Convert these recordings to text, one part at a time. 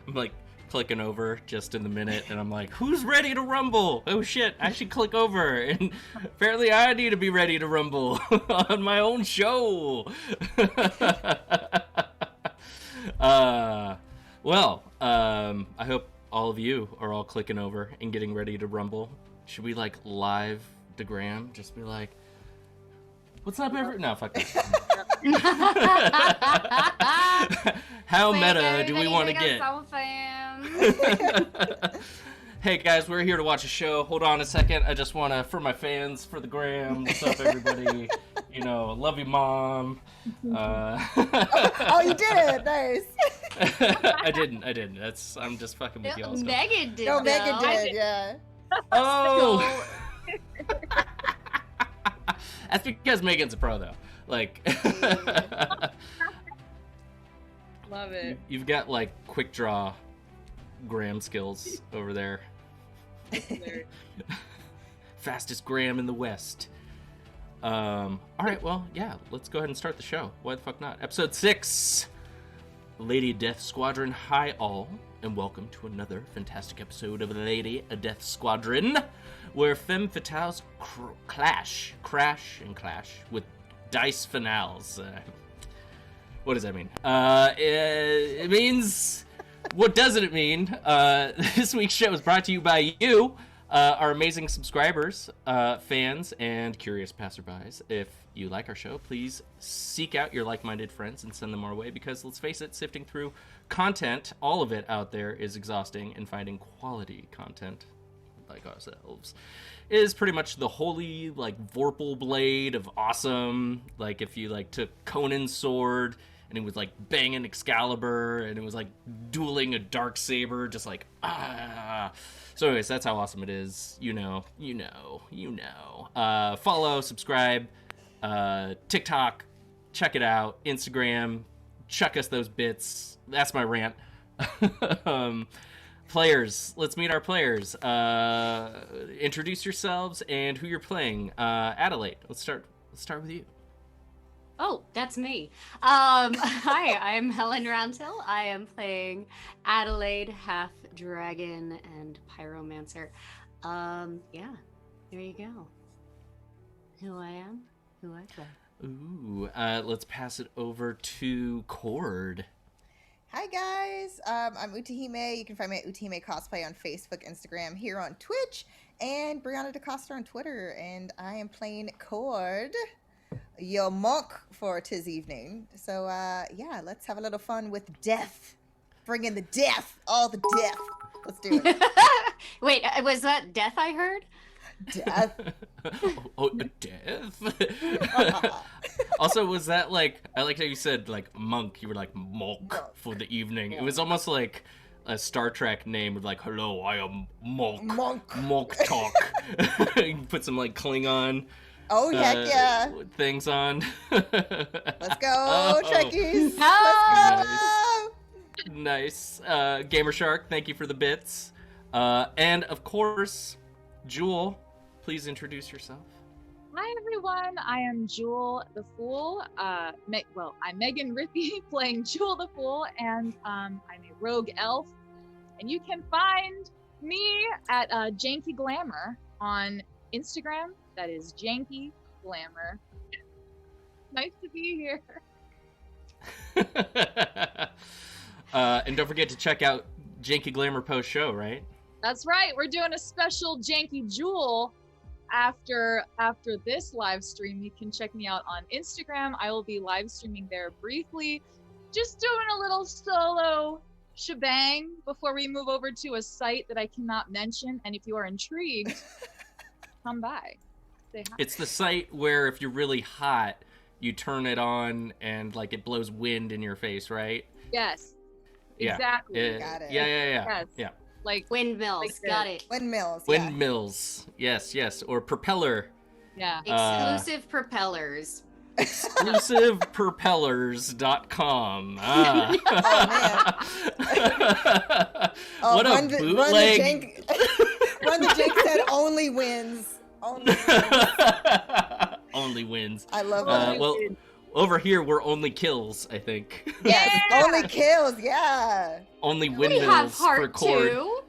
I'm like clicking over just in the minute, and I'm like, who's ready to rumble? Oh shit, I should click over. And apparently I need to be ready to rumble on my own show. I hope all of you are all clicking over and getting ready to rumble. Should we like live the gram? Just be like, what's up, No, fuck that. How meta do we want to get? Hey guys, we're here to watch a show. Hold on a second. I just want to, for my fans, for the gram. What's up, everybody? You know, love you, mom. Oh, you did it. Nice. I didn't. I'm just fucking with y'all. Megan did. No, Megan did. Yeah. Oh. That's because Megan's a pro, though. Like. Love it. You've got like quick draw gram skills over there. Fastest gram in the West. All right, well, yeah, let's go ahead and start the show. Why the fuck not? Episode 6, Lady Death Squadron. Hi all, and welcome to another fantastic episode of Lady Death Squadron, where femme fatales crash with dice finales. What does that mean? It means... What doesn't it mean? This week's show is brought to you by you, our amazing subscribers, fans, and curious passerbys. If you like our show, please seek out your like-minded friends and send them our way, because let's face it, sifting through content, all of it out there, is exhausting, and finding quality content like ourselves is pretty much the holy, like, Vorpal blade of awesome. Like, if you, like, took Conan's sword and it was like banging Excalibur, and it was like dueling a dark saber, just like So anyways, that's how awesome it is. You know. Follow, subscribe, TikTok, check it out, Instagram, chuck us those bits. That's my rant. Players, let's meet our players. Introduce yourselves and who you're playing. Adelaide, let's start with you. Oh, that's me. Hi, I'm Helen Roundhill. I am playing Adelaide, half dragon and pyromancer. Yeah, there you go. Who I am, who I play. Ooh, let's pass it over to Cord. Hi guys, I'm Utahime. You can find me at Utahime Cosplay on Facebook, Instagram, here on Twitch, and Brianna DaCosta on Twitter. And I am playing Cord, your monk for tis evening. So yeah, let's have a little fun with death. Bring in the death, all the death. Let's do it. Wait, was that death I heard? Death. Death. Also, was that like, I like how you said like monk, you were like monk for the evening. It was almost like a Star Trek name with like, hello, I am monk talk. You put some like Klingon heck yeah, things on. Let's go, Trekkies. Nice. Gamer Shark, thank you for the bits. And of course, Jewel, please introduce yourself. Hi everyone, I am Jewel the Fool. I'm Megan Rippey playing Jewel the Fool, and I'm a rogue elf. And you can find me at Janky Glamour on Instagram. That is Janky Glamour. Nice to be here. And don't forget to check out Janky Glamour post show, right? That's right. We're doing a special Janky Jewel after this live stream. You can check me out on Instagram. I will be live streaming there briefly, just doing a little solo shebang before we move over to a site that I cannot mention. And if you are intrigued, come by. Say hi. It's the site where if you're really hot, you turn it on and like it blows wind in your face, right? Yes. Yeah. Exactly. Got it. Yeah. Yes. Yeah. Like Windmills, like got it. Windmills. Windmills. Yes. Or propeller. Yeah. Exclusive propellers. Exclusivepropellers.com. Oh, What a bootleg. Run the Jake said only wins. Only wins. Only wins. I love that. Over here, we're only kills, I think. Yes, only kills, yeah. Only We windmills have for heart Cord. too.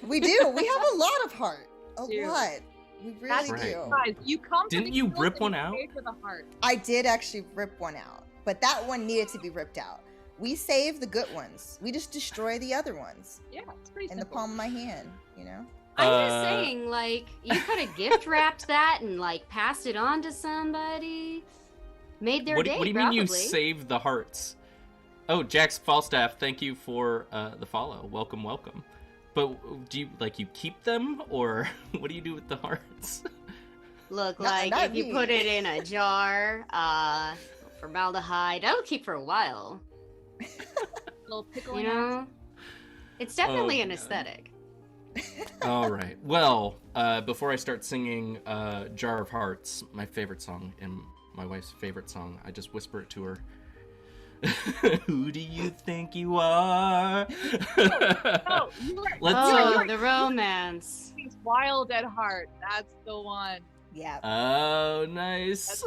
We do. We have a lot of heart. A Dude. lot. We really That's right. do. Guys, you come Didn't for the you kills rip and one you out? stay for the heart. I did actually rip one out, but that one needed to be ripped out. We save the good ones. We just destroy the other ones Yeah, it's pretty in the simple. palm of my hand, you know? I'm just saying, like, you could have gift wrapped that and like passed it on to somebody. Made their What day. do you probably. mean you save the hearts? Oh, Jax Falstaff, thank you for the follow. Welcome, welcome. But do you you keep them, or what do you do with the hearts? Look, Not if you me. put it in a jar, formaldehyde, that'll keep for a while. Little You pickling know, it's definitely Oh, an God. aesthetic. All right. Well, before I start singing "Jar of Hearts," my favorite song and my wife's favorite song, I just whisper it to her. Who do you think you are? No, you are, Let's. The romance. he's wild at heart. That's the one. Yeah. Oh, nice.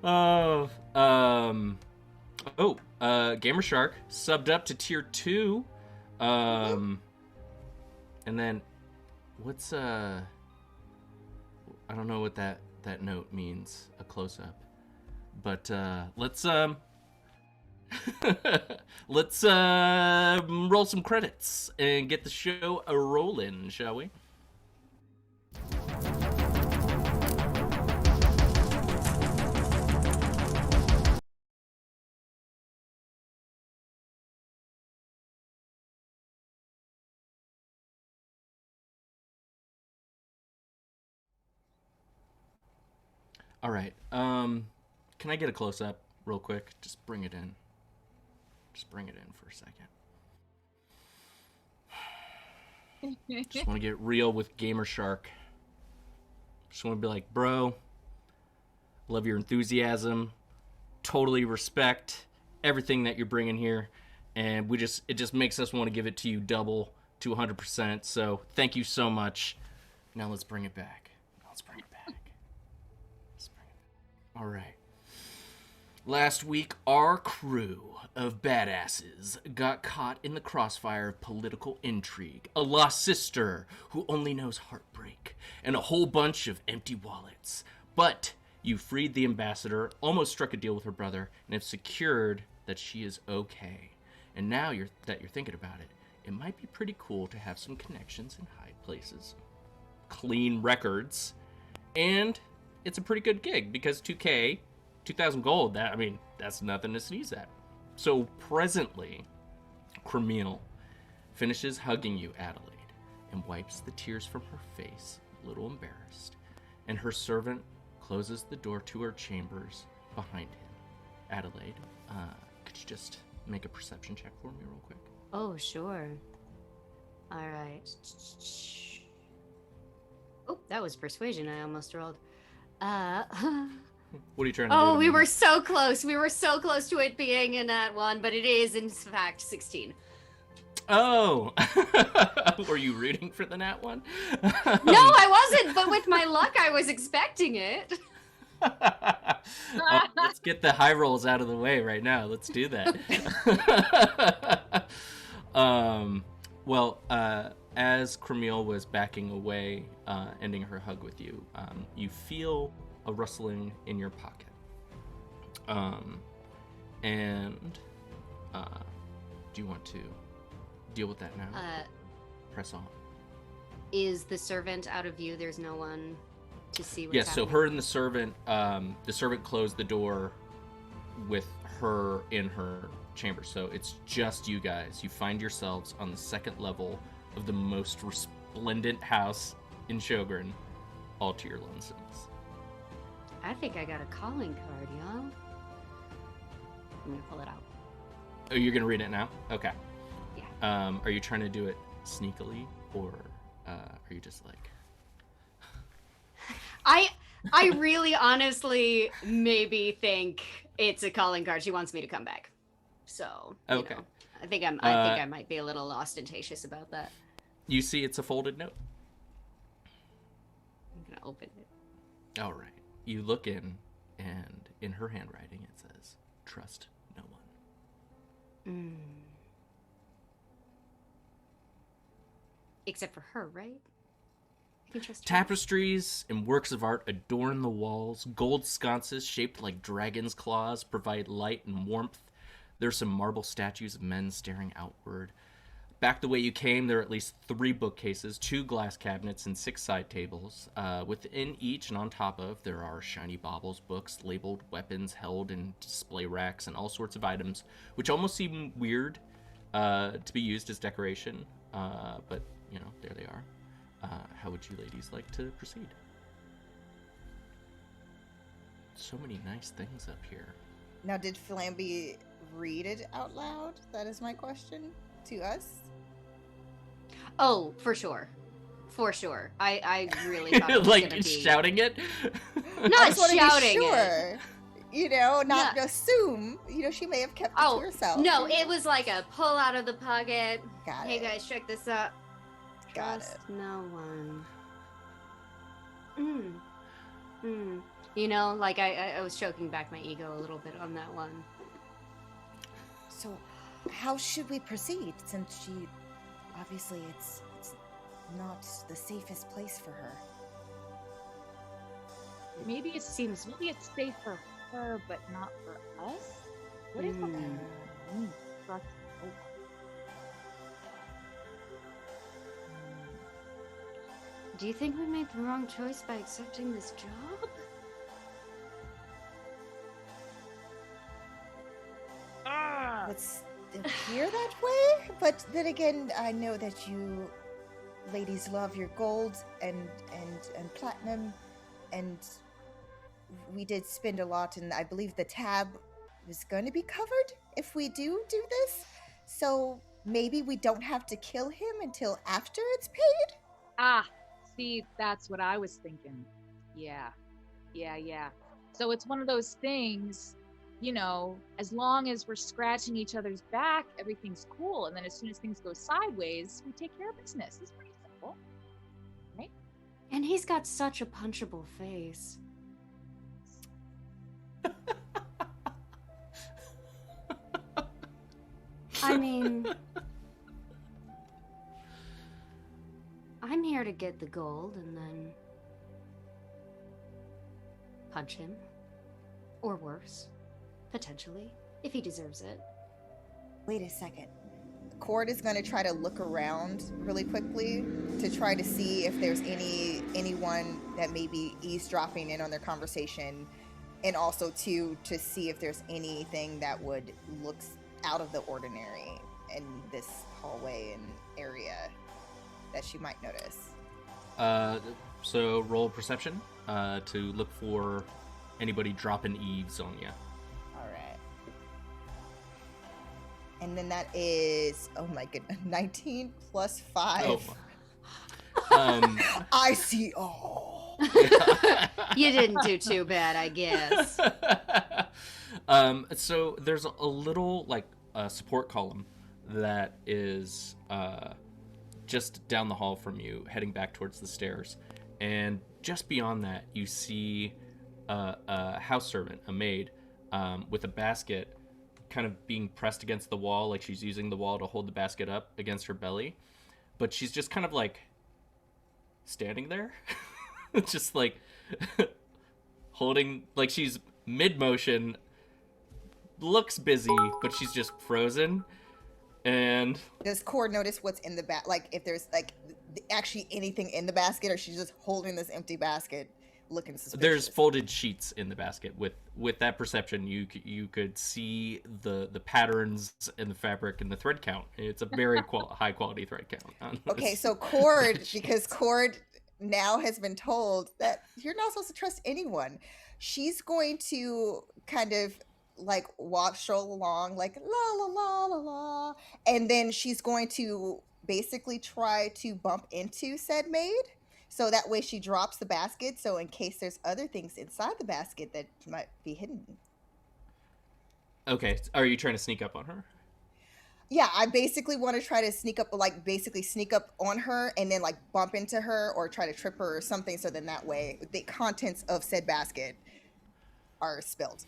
Oh, Gamer Shark subbed up to tier 2. And then what's I don't know what that note means, a close up. But let's let's roll some credits and get the show a rolling, shall we? All right. Can I get a close up real quick? Just bring it in. Just bring it in for a second. Just want to get real with Gamer Shark. Just want to be like, bro, love your enthusiasm. Totally respect everything that you're bringing here, and it just makes us want to give it to you double to 100%. So thank you so much. Now let's bring it back. All right. Last week, our crew of badasses got caught in the crossfire of political intrigue, a lost sister who only knows heartbreak, and a whole bunch of empty wallets. But you freed the ambassador, almost struck a deal with her brother, and have secured that she is okay. And now that you're thinking about it, it might be pretty cool to have some connections in high places. Clean records, and it's a pretty good gig because 2K, 2,000 gold, that's nothing to sneeze at. So presently, Cremille finishes hugging you, Adelaide, and wipes the tears from her face, a little embarrassed. And her servant closes the door to her chambers behind him. Adelaide, could you just make a perception check for me real quick? Oh, sure. All right. Oh, that was persuasion. I almost rolled. What are you trying to do? Oh, to we me? were so close. We were so close to it being in that one, but it is in fact 16. Oh! Were you rooting for the nat one? No, I wasn't, but with my luck, I was expecting it. Let's get the high rolls out of the way right now. Let's do that. As Cremille was backing away, ending her hug with you, you feel a rustling in your pocket. Do you want to deal with that now? Press on. Is the servant out of view? There's no one to see what's Yes, so happening? her and the servant closed the door with her in her chamber. So it's just you guys. You find yourselves on the second level of the most resplendent house in Sjogren, all to your lonesomes. I think I got a calling card, y'all. I'm gonna pull it out. Oh, you're gonna read it now? Okay. Yeah. Are you trying to do it sneakily, or are you just like... I really honestly maybe think it's a calling card. She wants me to come back. So, you Okay. know, I think I might be a little ostentatious about that. You see it's a folded note. I'm gonna open it. All right. you look in, and in her handwriting it says, "Trust no one." Except for her, right? I can trust her. Tapestries and works of art adorn the walls. Gold sconces shaped like dragon's claws provide light and warmth. There's some marble statues of men staring outward. Back the way you came, there are at least 3 bookcases, 2 glass cabinets, and 6 side tables. Within each and on top of, there are shiny baubles, books, labeled weapons held in display racks, and all sorts of items, which almost seem weird to be used as decoration. But, you know, there they are. How would you ladies like to proceed? So many nice things up here. Now, did Flamby read it out loud? That is my question to us. Oh, for sure. For sure. I really thought it was Like gonna be... shouting it? I Not just want to shouting be it. sure. You know, not No. assume. You know, she may have kept it Oh, to herself. no, it was like a pull out of the pocket. Got Hey it. guys, check this out. Got Trust it. no one. You know, like I was choking back my ego a little bit on that one. So, how should we proceed? Since she, obviously, it's not the safest place for her. Maybe it's safe for her, but not for us. What is that? Trust no one. Do you think we made the wrong choice by accepting this job? Let's appear that way, but then again, I know that you ladies love your gold and platinum, and we did spend a lot, and I believe the tab is going to be covered if we do this. So maybe we don't have to kill him until after it's paid. See, that's what I was thinking. Yeah. So it's one of those things, you know, as long as we're scratching each other's back, everything's cool. And then as soon as things go sideways, we take care of business. It's pretty simple, right? And he's got such a punchable face. I mean, I'm here to get the gold and then punch him. Or worse, potentially, if he deserves it. Wait a second. Cord is going to try to look around really quickly to try to see if there's anyone that may be eavesdropping in on their conversation, and also to see if there's anything that would look out of the ordinary in this hallway and area that she might notice. So roll perception to look for anybody dropping eaves on you. All right. And then that is, oh my goodness, 19 plus 5. Oh. I see all. You didn't do too bad, I guess. So there's a little like support column that is just down the hall from you, heading back towards the stairs, and just beyond that, you see a house servant, a maid, with a basket, kind of being pressed against the wall, like she's using the wall to hold the basket up against her belly, but she's just kind of like standing there, just like holding, like she's mid-motion, looks busy, but she's just frozen. And does Cord notice what's in the like if there's like actually anything in the basket, or she's just holding this empty basket looking suspicious? there's folded sheets in the basket. With that perception, you could see the patterns and the fabric and the thread count. It's a very high quality thread count. Okay, so Cord, because Cord now has been told that you're not supposed to trust anyone, she's going to kind of like stroll along like la la la la la, and then she's going to basically try to bump into said maid, so that way she drops the basket, so in case there's other things inside the basket that might be hidden. Okay, are you trying to sneak up on her? Yeah, I basically want to try to sneak up on her and then like bump into her or try to trip her or something, so then that way the contents of said basket are spilled.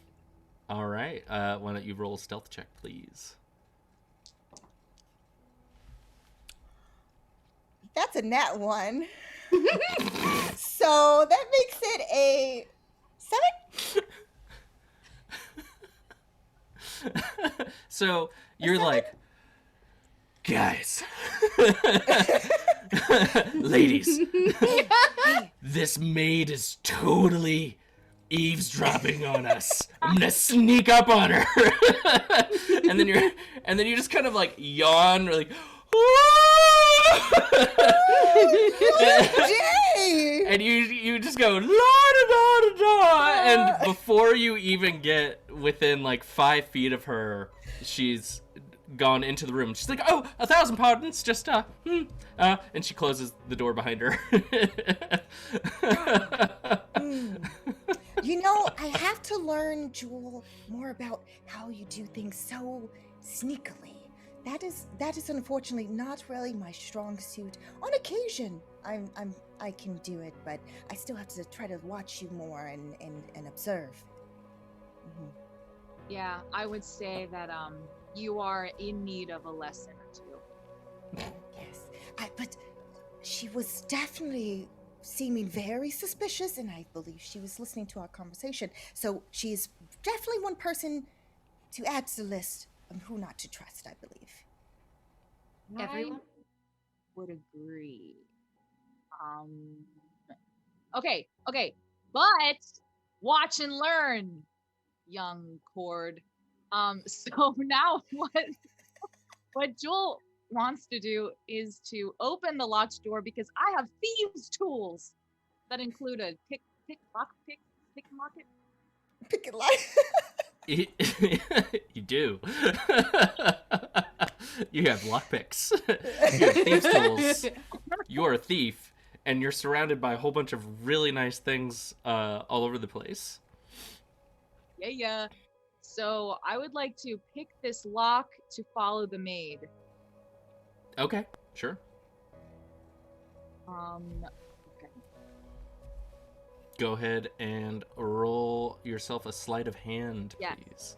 All right. Why don't you roll a stealth check, please? That's a nat 1. So that makes it a 7. So you're seven? like, guys, ladies, this maid is totally eavesdropping on us. I'm gonna sneak up on her. and then you just kind of like yawn, or like, Jay! and you just go la da da da da, and before you even get within like 5 feet of her, she's gone into the room. She's like, oh, 1,000 pardons, just and she closes the door behind her. You know, I have to learn, Jewel, more about how you do things so sneakily. That is unfortunately not really my strong suit. On occasion, I can do it, but I still have to try to watch you more and observe. Mhm. Yeah, I would say that you are in need of a lesson or two. Yes, but she was definitely seeming very suspicious, and I believe she was listening to our conversation. So she's definitely one person to add to the list of who not to trust, I believe. Everyone? I would agree. Okay, but watch and learn, young Cord. So now what Jewel wants to do is to open the locked door because I have thieves' tools that include a pickpocket. Pick it like. You do. You have lockpicks. You have thieves' tools. You are a thief, and you're surrounded by a whole bunch of really nice things all over the place. Yeah. So I would like to pick this lock to follow the maid. Okay, sure. Okay. Go ahead and roll yourself a sleight of hand, Yes. please.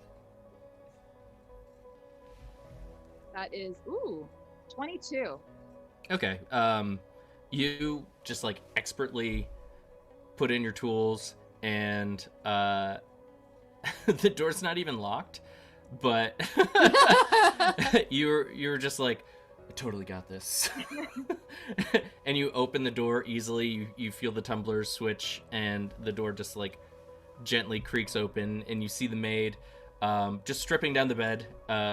That is 22. Okay. You just like expertly put in your tools, and the door's not even locked, but you're just like, I totally got this. And you open the door easily. You feel the tumbler switch, and the door just like gently creaks open, and you see the maid just stripping down the bed,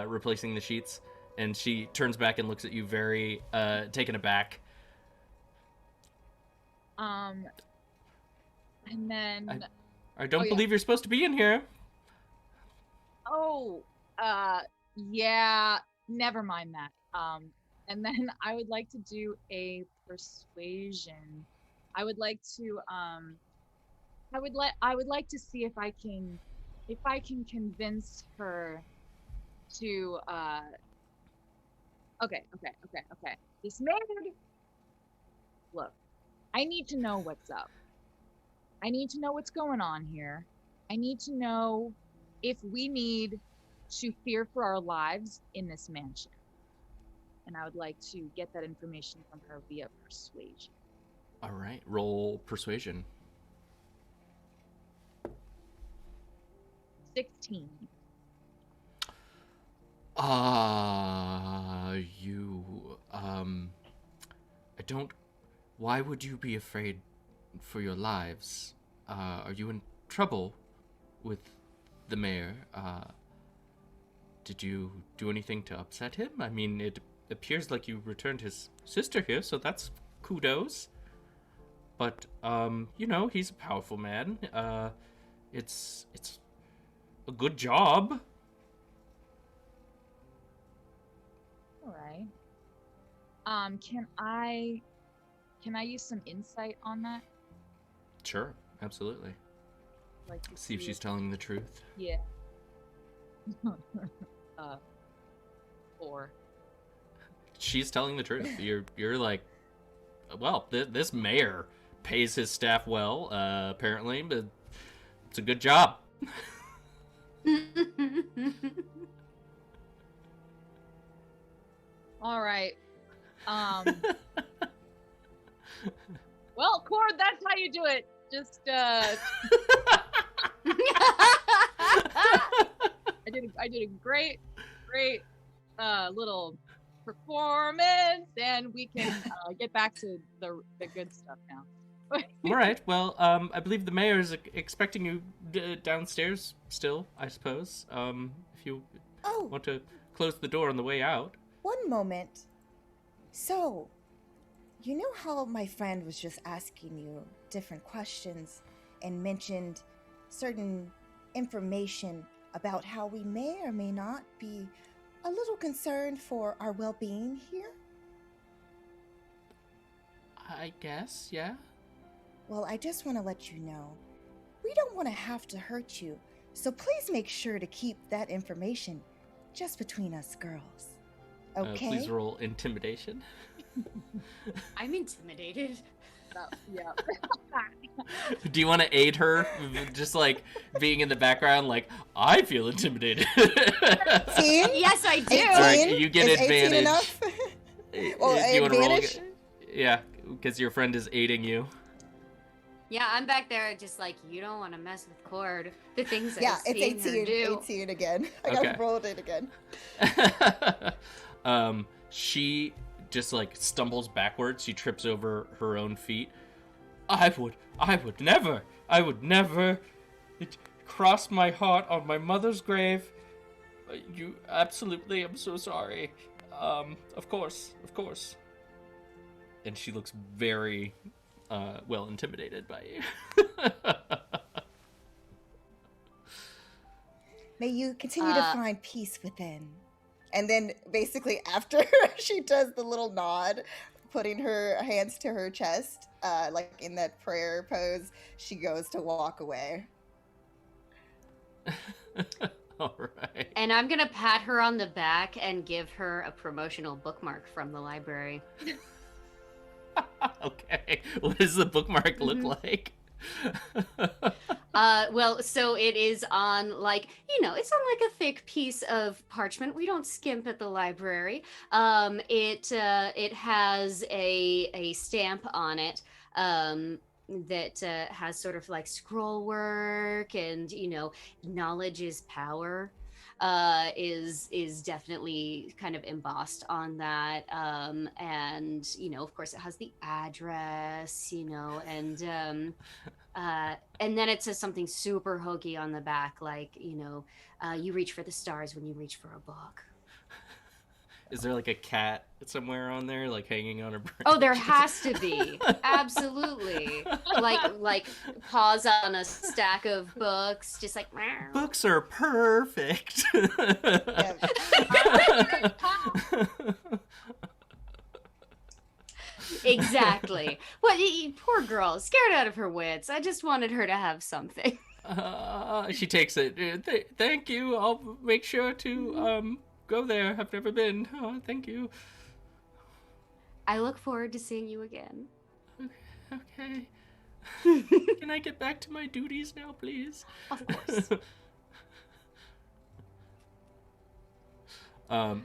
replacing the sheets, and she turns back and looks at you very taken aback. And then I don't yeah. believe you're supposed to be in here. Yeah, never mind that. And then I would like to do a persuasion. I would like to see if I can convince her to okay. This maid, look, I need to know what's up. I need to know what's going on here. I need to know if we need to fear for our lives in this mansion. And I would like to get that information from her via persuasion. All right, roll persuasion. 16. I don't. Why would you be afraid for your lives? Are you in trouble with the mayor? Did you do anything to upset him? I mean, it appears like you returned his sister here, so that's kudos. But, he's a powerful man. It's a good job. All right. Can I use some insight on that? Sure, absolutely. Like to See if she's telling the truth. Yeah. 4. She's telling the truth. You're like, well, this mayor pays his staff well, apparently, but it's a good job. All right. Well, Cord, that's how you do it. Just I did a great little performance, and we can get back to the good stuff now. All right. Well, I believe the mayor is expecting you downstairs still, I suppose. If you Oh, want to close the door on the way out. one moment. So, you know how my friend was just asking you different questions and mentioned certain information about how we may or may not be a little concerned for our well-being here? I guess, yeah. Well, I just want to let you know, we don't want to have to hurt you, so please make sure to keep that information just between us girls. Okay? Please roll intimidation. I'm intimidated. Yeah. Do you want to aid her? Just like being in the background, like, I feel intimidated. 18? Yes, I do. 18? All right, you get Is 18 advantage. enough? Well, Do you wanna roll advantage? again? Yeah, because your friend is aiding you. Yeah, I'm back there just like, you don't want to mess with Cord. The things Yeah, I've it's seen her 18. do. 18 again. I Okay. gotta roll it again. She just like stumbles backwards. She trips over her own feet. I would never. It crossed my heart on my mother's grave. You absolutely, I'm so sorry. Of course. And she looks very, well intimidated by you. May you continue to find peace within. And then basically after she does the little nod, putting her hands to her chest, like in that prayer pose, she goes to walk away. All right. And I'm going to pat her on the back and give her a promotional bookmark from the library. Okay. What does the bookmark look like? Well, so it is on it's on like a thick piece of parchment. We don't skimp at the library. It has a stamp on it that has sort of like scroll work and knowledge is power. Is definitely kind of embossed on that, and of course it has the address, and then it says something super hokey on the back, like you reach for the stars when you reach for a book. Is there like a cat somewhere on there, like hanging on a branch? Oh, there has to be. Absolutely. Like paws on a stack of books, just like meow. Books are perfect. Exactly. Well, poor girl, scared out of her wits. I just wanted her to have something. She takes it. Thank you. I'll make sure to go there. I've never been. Oh, thank you. I look forward to seeing you again. Okay. Can I get back to my duties now, please? Of course.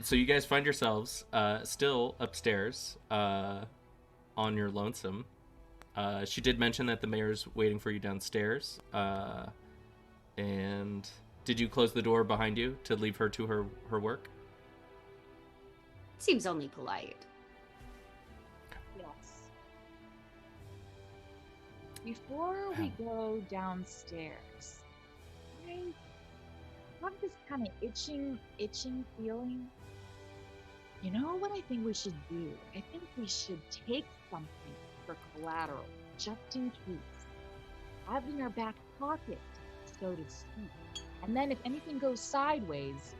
So you guys find yourselves still upstairs on your lonesome. She did mention that the mayor's waiting for you downstairs. And did you close the door behind you to leave her to her work? Seems only polite. Yes. Before we go downstairs, I have this kind of itching feeling. You know what I think we should do? I think we should take something for collateral, just in case. Have it in our back pocket, so to speak. And then if anything goes sideways,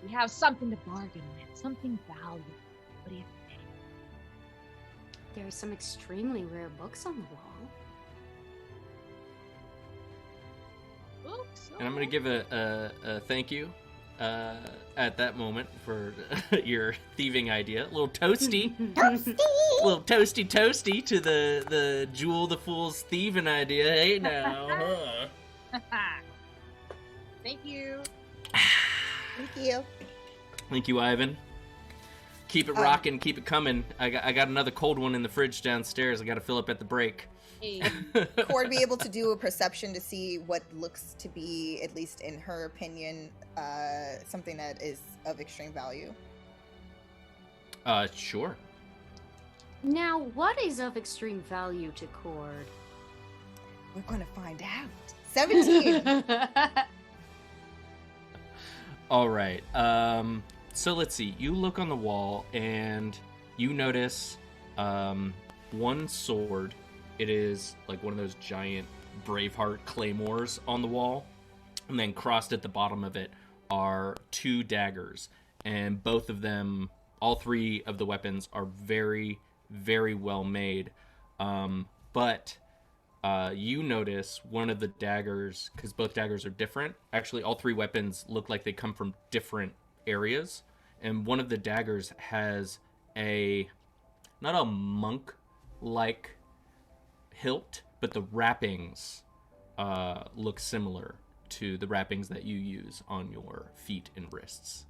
we have something to bargain with, something valuable. What do you think? There are some extremely rare books on the wall. Books? And I'm going to give a thank you at that moment for your thieving idea. A little toasty. A little toasty to the Jewel the Fool's thieving idea. Hey now. Thank you. Thank you. Thank you, Ivan. Keep it rocking, keep it coming. I got another cold one in the fridge downstairs. I got to fill up at the break. Hey. Cord be able to do a perception to see what looks to be, at least in her opinion, something that is of extreme value. Sure. Now, what is of extreme value to Cord? We're gonna find out. 17. All right. So let's see. You look on the wall and you notice one sword. It is like one of those giant Braveheart claymores on the wall. And then crossed at the bottom of it are 2 daggers. And both of them, all 3 of the weapons are very, very well made. But you notice one of the daggers, because both daggers are different. Actually, all 3 weapons look like they come from different areas. And one of the daggers has not a monk-like hilt, but the wrappings look similar to the wrappings that you use on your feet and wrists.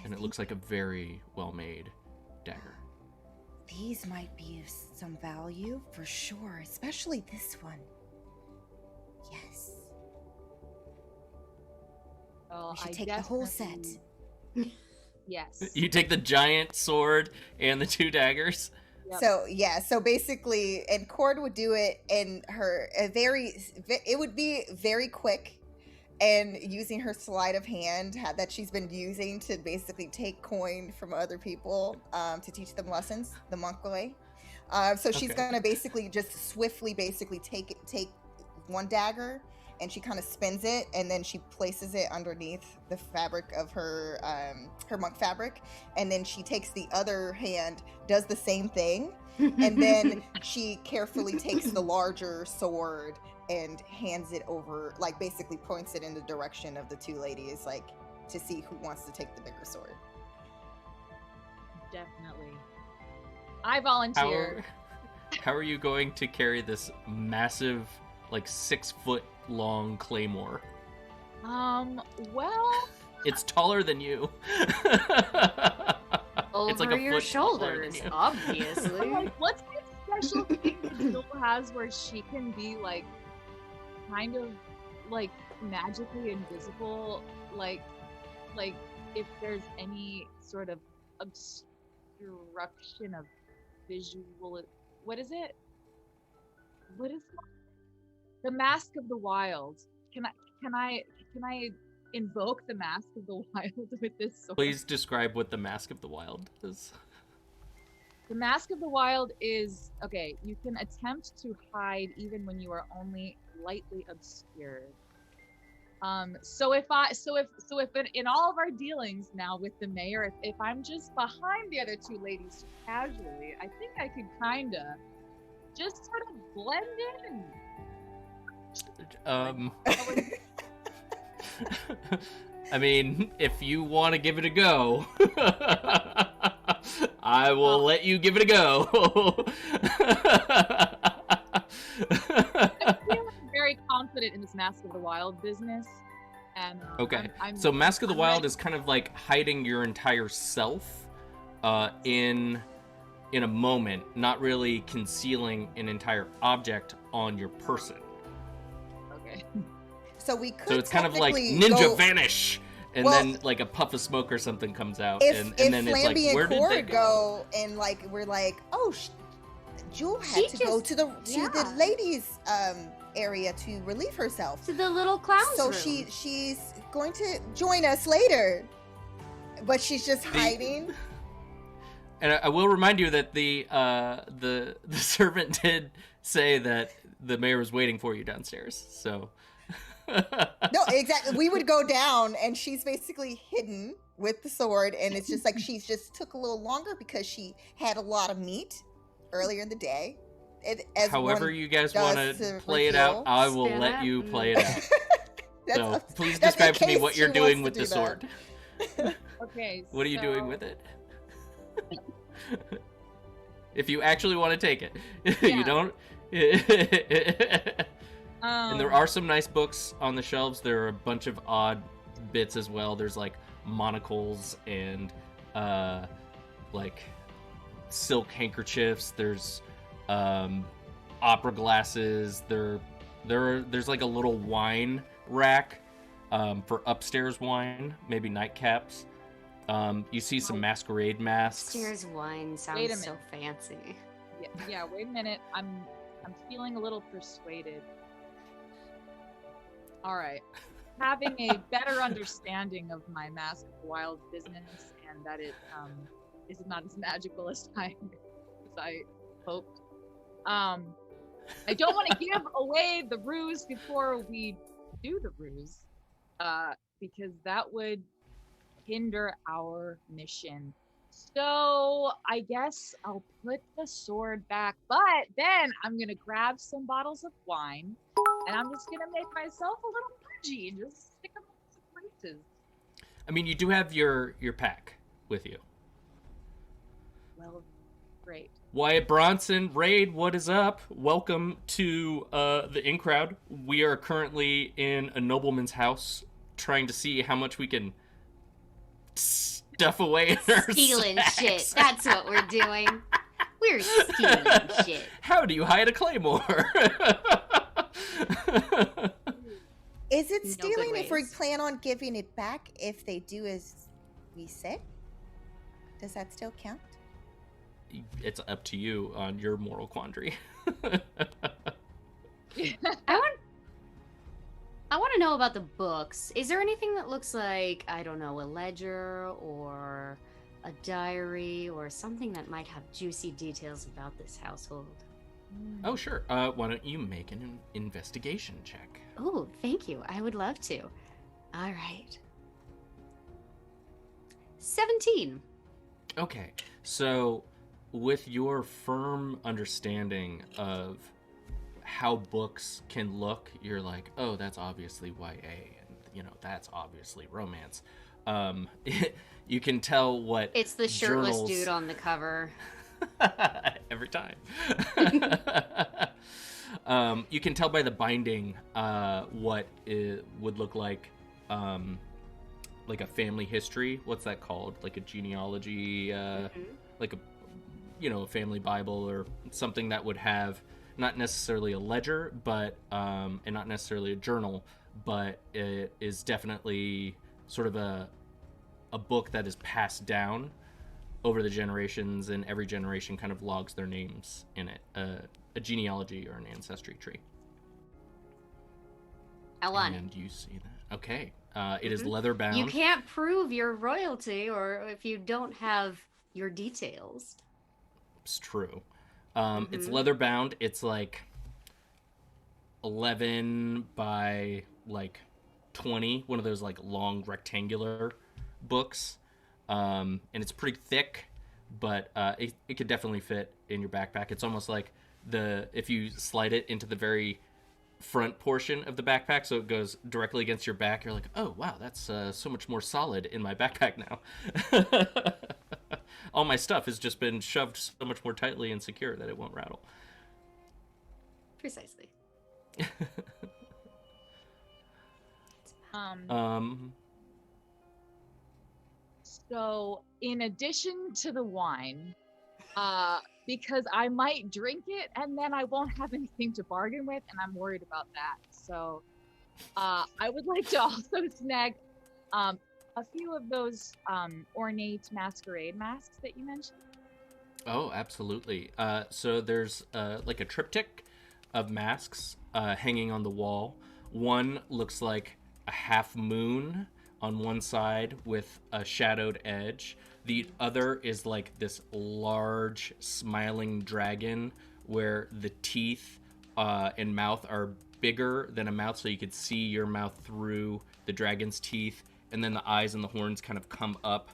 And it looks like a very well-made dagger. These might be of some value for sure, especially this one. Yes. Well, We should I take the whole set. definitely- Yes. You take the giant sword and the 2 daggers. Yep. So basically, and Cord would do it in it would be very quick, and using her sleight of hand that she's been using to basically take coin from other people to teach them lessons, the monk way. So she's Okay. gonna basically just swiftly take one dagger, and she kind of spins it, and then she places it underneath the fabric of her monk fabric, and then she takes the other hand, does the same thing, and then she carefully takes the larger sword and hands it over, like basically points it in the direction of the 2 ladies, like to see who wants to take the bigger sword. Definitely. I volunteer. How are you going to carry this massive, like 6-foot long claymore? Well, It's taller than you. Over It's like a your foot taller than shoulders, you. obviously. like, what's this special thing that Jill has where she can be like, kind of like magically invisible? Like if there's any sort of obstruction of visual, what is it? What is the Mask of the Wild? Can I invoke the Mask of the Wild with this sword? Please describe what the Mask of the Wild is. The Mask of the Wild is, okay, you can attempt to hide even when you are only lightly obscured. So if in all of our dealings now with the mayor, if I'm just behind the other 2 ladies casually, I think I could kinda just sort of blend in. I mean, if you want to give it a go, I will let you give it a go. I feel very confident in this Mask of the Wild business. And Okay, I'm so Mask of the I'm Wild ready. is kind of like hiding your entire self in a moment, not really concealing an entire object on your person. Okay. So we could So it's kind of like technically ninja go, vanish, and Well, then like a puff of smoke or something comes out, if and if then it's like, Flamby where and did they Cord go, and like we're like, oh, Jewel had She to go just- to the ladies area to relieve herself. To the little clown's So room. she's going to join us later, but she's just The- hiding. And I will remind you that the servant did say that the mayor was waiting for you downstairs. So No, exactly. We would go down, and she's basically hidden with the sword, and it's just like she's just took a little longer because she had a lot of meat earlier in the day. however you guys want does to to play it out, reveal. I will Spin let it. you play it out. That's So up- please that's in describe to me case what she you're wants doing to with do the that. sword. Okay. What are you doing so- with it? If you actually want to take it, Yeah. you don't. And there are some nice books on the shelves. There are a bunch of odd bits as well. There's like monocles and like silk handkerchiefs. There's opera glasses. There's like a little wine rack for upstairs wine, maybe nightcaps. You see some masquerade masks. Upstairs wine sounds so fancy. Yeah, wait a minute. I'm feeling a little persuaded. All right. Having a better understanding of my Mask of Wild business and that it is not as magical as I hoped. I don't want to give away the ruse before we do the ruse, because that would hinder our mission. So I guess I'll put the sword back, but then I'm gonna grab some bottles of wine, and I'm just gonna make myself a little pudgy and just stick them in some places. I mean, you do have your pack with you. Well, great. Wyatt Bronson, Raid, what is up? Welcome to the in crowd. We are currently in a nobleman's house, trying to see how much we can stuff away in our Stealing sacks. shit. That's what we're doing. We're stealing shit. How do you hide a claymore? Is it No stealing good if we ways. plan on giving it back if they do as we said? Does that still count? It's up to you on your moral quandary. I want to know about the books. Is there anything that looks like, I don't know, a ledger or a diary or something that might have juicy details about this household? Oh, sure. Why don't you make an investigation check? Oh, thank you. I would love to. All right. 17. Okay, so with your firm understanding of how books can look, you're like, oh, that's obviously YA, and that's obviously romance. You can tell what It's the shirtless journals... dude on the cover. Every time. You can tell by the binding what it would look like a family history. What's that called? Like a genealogy, like a family Bible or something that would have not necessarily a ledger, but and not necessarily a journal, but it is definitely sort of a book that is passed down over the generations, and every generation kind of logs their names in it. A genealogy or an ancestry tree. I want And you see that. Okay. It is leather bound. You can't prove your royalty or if you don't have your details. It's true. It's leather bound. It's like 11 by like 20, one of those like long rectangular books. And it's pretty thick, but it could definitely fit in your backpack. It's almost like if you slide it into the very front portion of the backpack, so it goes directly against your back, you're like, oh wow, that's so much more solid in my backpack now. All my stuff has just been shoved so much more tightly and secure that it won't rattle. Precisely. So in addition to the wine, because I might drink it and then I won't have anything to bargain with, and I'm worried about that. So I would like to also snag a few of those ornate masquerade masks that you mentioned. Oh, absolutely. So there's like a triptych of masks hanging on the wall. One looks like a half moon on one side with a shadowed edge. The other is like this large smiling dragon where the teeth and mouth are bigger than a mouth, so you could see your mouth through the dragon's teeth, and then the eyes and the horns kind of come up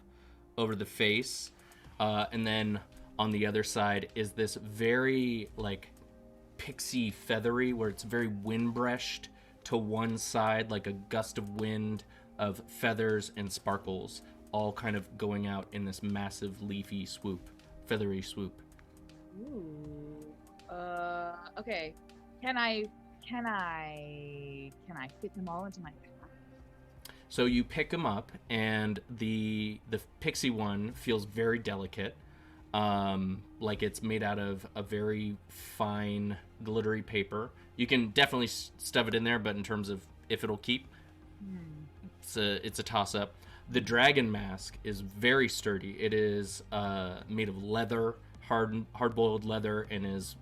over the face. And then on the other side is this very like pixie feathery, where it's very wind brushed to one side, like a gust of wind of feathers and sparkles, all kind of going out in this massive leafy swoop, feathery swoop. Ooh. Okay. Can I can I fit them all into my pack? So you pick them up, and the pixie one feels very delicate, like it's made out of a very fine, glittery paper. You can definitely stuff it in there, but in terms of if it'll keep, it's a toss up. The dragon mask is very sturdy. It is made of leather, hard-boiled leather, and is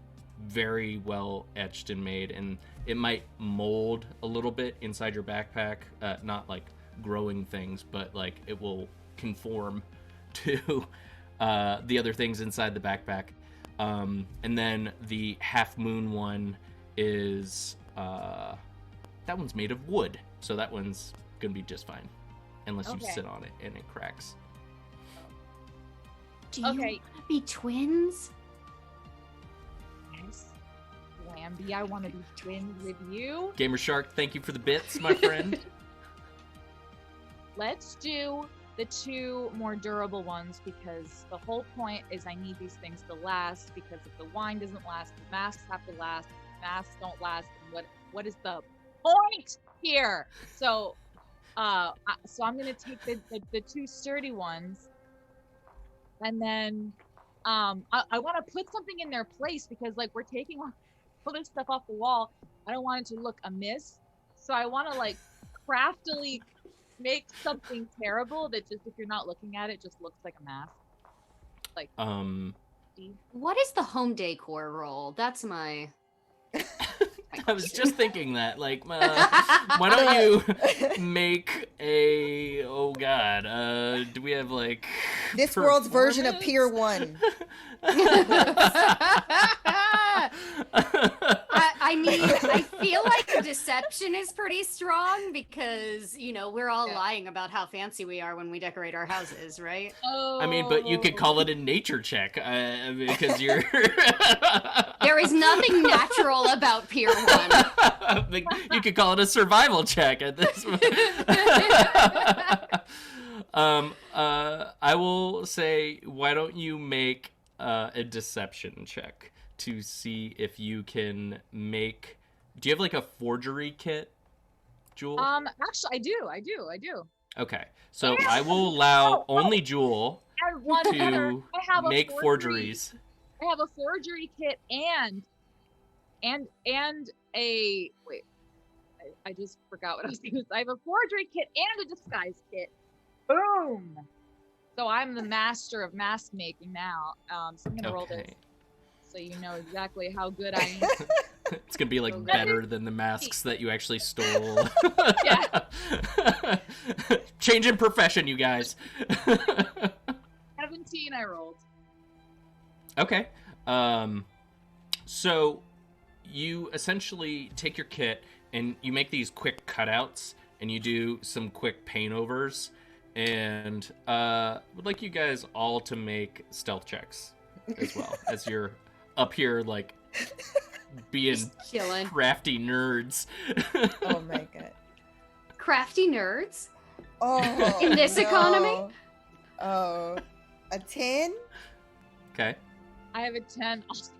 very well etched and made. And it might mold a little bit inside your backpack, not like growing things, but like it will conform to the other things inside the backpack. And then the half moon one is that one's made of wood, so that one's gonna be just fine. Unless you sit on it and it cracks. Do you want to be twins? Yes. Lambie, I want to be twins with you. Gamer Shark, thank you for the bits, my friend. Let's do the 2 more durable ones, because the whole point is I need these things to last, because if the wine doesn't last, the masks have to last. If the masks don't last, then what is the point here? So I'm gonna take the 2 sturdy ones, and then I want to put something in their place, because like we're taking all this stuff off the wall. I don't want it to look amiss, so I want to like craftily make something terrible that just, if you're not looking at it, just looks like a mask. Like What is the home decor role? That's my I was just thinking that, like, why don't you make a, oh god, do we have, like, This world's version of Pier 1. I mean, I feel like the deception is pretty strong, because, you know, we're all lying about how fancy we are when we decorate our houses, right? I mean, but you could call it a nature check, because you're... There is nothing natural about Pier 1. You could call it a survival check at this point. I will say, why don't you make a deception check to see if you can make... Do you have, like, a forgery kit, Jewel? Actually, I do. Okay, so I will allow only Jewel to make forgeries. I have a forgery kit and a wait. I just forgot what I was going to say. I have a forgery kit and a disguise kit. Boom! So I'm the master of mask making now. So I'm gonna roll this, so you know exactly how good I am. It's gonna be like better than the masks that you actually stole. Yeah. Change in profession, you guys. 17 I rolled. Okay. So you essentially take your kit and you make these quick cutouts and you do some quick paint overs, and would like you guys all to make stealth checks as well, as you're up here like being crafty nerds. Oh my god. Crafty nerds? Oh. In this economy? Oh. A 10? Okay. I have a 10 also.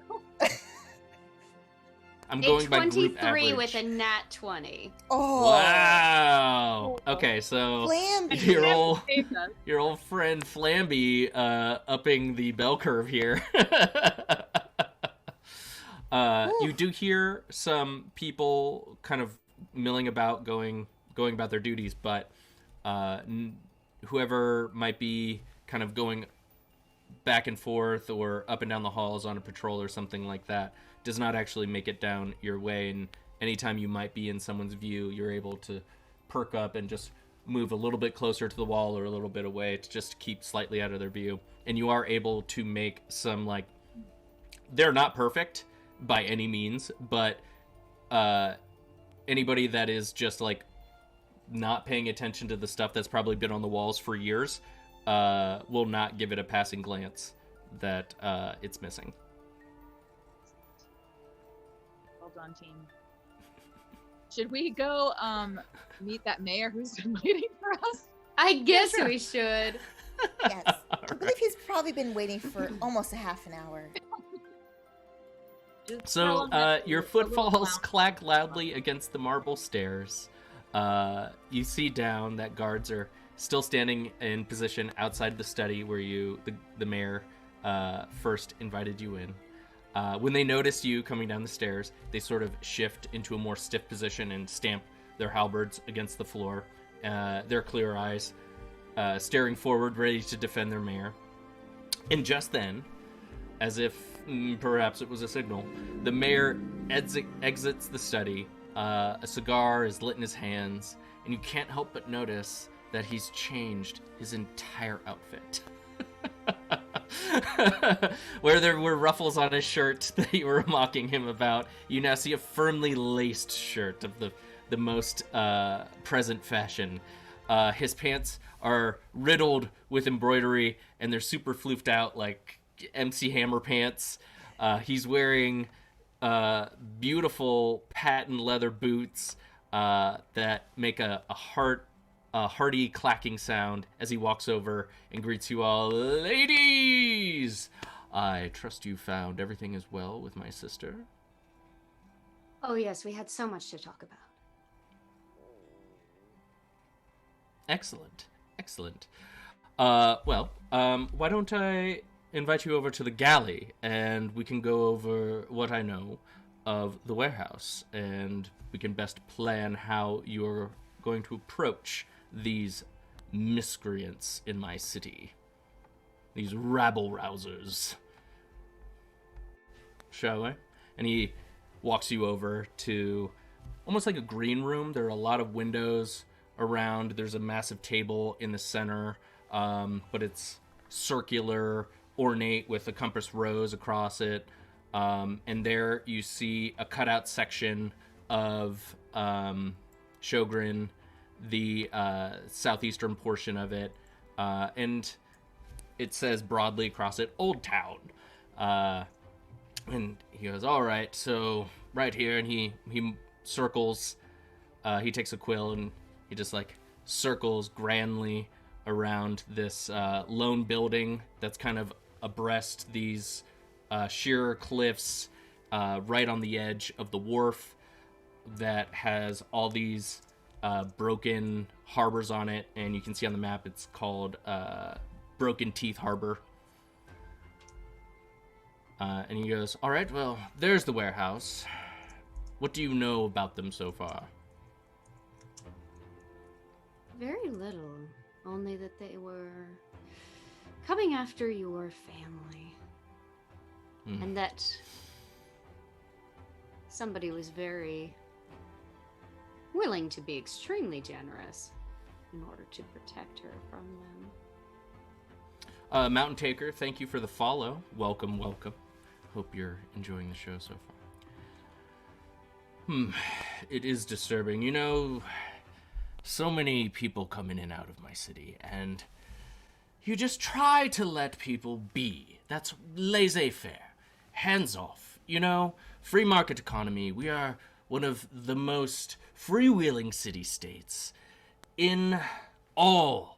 I'm going by group average. 23 with a nat 20. Oh. Wow. Okay, so Flamby. your old friend Flamby upping the bell curve here. You do hear some people kind of milling about, going about their duties, but whoever might be kind of going back and forth or up and down the halls on a patrol or something like that does not actually make it down your way. And anytime you might be in someone's view, you're able to perk up and just move a little bit closer to the wall or a little bit away to just keep slightly out of their view. And you are able to make some, like, they're not perfect by any means, but anybody that is just like not paying attention to the stuff that's probably been on the walls for years will not give it a passing glance that it's missing. Well done, team. Should we go meet that mayor who's been waiting for us? I guess we should. Yes. I believe he's probably been waiting for almost a half an hour. Just tell So, 'em that your the little footfalls clown- clack loudly against the marble stairs. You see down that guards are still standing in position outside the study where the mayor, first invited you in. When they notice you coming down the stairs, they sort of shift into a more stiff position and stamp their halberds against the floor. Their clear eyes staring forward, ready to defend their mayor. And just then, as if perhaps it was a signal, the mayor exits the study. A cigar is lit in his hands, and you can't help but notice that he's changed his entire outfit. Where there were ruffles on his shirt that you were mocking him about, you now see a firmly laced shirt of the most present fashion. His pants are riddled with embroidery, and they're super floofed out like MC Hammer pants. He's wearing beautiful patent leather boots that make a hearty clacking sound as he walks over and greets you all. Ladies! I trust you found everything as well with my sister. Oh, yes, we had so much to talk about. Excellent. Excellent. Why don't I invite you over to the galley and we can go over what I know of the warehouse, and we can best plan how you're going to approach these miscreants in my city. These rabble-rousers. Shall we? And he walks you over to almost like a green room. There are a lot of windows around. There's a massive table in the center, but it's circular, ornate with a compass rose across it. And there you see a cutout section of Shogren, the southeastern portion of it, and it says broadly across it, Old Town. And he goes, all right, so right here, and he circles, he takes a quill and he just like circles grandly around this lone building that's kind of abreast these sheer cliffs right on the edge of the wharf that has all these broken harbors on it, and you can see on the map it's called Broken Teeth Harbor. And he goes, all right, well, there's the warehouse. What do you know about them so far? Very little. Only that they were coming after your family. And that somebody was very willing to be extremely generous in order to protect her from them. Mountain Taker, thank you for the follow. Welcome, welcome. Hope you're enjoying the show so far. It is disturbing. You know, so many people come in and out of my city, and you just try to let people be. That's laissez-faire. Hands off. You know, free market economy. We are one of the most freewheeling city-states in all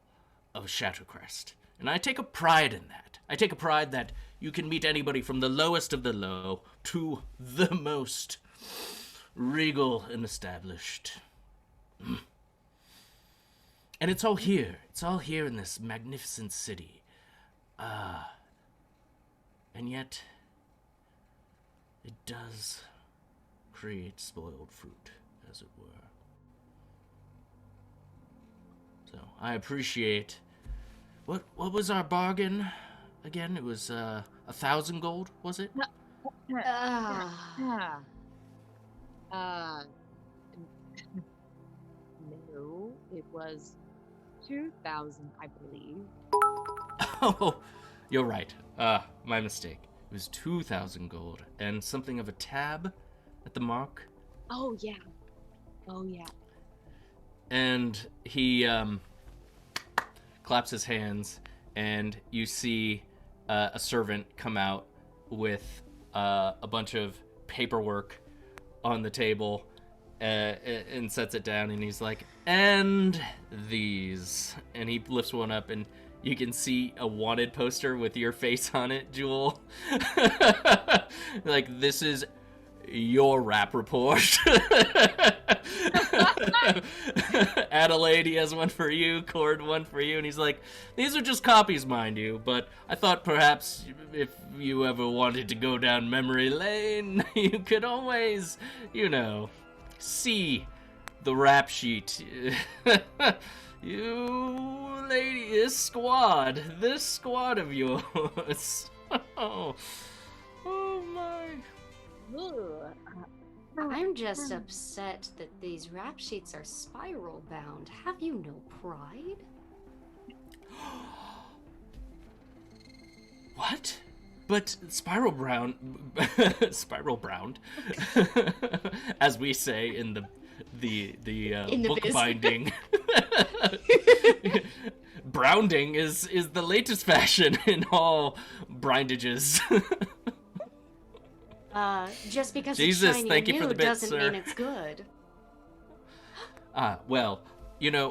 of Shadowcrest. And I take a pride in that. I take a pride that you can meet anybody from the lowest of the low to the most regal and established. And it's all here. It's all here in this magnificent city. And yet, it does create spoiled fruit, as it were. So, I appreciate... What was our bargain again? It was 1,000 gold, was it? No, it was 2,000, I believe. Oh, you're right. My mistake. It was 2,000 gold and something of a tab at the mark. Oh yeah. Oh yeah. And he claps his hands, and you see a servant come out with a bunch of paperwork on the table and sets it down, and he's like, and these. And he lifts one up, and you can see a wanted poster with your face on it, Jewel. Like, this is your rap report. Adelaide, he has one for you. Cord, one for you. And he's like, these are just copies, mind you, but I thought perhaps if you ever wanted to go down memory lane, you could always, see the rap sheet. You lady, this squad of yours. Oh my. Ooh. I'm just upset that these rap sheets are spiral bound. Have you no pride? What? But spiral brown, as we say in the In the biz. bookbinding. Brounding is the latest fashion in all brindages. Just because Jesus, it's shiny thank and you for new the bit, doesn't sir. mean it's good. Well,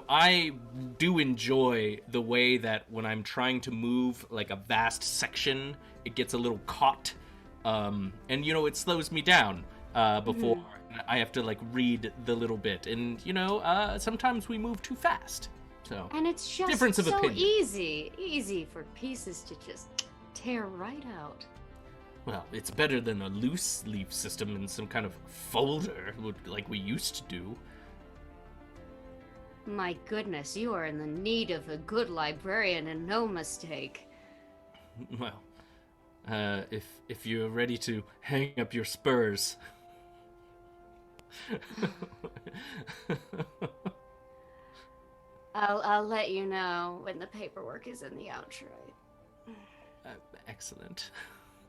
I do enjoy the way that when I'm trying to move like a vast section, it gets a little caught, and it slows me down before I have to like read the little bit, and sometimes we move too fast. So And it's just difference of so opinion. easy for pieces to just tear right out. Well, it's better than a loose leaf system in some kind of folder like we used to do. My goodness, you are in the need of a good librarian and no mistake. Well, if you're ready to hang up your spurs. I'll let you know when the paperwork is in the outright. Excellent.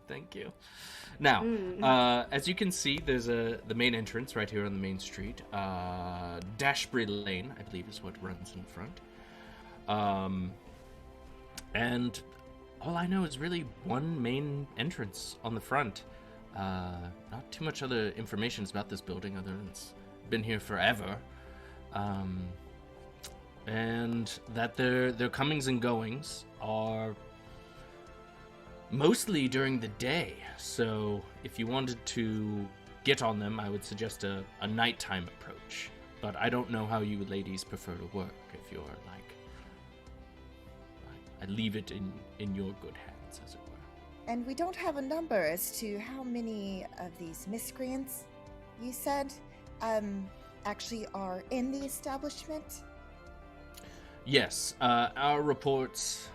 Thank you. Now, as you can see, there's the main entrance right here on the main street. Dashbury Lane, I believe, is what runs in front. And all I know is really one main entrance on the front. Not too much other information about this building other than it's been here forever. And that their comings and goings are mostly during the day. So if you wanted to get on them, I would suggest a nighttime approach. But I don't know how you ladies prefer to work. If you're like, I leave it in your good hands, as it were. And we don't have a number as to how many of these miscreants you said actually are in the establishment. Yes, our reports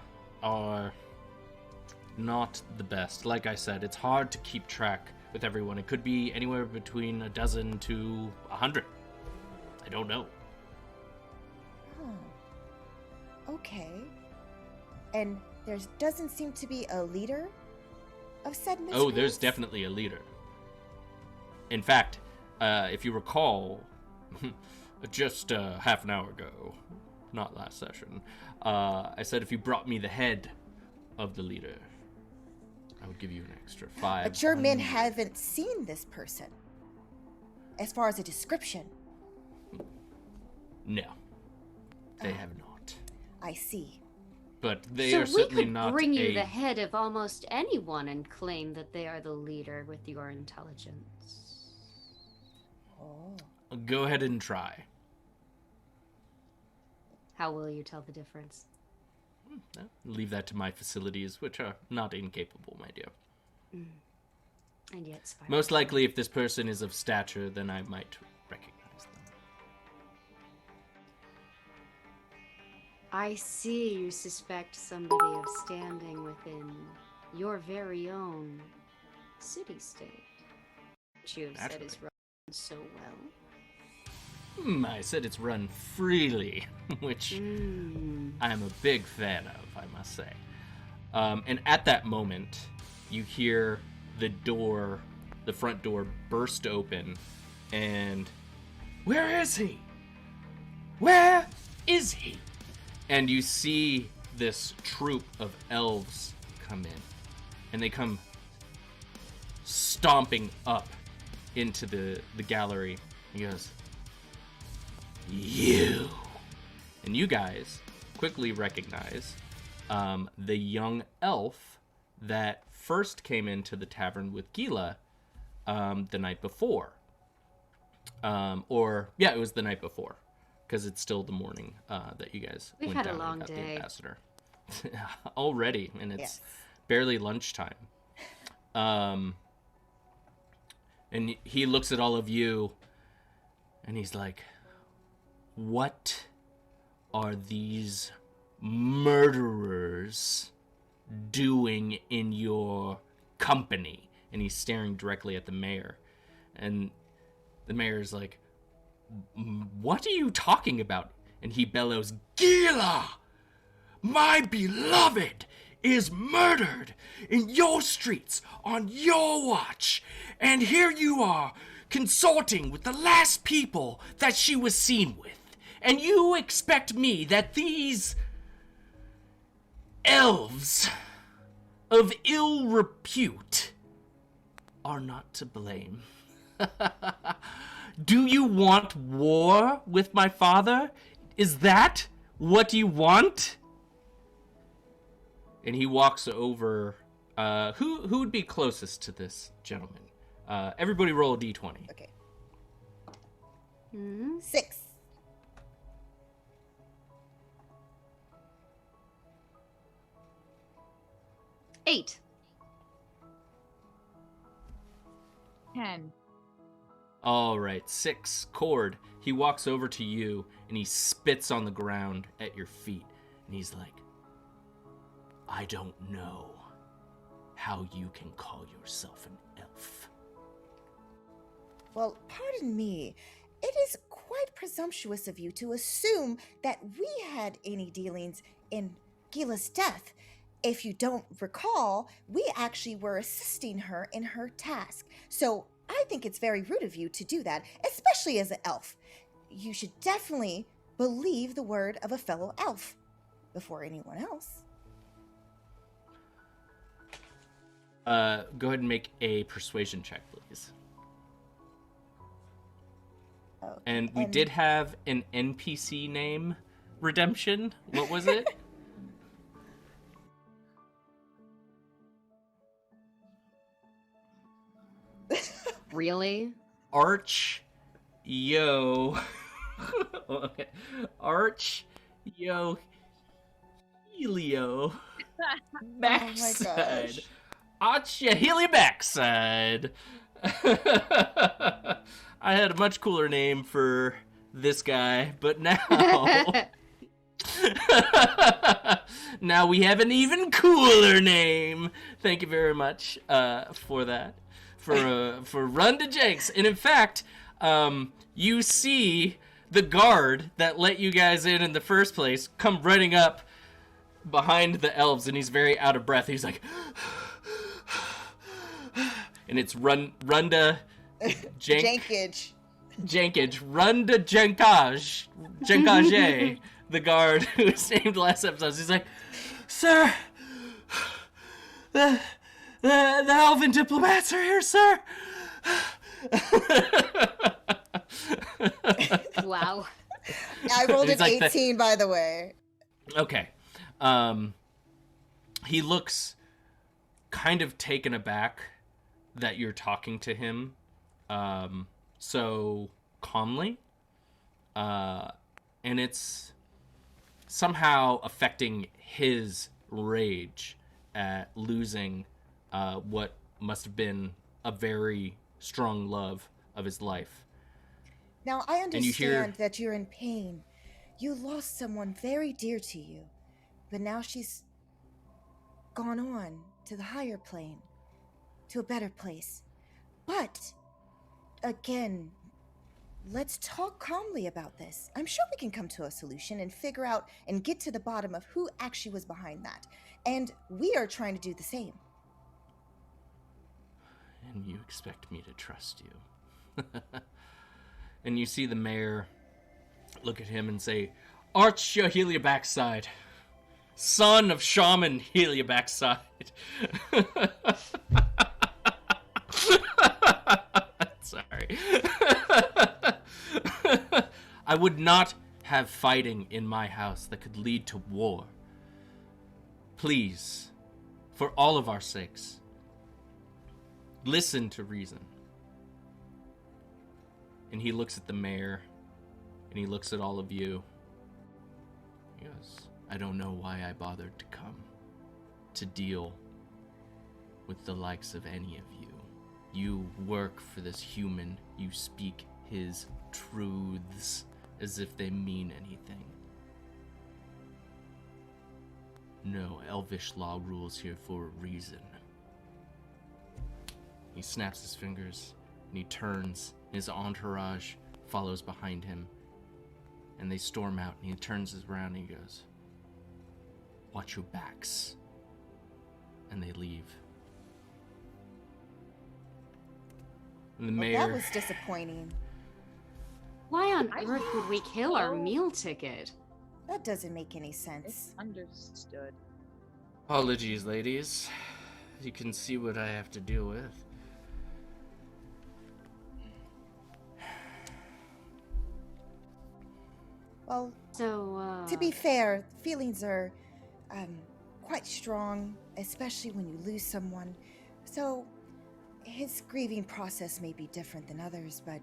are not the best. Like I said, it's hard to keep track with everyone. It could be anywhere between a dozen to 100. I don't know. Oh. Okay. And there doesn't seem to be a leader of said miscreants? Oh, there's definitely a leader. In fact, if you recall, just half an hour ago, not last session, I said if you brought me the head of the leader, I would give you an extra 5. But your men haven't seen this person. As far as a description. No, they have not. I see. But they so are certainly we could not bring you the head of almost anyone and claim that they are the leader with your intelligence. Oh. Go ahead and try. How will you tell the difference? Leave that to my facilities, which are not incapable, my dear. And yet, spiral. Most likely, if this person is of stature, then I might recognize them. I see you suspect somebody of standing within your very own city-state, which you have said is run so well. I said it's run freely, which I'm a big fan of, I must say. And at that moment, you hear the front door burst open, and where is he? Where is he? And you see this troop of elves come in, and they come stomping up into the gallery. He goes, "You!" And you guys quickly recognize the young elf that first came into the tavern with Gila the night before. It was the night before, because it's still the morning that you guys We've went had a down long and got day. the ambassador. Already, and it's Yes. barely lunchtime. And he looks at all of you, and he's like, "What are these murderers doing in your company?" And he's staring directly at the mayor. And the mayor's like, "What are you talking about?" And he bellows, "Gila, my beloved, is murdered in your streets on your watch. And here you are, consorting with the last people that she was seen with. And you expect me that these elves of ill repute are not to blame. Do you want war with my father? Is that what you want?" And he walks over. Who would be closest to this gentleman? Everybody roll a d20. Okay. Hmm? 6. Eight. 10. All right, 6. Cord. He walks over to you and he spits on the ground at your feet. And he's like, "I don't know how you can call yourself an elf." Well, pardon me. It is quite presumptuous of you to assume that we had any dealings in Gila's death. If you don't recall, we actually were assisting her in her task. So I think it's very rude of you to do that, especially as an elf. You should definitely believe the word of a fellow elf before anyone else. Go ahead and make a persuasion check, please. Okay. And we did have an NPC name redemption. What was it? Really? Arch Yo. Okay. Arch Yo Helio Backside. gosh. Arch Yo Helio Backside. I had a much cooler name for this guy, but now now we have an even cooler name. Thank you very much for that. For Run to Jenks. And in fact, you see the guard that let you guys in the first place come running up behind the elves, and he's very out of breath. He's like, and it's Runda Jankage. Runda Jenkage, the guard who was named last episode. He's like, "Sir, the elven diplomats are here, sir." Wow. I rolled He's an like 18, by the way. Okay. He looks kind of taken aback that you're talking to him so calmly. And it's somehow affecting his rage at losing what must have been a very strong love of his life. Now, I And you hear- understand that you're in pain. You lost someone very dear to you, but now she's gone on to the higher plane, to a better place. But, again, let's talk calmly about this. I'm sure we can come to a solution and figure out and get to the bottom of who actually was behind that. And we are trying to do the same. And you expect me to trust you. And you see the mayor look at him and say, "Arch Helia Backside, son of Shaman Helia Backside." Sorry. I would not have fighting in my house that could lead to war. Please, for all of our sakes, listen to reason. And he looks at the mayor, and he looks at all of you. He goes, I don't know why I bothered to come to deal with the likes of any of you. You work for this human. You speak his truths as if they mean anything. No, elvish law rules here for a reason. He snaps his fingers, and he turns. His entourage follows behind him, and they storm out, and he turns around and he goes, watch your backs. And they leave. And the mayor... That was disappointing. Why on earth would we kill our meal ticket? That doesn't make any sense. It's understood. Apologies, ladies. You can see what I have to deal with. Well, So, to be fair, feelings are quite strong, especially when you lose someone. So, his grieving process may be different than others, but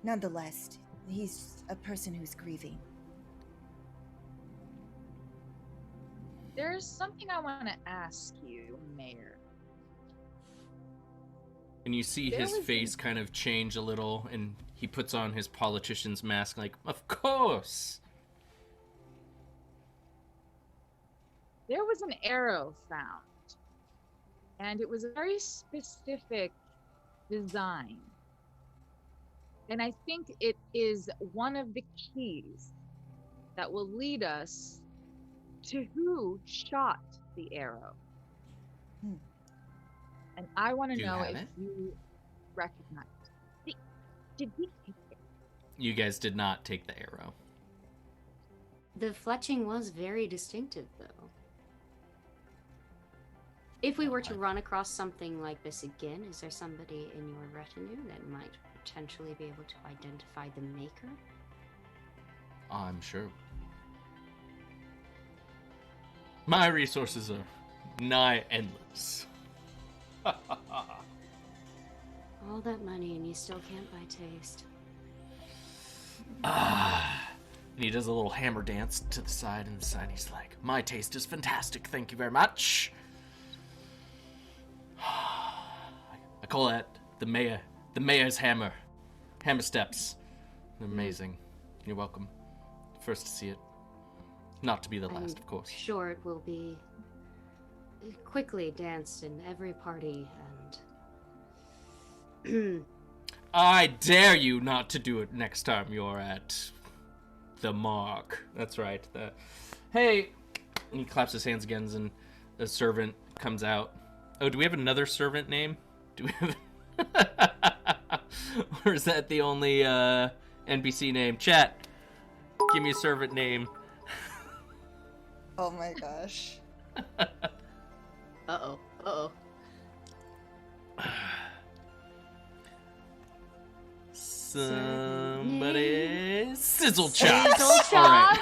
nonetheless, he's a person who's grieving. There's something I want to ask you, Mayor. And you see his face kind of change a little, and he puts on his politician's mask like, of course! There was an arrow found, and it was a very specific design. And I think it is one of the keys that will lead us to who shot the arrow. And I want to Do you know have if it? you recognize it. Did we take it? You guys did not take the arrow. the fletching was very distinctive, though. If we were to run across something like this again, is there somebody in your retinue that might potentially be able to identify the maker? I'm sure. My resources are nigh endless. All that money and you still can't buy taste. And he does a little hammer dance to the side and the side. He's like, my taste is fantastic. Thank you very much. I call that the mayor's hammer. Hammer steps. Amazing. You're welcome. First to see it. Not to be the last, of course. Sure, it will be quickly danced in every party and I dare you not to do it next time you're at the mark. That's right. Hey! And he claps his hands again and a servant comes out. Oh, do we have another servant name? Do we have... Or is that the only NPC name? Chat, give me a servant name. Oh my gosh. Uh-oh. Uh-oh. Somebody... Sizzle Chops! Sizzle All right.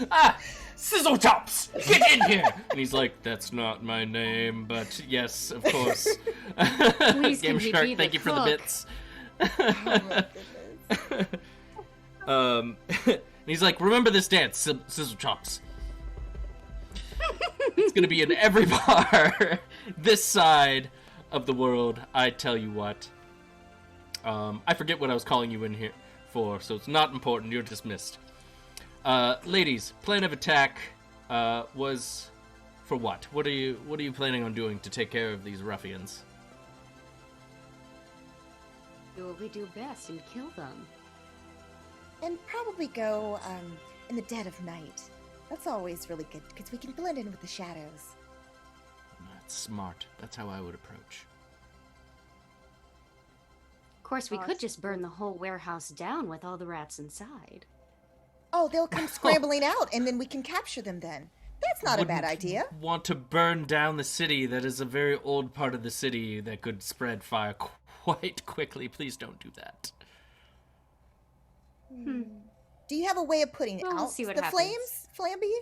Chops! Sizzle Chops! Get in here! And he's like, that's not my name, but yes, of course. Please Game can he Shark, be the thank you for the cook? bits. Oh my goodness. And he's like, remember this dance, Sizzle Chops. It's gonna be in every bar this side of the world. I tell you what. I forget what I was calling you in here for, so it's not important. You're dismissed. Ladies, plan of attack was for what? What are you planning on doing to take care of these ruffians? Do what we do best and kill them. And probably go in the dead of night. That's always really good because we can blend in with the shadows. That's smart. That's how I would approach. Of course, we could just burn the whole warehouse down with all the rats inside. Oh, they'll come scrambling out, and then we can capture them then. That's not a bad idea. Want to burn down the city? That is a very old part of the city that could spread fire quite quickly. Please don't do that. Do you have a way of putting Well, we'll out see what the happens. flames, Flamby?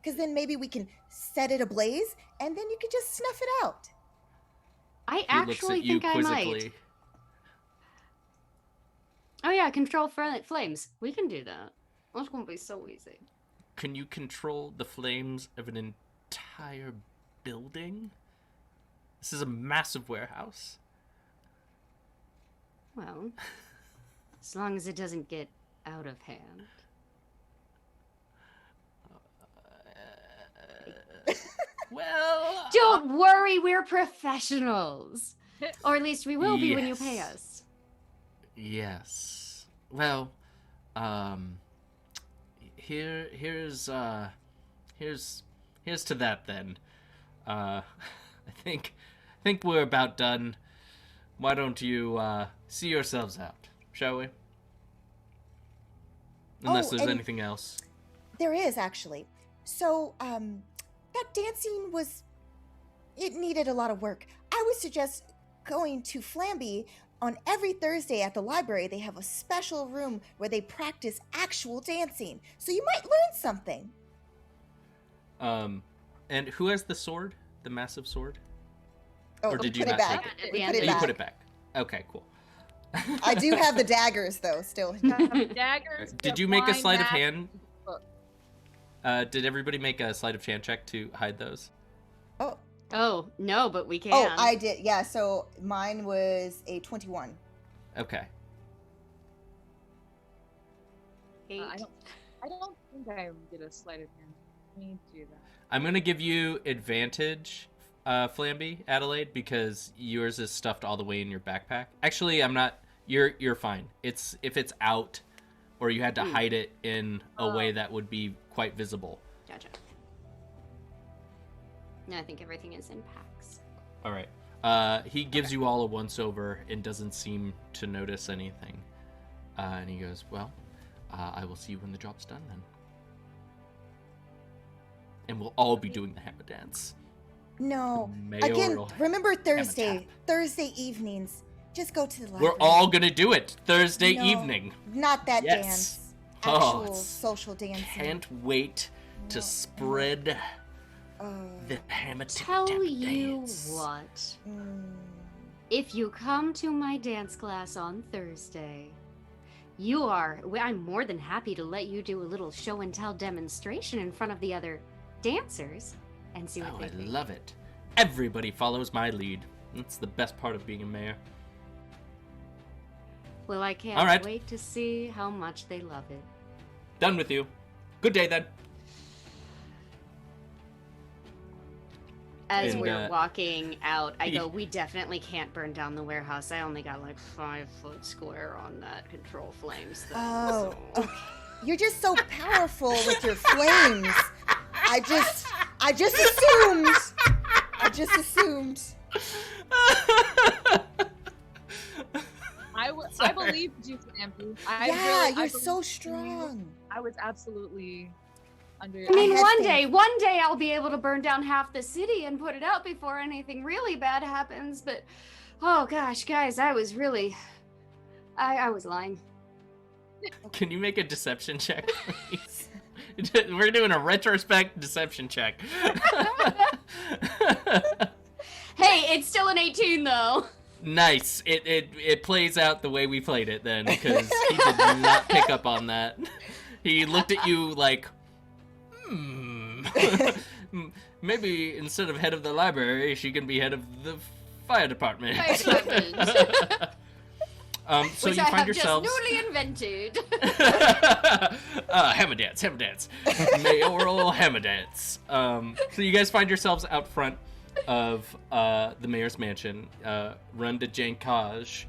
Because then maybe we can set it ablaze, and then you can just snuff it out. I He looks actually at you think I might. quizzically. yeah, control flames. We can do that. That's gonna be so easy. Can you control the flames of an entire building? This is a massive warehouse. Well, as long as it doesn't get out of hand. Well, Don't worry, we're professionals. Or at least we will be when you pay Yes. us. Yes. Well, here's to that then. I think we're about done. Why don't you see yourselves out, shall we? Unless there's and- anything else. There is actually. So, that dancing it needed a lot of work. I would suggest going to Flamby. On every Thursday at the library, they have a special room where they practice actual dancing. So you might learn something. And who has the sword? The massive sword? Oh, Or did you put not it back. take it? We Yeah, put Oh, it you back. put it back. Okay, cool. I do have the daggers though, still. Daggers. Did you make a blind sleight of map. hand? Book. Did everybody make a sleight of hand check to hide those? Oh, Oh, no, but we can. oh, I did. Yeah, so mine was a 21. Okay. 8. I don't think I did a sleight of hand. We need to do that. I'm gonna give you advantage, Flamby, Adelaide, because yours is stuffed all the way in your backpack. Actually, I'm not. You're fine. It's if it's out, or you had to hide it in a way that would be quite visible. Gotcha. No, I think everything is in packs. All right. He gives you all a once over and doesn't seem to notice anything. And he goes, "Well, I will see you when the job's done then." And we'll all be doing the hammer dance. No. Mayoral Again, remember hammer Thursday. tap. Thursday evenings. Just go to the library. We're all gonna do it Thursday No, evening. Not that Yes. dance. Oh, Actual it's- social dancing. Can't wait to No. spread Oh. the hammer tap Tell tap you dance. what. Mm. If you come to my dance class on Thursday, I'm more than happy to let you do a little show and tell demonstration in front of the other dancers and see what Oh, they I think. love it. Everybody follows my lead. That's the best part of being a mayor. Well, I can't All right. wait to see how much they love it. Done with you. Good day then. As And, we're walking out, I ye- go, we definitely can't burn down the warehouse. I only got like 5 foot square on that control flames thing. Oh, so- okay. You're just so powerful with your flames. I just assumed. I believed you, Flampy. Yeah, you're believed so you. strong. I was absolutely under. I mean, had one faith. day I'll be able to burn down half the city and put it out before anything really bad happens. But, oh gosh, guys, I was really, I was lying. Can you make a deception check, please? We're doing a retrospect deception check. Hey, it's still an 18 though. Nice. It plays out the way we played it then, because he did not pick up on that. He looked at you like, maybe instead of head of the library, she can be head of the fire department. Fire department. So Which you I find have yourselves just newly invented. hammer dance, mayoral hammer dance. So you guys find yourselves out front of the mayor's mansion. Runda Jankaj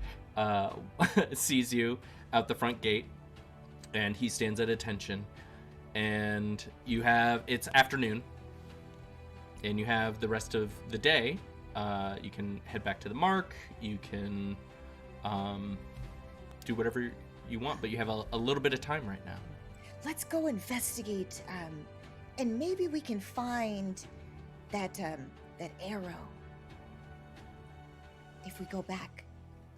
sees you out the front gate, and he stands at attention. And it's afternoon, and you have the rest of the day. You can head back to the mark. You can do whatever you want, but you have a little bit of time right now. Let's go investigate, and maybe we can find that arrow. If we go back,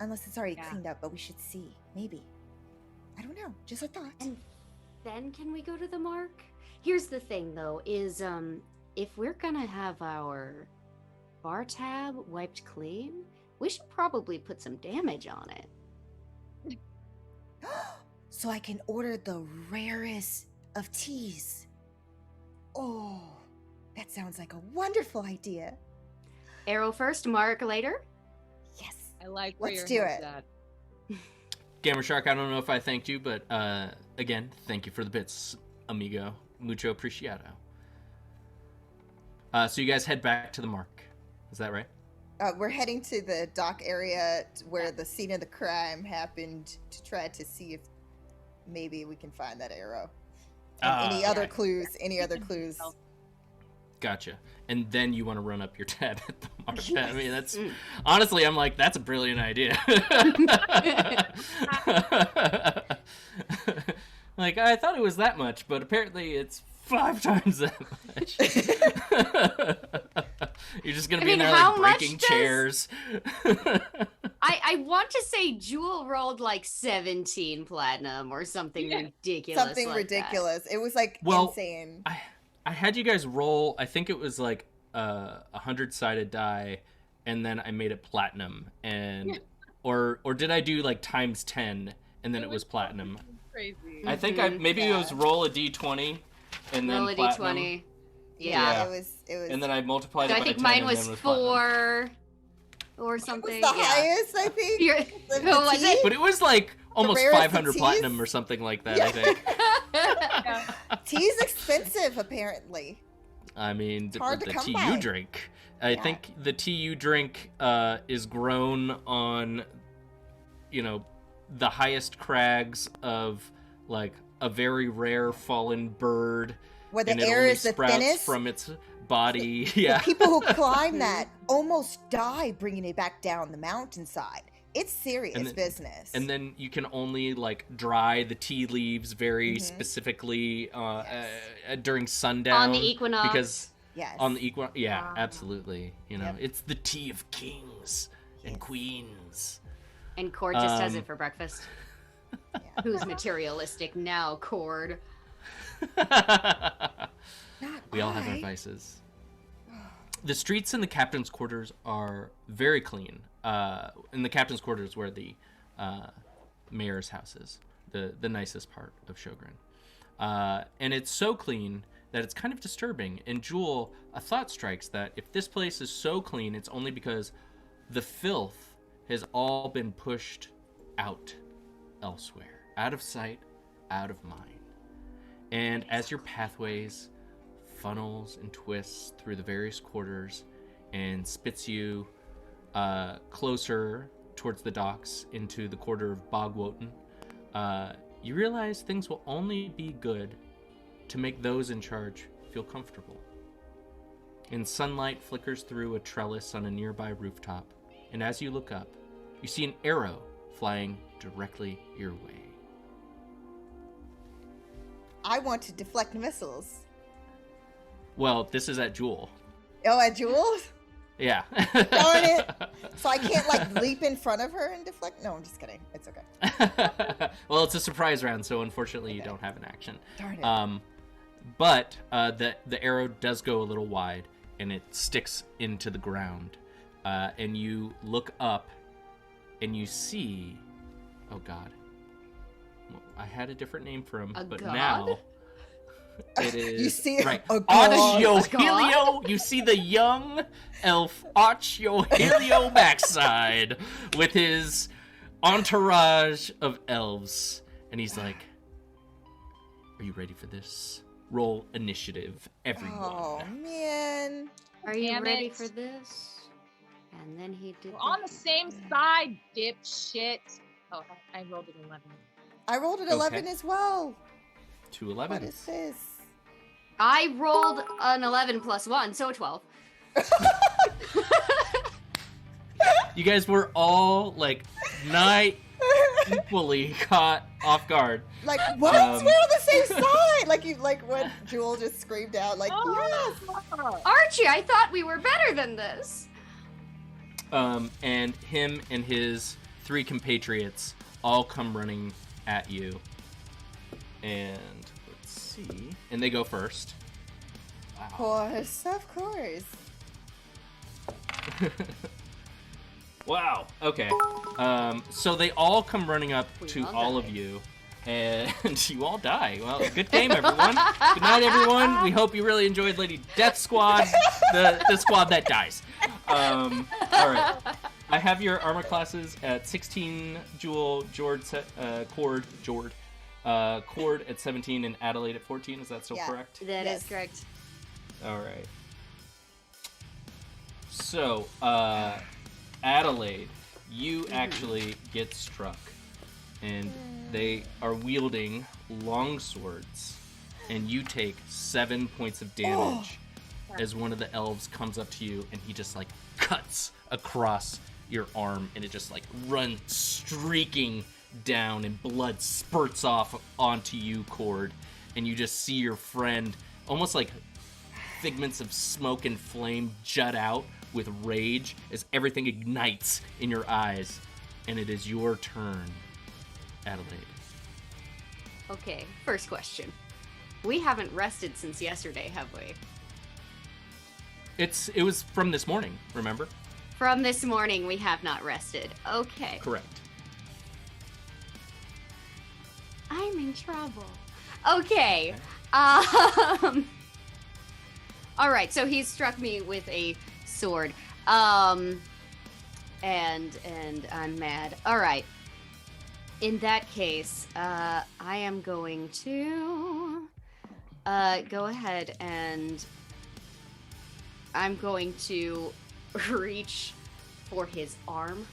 unless it's already Yeah. cleaned up, but we should see. Maybe. I don't know. Just a thought. And then can we go to the mark? Here's the thing though, is if we're gonna have our bar tab wiped clean, we should probably put some damage on it. so I can order the rarest of teas. Oh, that sounds like a wonderful idea. Arrow first, mark later. Yes. I like where Let's your do head's it. at. Gamer Shark, I don't know if I thanked you, but again, thank you for the bits, amigo. Mucho apreciado. So you guys head back to the mark. Is that right? We're heading to the dock area where the scene of the crime happened to try to see if maybe we can find that arrow. And any other clues? Any other clues? Gotcha. And then you want to run up your tab at the mark. Yes. I mean, that's honestly, I'm like, that's a brilliant idea. Like, I thought it was that much, but apparently it's 5 times that much. You're just gonna be in there how like much breaking does- chairs. I want to say Jewel rolled like 17 platinum or something ridiculous. Something like ridiculous. It was like Well, insane. I had you guys roll. I think it was like a 100-sided die, and then I made it platinum, and or did I do like times 10 and then it was platinum? Crazy. I think it was roll a d20 and then Roll a platinum. d20. Yeah, Yeah. it was. And then I multiplied So it I by think 10 mine and was then platinum. 4 or It something. was the yeah. highest, I think. You're- The Who was tea? it? But it was like almost rarest of 500 teas? platinum or something like that, I Yeah. think. Tea's expensive, apparently. I mean, hard to the come tea by. you drink. I Yeah. think the tea you drink is grown on, the highest crags of, like, a very rare fallen bird. Where the and it air only is the sprouts thinnest. from its body. The Yeah. people who climb that almost die bringing it back down the mountainside. It's serious And then- business. And then you can only, like, dry the tea leaves very Mhm. specifically Yes. during sundown. On the equinox. Because yes. on the equinox, yeah, Wow. absolutely. Yep. It's the tea of kings and queens. And Cord just has Um, it for breakfast. Yeah. Who's materialistic now, Cord? Not We all have our I. vices. The streets in the captain's quarters are very clean. In the captain's quarters, where the mayor's house is, the nicest part of Shogren, and it's so clean that it's kind of disturbing. And Jewel, a thought strikes that if this place is so clean, it's only because the filth has all been pushed out elsewhere, out of sight, out of mind. And as your pathways funnels and twists through the various quarters and spits you closer towards the docks into the quarter of Bogwoten, you realize things will only be good to make those in charge feel comfortable. And sunlight flickers through a trellis on a nearby rooftop, and as you look up, you see an arrow flying directly your way. I want to deflect missiles. Well, this is at Jewel. Oh, at Jules? Yeah. Darn it. So I can't, like, leap in front of her and deflect? No, I'm just kidding. It's okay. Well, it's a surprise round, so unfortunately you Okay. don't have an action. Darn it. But the arrow does go a little wide, and it sticks into the ground. And you look up, and you see... Oh, God. Well, I had a different name for him, A but god? now... It is You see right. a god. Ochiohelio, you see the young elf Ochiohelio backside with his entourage of elves, and he's like, "Are you ready for this? Roll initiative, everyone." Oh, man. Are you Damn ready it. for this? And then he did. We're on the same side, dipshit. Oh, I rolled an 11. I rolled an 11 Okay. as well. 2 What 11s. is this? I rolled an 11 plus 1, so a 12. You guys were all like nigh equally caught off guard. Like, what? We're on the same side. Like when Jewel just screamed out, like, yes. Archie, I thought we were better than this. And him and his 3 compatriots all come running at you. And let's see. And they go first. Of Wow. course, of course. Wow. Okay. So they all come running up We to all all died. of you. and you all die. Well, good game, everyone. Good night, everyone. We hope you really enjoyed Lady Death Squad, the squad that dies. All right. I have your armor classes at 16, Jewel, Cord at 17, and Adelaide at 14. Is that still correct? That is correct. All right. So, Adelaide, you actually get struck, and they are wielding long swords, and you take 7 points of damage as one of the elves comes up to you, and he just like cuts across your arm, and it just like runs streaking down, and blood spurts off onto you, Cord, and you just see your friend almost like figments of smoke and flame jut out with rage as everything ignites in your eyes, and it is your turn, Adelaide. Okay, first question. We haven't rested since yesterday, have we? It was from this morning, remember? From this morning, we have not rested. Okay. Correct. I'm in trouble. Okay. All right, so he struck me with a sword. And I'm mad. All right. In that case, I am going to go ahead and I'm going to reach for his arm.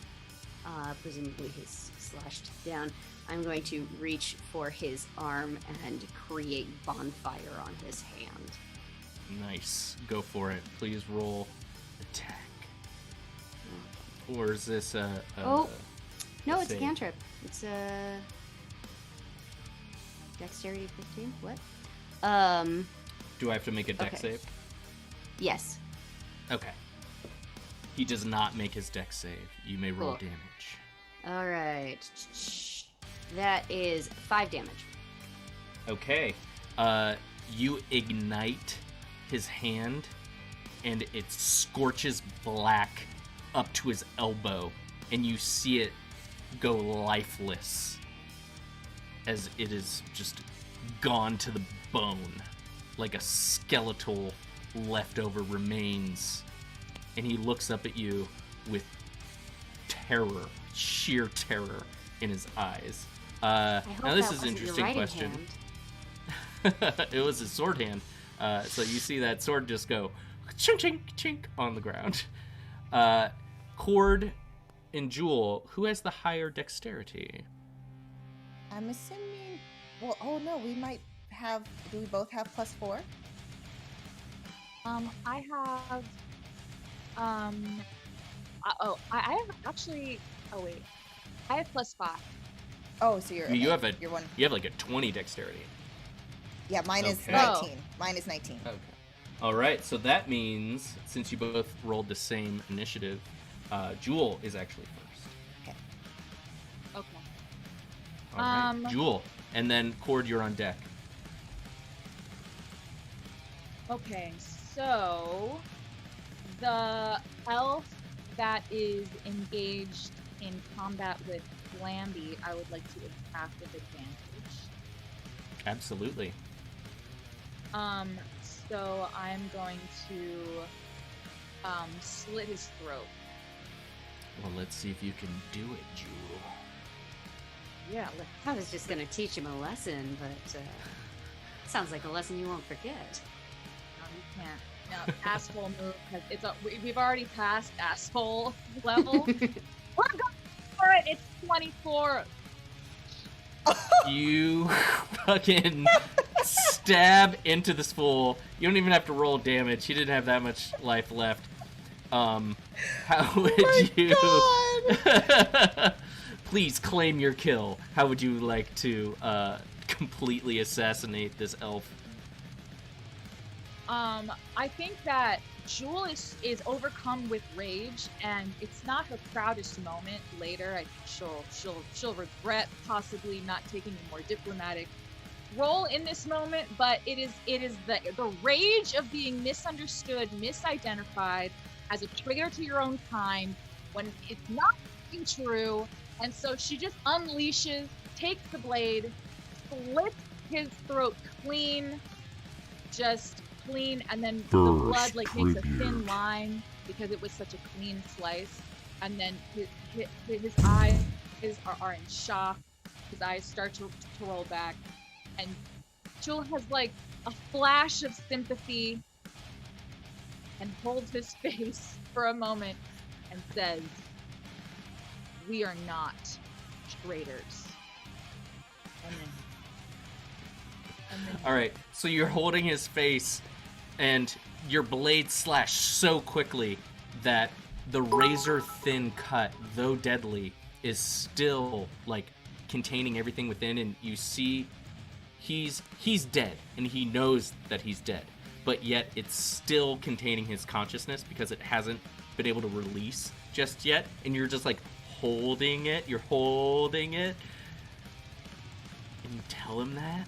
Presumably he's slashed down. I'm going to reach for his arm and create bonfire on his hand. Nice. Go for it. Please roll attack. Or is this a no, it's a save? cantrip. It's a dexterity 15. What? Do I have to make a dex Okay. save? Yes. Okay. He does not make his dex save. You may roll Cool. damage. All right. That is 5 damage. Okay. You ignite his hand, and it scorches black up to his elbow, and you see it go lifeless as it is just gone to the bone, like a skeletal leftover remains. And he looks up at you with terror, sheer terror in his eyes. I hope Now this that is an wasn't your interesting right question. hand. It was his sword hand. So you see that sword just go chink chink chink on the ground. Cord and Jewel, who has the higher dexterity? I'm assuming. Well, oh no, we might have. Do we both have +4? I have. I have actually. Oh wait, I have +5. Oh, so you're. You okay. have You're one. You have like a 20 dexterity. Yeah, mine is Okay. 19. Mine is 19. Okay. All right. So that means since you both rolled the same initiative, Jewel is actually first. Okay. All right. Jewel, and then Cord, you're on deck. Okay, so the elf that is engaged in combat with Flamby, I would like to attack with advantage. Absolutely. So I'm going to slit his throat. Well, let's see if you can do it, Jewel. Yeah, I was just going to teach him a lesson, but sounds like a lesson you won't forget. no, you can't. No, asshole move. We've already passed asshole level. We're going for it. It's 24. You fucking stab into this fool. You don't even have to roll damage. He didn't have that much life left. How would you... Please claim your kill. How would you like to completely assassinate this elf? I think that Jewel is overcome with rage, and it's not her proudest moment. Later, I think she'll regret possibly not taking a more diplomatic role in this moment. But it is the rage of being misunderstood, misidentified as a traitor to your own kind when it's not being true, and so she just unleashes, takes the blade, slit his throat clean, just clean, and then the First blood like makes a tribute. thin line because it was such a clean slice. And then his eyes are in shock. His eyes start to roll back, and Jewel has like a flash of sympathy and holds his face for a moment and says, "We are not traitors." And then All right, so you're holding his face, and your blade slashed so quickly that the razor-thin cut, though deadly, is still like containing everything within, and you see he's dead, and he knows that he's dead, but yet it's still containing his consciousness because it hasn't been able to release just yet, and you're just like holding it. You're holding it, and you tell him that.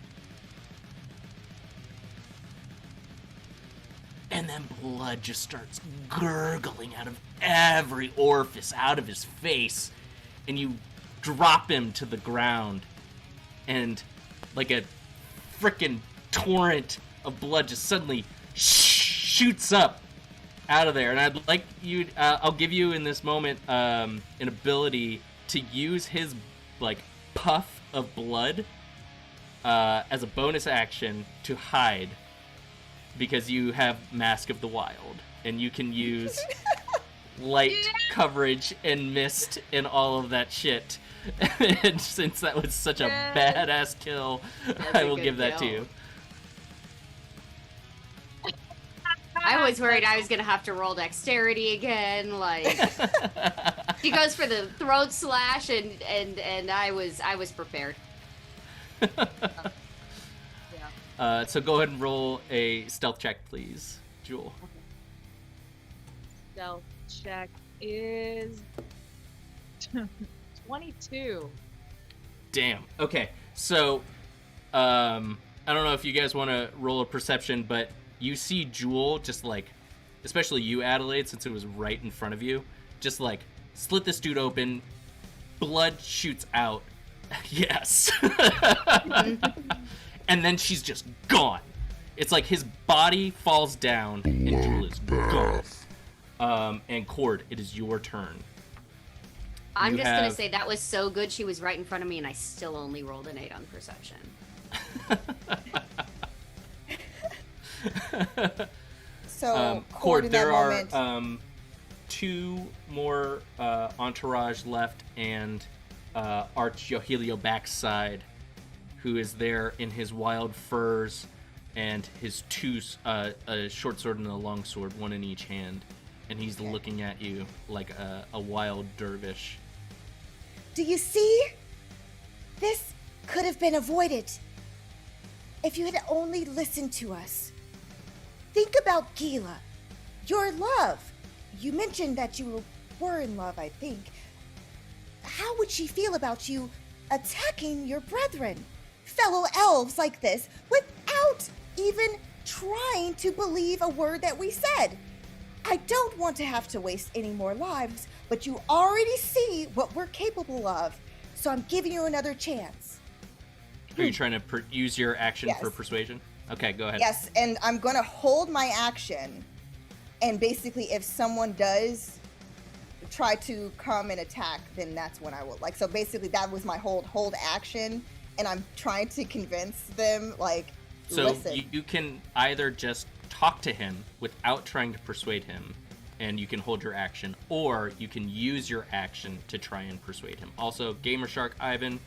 And then blood just starts gurgling out of every orifice out of his face. And you drop him to the ground. And like a frickin' torrent of blood just suddenly shoots up out of there. And I'd like you, I'll give you in this moment an ability to use his like puff of blood as a bonus action to hide. Because you have Mask of the Wild, and you can use light coverage and mist and all of that shit. And since that was such a badass kill, I will give that to you. I was worried I was gonna have to roll dexterity again. Like he goes for the throat slash, and I was prepared. So go ahead and roll a stealth check, please, Jewel. stealth check is 22. Damn. Okay. So, I don't know if you guys want to roll a perception, but you see Jewel just like, especially you, Adelaide, since it was right in front of you, just like slit this dude open, blood shoots out. Yes. And then she's just gone. It's like his body falls down and Jewel is gone. And Cord, it is your turn. I'm just gonna say that was so good. She was right in front of me, and I still only rolled an 8 on perception. So, Cord, in there that are moment, 2 more entourage left, and Arch Yohelio backside, who is there in his wild furs and his 2 a short sword and a long sword, one in each hand, and he's looking at you like a wild dervish. do you see? This could have been avoided if you had only listened to us. Think about Gila, your love. You mentioned that you were in love, I think. How would she feel about you attacking your brethren, fellow elves like this, without even trying to believe a word that we said? I don't want to have to waste any more lives, but you already see what we're capable of, so I'm giving you another chance. Are you trying to use your action Yes. for persuasion? Okay, go ahead. Yes, and I'm going to hold my action, and basically if someone does try to come and attack, then that's when I will, like, so basically that was my hold action, and I'm trying to convince them, like, So listen. you can either just talk to him without trying to persuade him, and you can hold your action, or you can use your action to try and persuade him. Also, Gamer Shark, Ivan,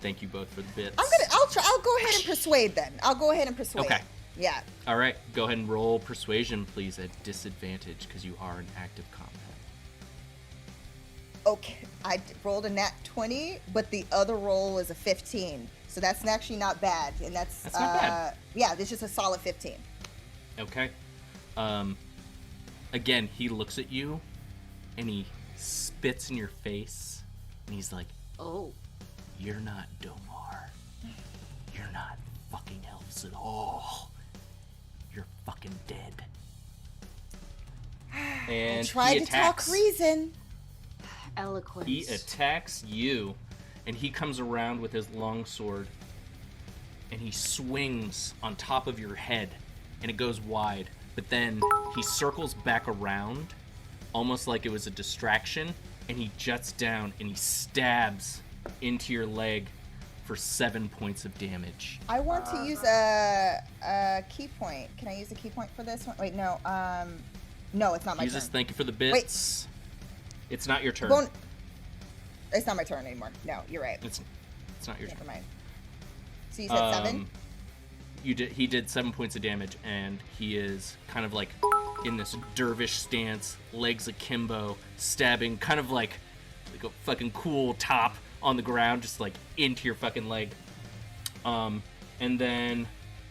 thank you both for the bits. I'll go ahead and persuade then. I'll go ahead and persuade. Okay. Yeah. All right, go ahead and roll persuasion, please, at disadvantage, because you are in active combat. Okay, I rolled a nat 20, but the other roll is a 15. So that's actually not bad. And that's That's not bad. Yeah, it's just a solid 15. Okay. Again, he looks at you, and he spits in your face, and he's like, Oh. "You're not Domar. You're not fucking elves at all. You're fucking dead." And Tried he to talk attacks. reason. Eloquence. He attacks you, and he comes around with his long sword, and he swings on top of your head, and it goes wide. But then he circles back around, almost like it was a distraction, and he juts down and he stabs into your leg for 7 points of damage. I want to use a key point. Can I use a key point for this one? Wait, no. No, it's not my turn. Jesus, thank you for the bits. Wait. It's not your turn. It's not my turn anymore. No, you're right. It's not your turn. Never mind. So you said 7? He did 7 points of damage, and he is kind of like in this dervish stance, legs akimbo, stabbing, kind of like a fucking cool top on the ground, just like into your fucking leg. And then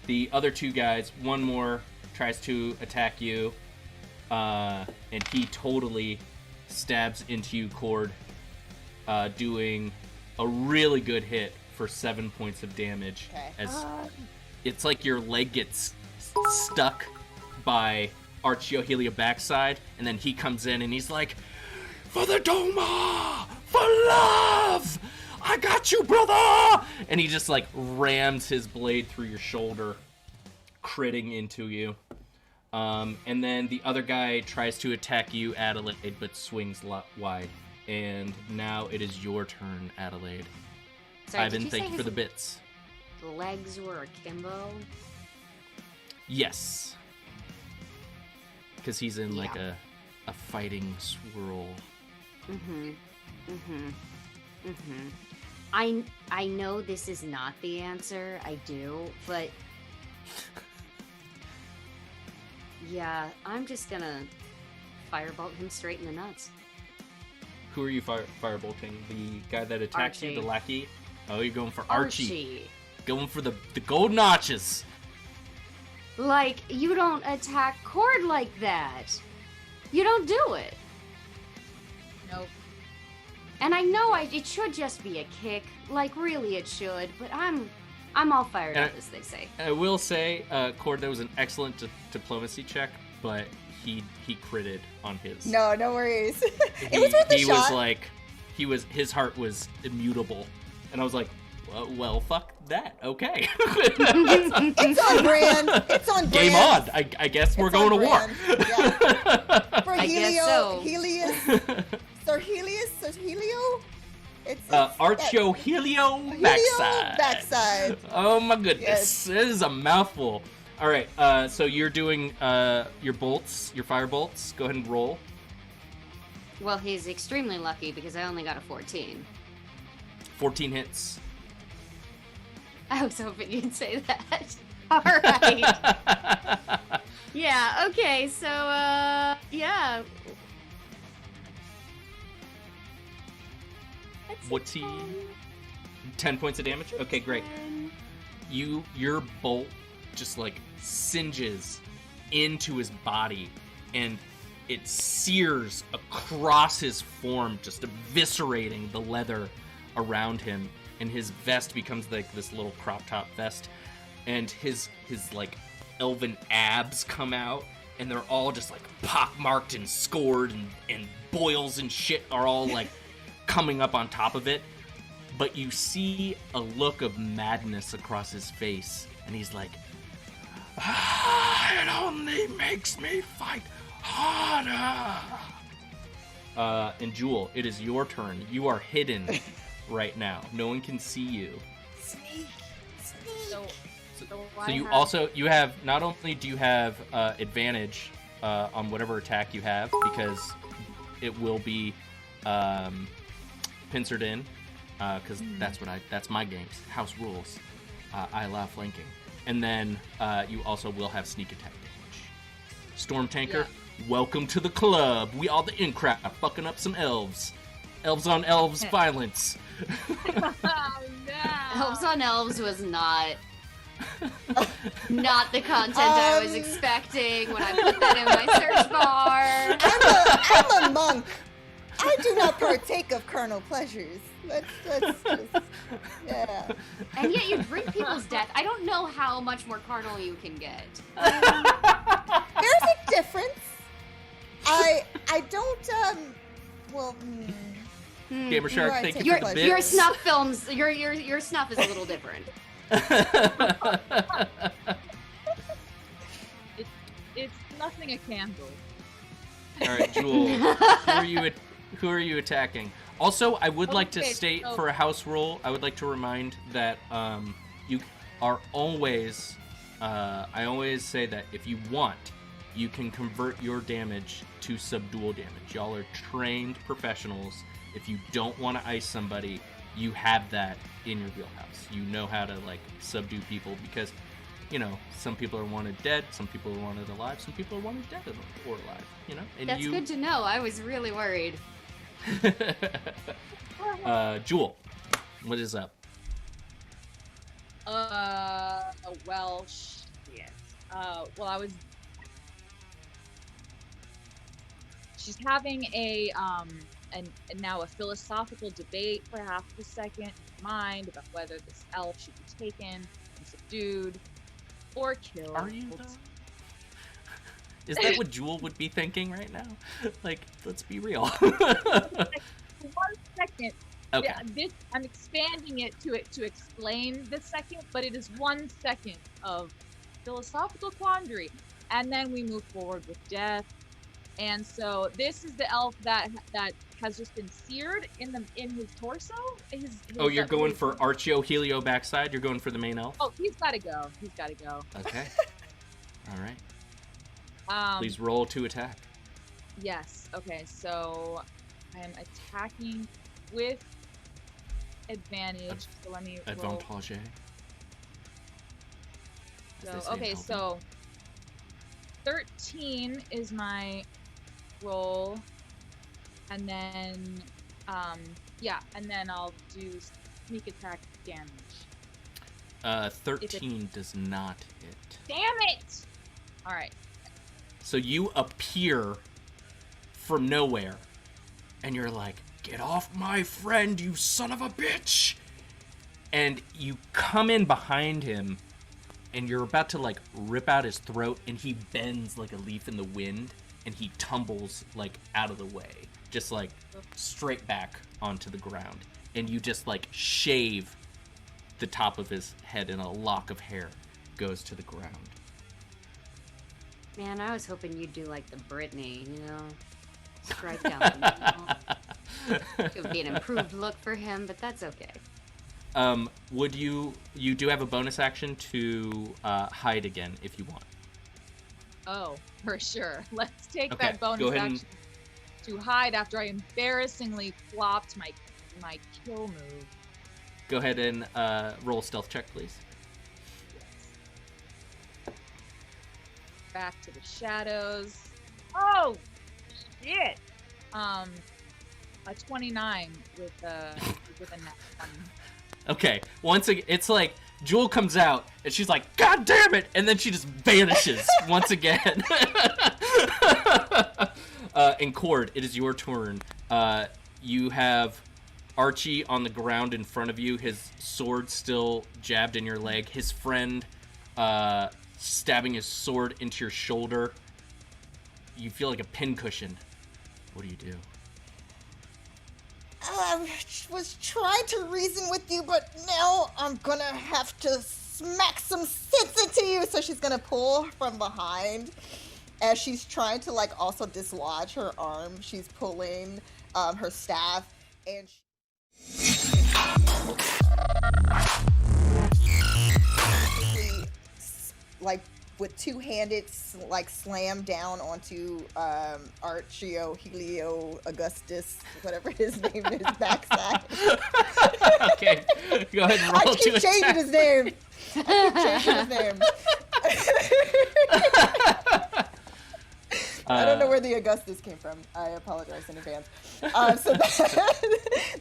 the other 2 guys, one more tries to attack you, and he totally stabs into you, Cord, doing a really good hit for 7 points of damage. Okay. As it's like your leg gets stuck by Archiohelia backside, and then he comes in and he's like, "For the Doma! For love! I got you, brother!" And he just like rams his blade through your shoulder, critting into you. And then the other guy tries to attack you, Adelaide, but swings wide. And now it is your turn, Adelaide. Sorry, Ivan, thank you for the bits. Legs were akimbo? Yes. Because he's in like Yeah. a fighting swirl. I know this is not the answer, I do, but yeah, I'm just gonna firebolt him straight in the nuts. Who are you firebolting? The guy that attacked you, Archie. the lackey? Oh, you're going for Archie. Archie. Going for the gold notches. Like, you don't attack Cord like that. You don't do it. Nope. And I know it should just be a kick, like really it should, but I'm all fired up, as they say. I will say, Cord, that was an excellent diplomacy check, but he critted on his. No worries. It was worth a shot. He was like, his heart was immutable, and I was like, well, fuck that. Okay. It's on brand. It's on brand. Game on. I guess we're going to war. Yeah. For I Helio, guess so. Helios, Sir Helio. It's Archiohelio backside. Oh my goodness, Yes. This is a mouthful. All right, so you're doing your bolts, your fire bolts. Go ahead and roll. Well, he's extremely lucky because I only got a 14. 14 hits. I was hoping you'd say that. All right. Yeah, okay, so, yeah. What's he? 10 points of damage? Okay, great. Your bolt just like singes into his body, and it sears across his form, just eviscerating the leather around him, and his vest becomes like this little crop top vest, and his like elven abs come out, and they're all just like pockmarked and scored, and boils and shit are all like coming up on top of it. But you see a look of madness across his face, and he's like, it only makes me fight harder. And Jewel, it is your turn. You are hidden right now. No one can see you. Sneak. So So you have not only do you have advantage on whatever attack you have, because it will be pincered in, because that's my games, house rules. I allow flanking, and then you also will have sneak attack damage. Storm Tanker, welcome to the club. We all the in crowd fucking up some elves. Elves on elves violence. Oh, no. Elves on Elves was not the content I was expecting when I put that in my search bar. I'm a monk. I do not partake of carnal pleasures. Let's just, yeah. And yet you drink people's death. I don't know how much more carnal you can get. There's a difference. I don't, well, Gamer Shark, Right, thank take you your for the pleasure. Your bits. snuff films, your snuff is a little different. It's nothing a candle. All right, Jewel, who are you attacking? Also, I would like to state for a house rule, I would like to remind that you are always, I always say that if you want, you can convert your damage to subdual damage. Y'all are trained professionals. If you don't want to ice somebody, you have that in your wheelhouse. You know how to, like, subdue people because, you know, some people are wanted dead, some people are wanted alive, some people are wanted dead or alive, you know? And That's good to know. I was really worried. Jewel, what is up? Well, shit. Well, she's having now a philosophical debate for half of a second in her mind about whether this elf should be taken and subdued or killed. Are you though? Is that what Jewel would be thinking right now? Like, let's be real. 1 second. Okay. Yeah, I'm expanding it to explain the second, but it is 1 second of philosophical quandary, and then we move forward with death. And so this is the elf that has just been seared in his torso. You're going for Archeo Helio backside? You're going for the main elf? Oh, he's got to go. He's got to go. Okay. All right. Please roll to attack. Yes. Okay. So I am attacking with advantage. So let me roll. Advantage. So 13 is my roll, and then and then I'll do sneak attack damage. 13 does not hit. Damn it! All right. So you appear from nowhere, and you're like, "Get off my friend, you son of a bitch!" And you come in behind him, and you're about to, like, rip out his throat, and he bends like a leaf in the wind, and he tumbles, like, out of the way. Just, like, straight back onto the ground. And you just, like, shave the top of his head, and a lock of hair goes to the ground. Man, I was hoping you'd do like the Britney, you know? Strike down the middle. It would be an improved look for him, but that's okay. Would you do have a bonus action to hide again if you want? Oh, for sure. Let's take Okay, that bonus go ahead action to hide after I embarrassingly flopped my kill move. Go ahead and roll a stealth check, please. Back to the shadows. Oh, shit! A 29 with a net 20. Okay, once again, it's like Jewel comes out and she's like, "God damn it!" and then she just vanishes once again. And Cord, it is your turn. You have Archie on the ground in front of you, his sword still jabbed in your leg. His friend stabbing his sword into your shoulder. You feel like a pincushion. What do you do? I was trying to reason with you, but now I'm gonna have to smack some sense into you. So she's gonna pull from behind as she's trying to, like, also dislodge her arm. She's pulling her staff, and like with two-handed, like, slam down onto Archeo Helio Augustus, whatever his name is, backside. Okay, go ahead and roll I keep changing his name. I don't know where the Augustus came from. I apologize in advance. So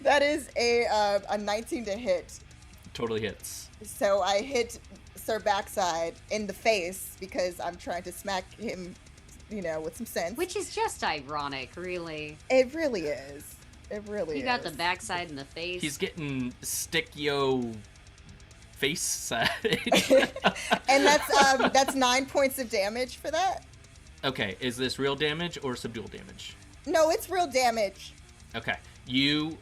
that is a 19 to hit. Totally hits. So I hit Sir Backside in the face because I'm trying to smack him, you know, with some sense. Which is just ironic, really. It really is. It really is. You got the backside in the face. He's getting stick-yo face side. And that's 9 points of damage for that. Okay, is this real damage or subdual damage? No, it's real damage. Okay, you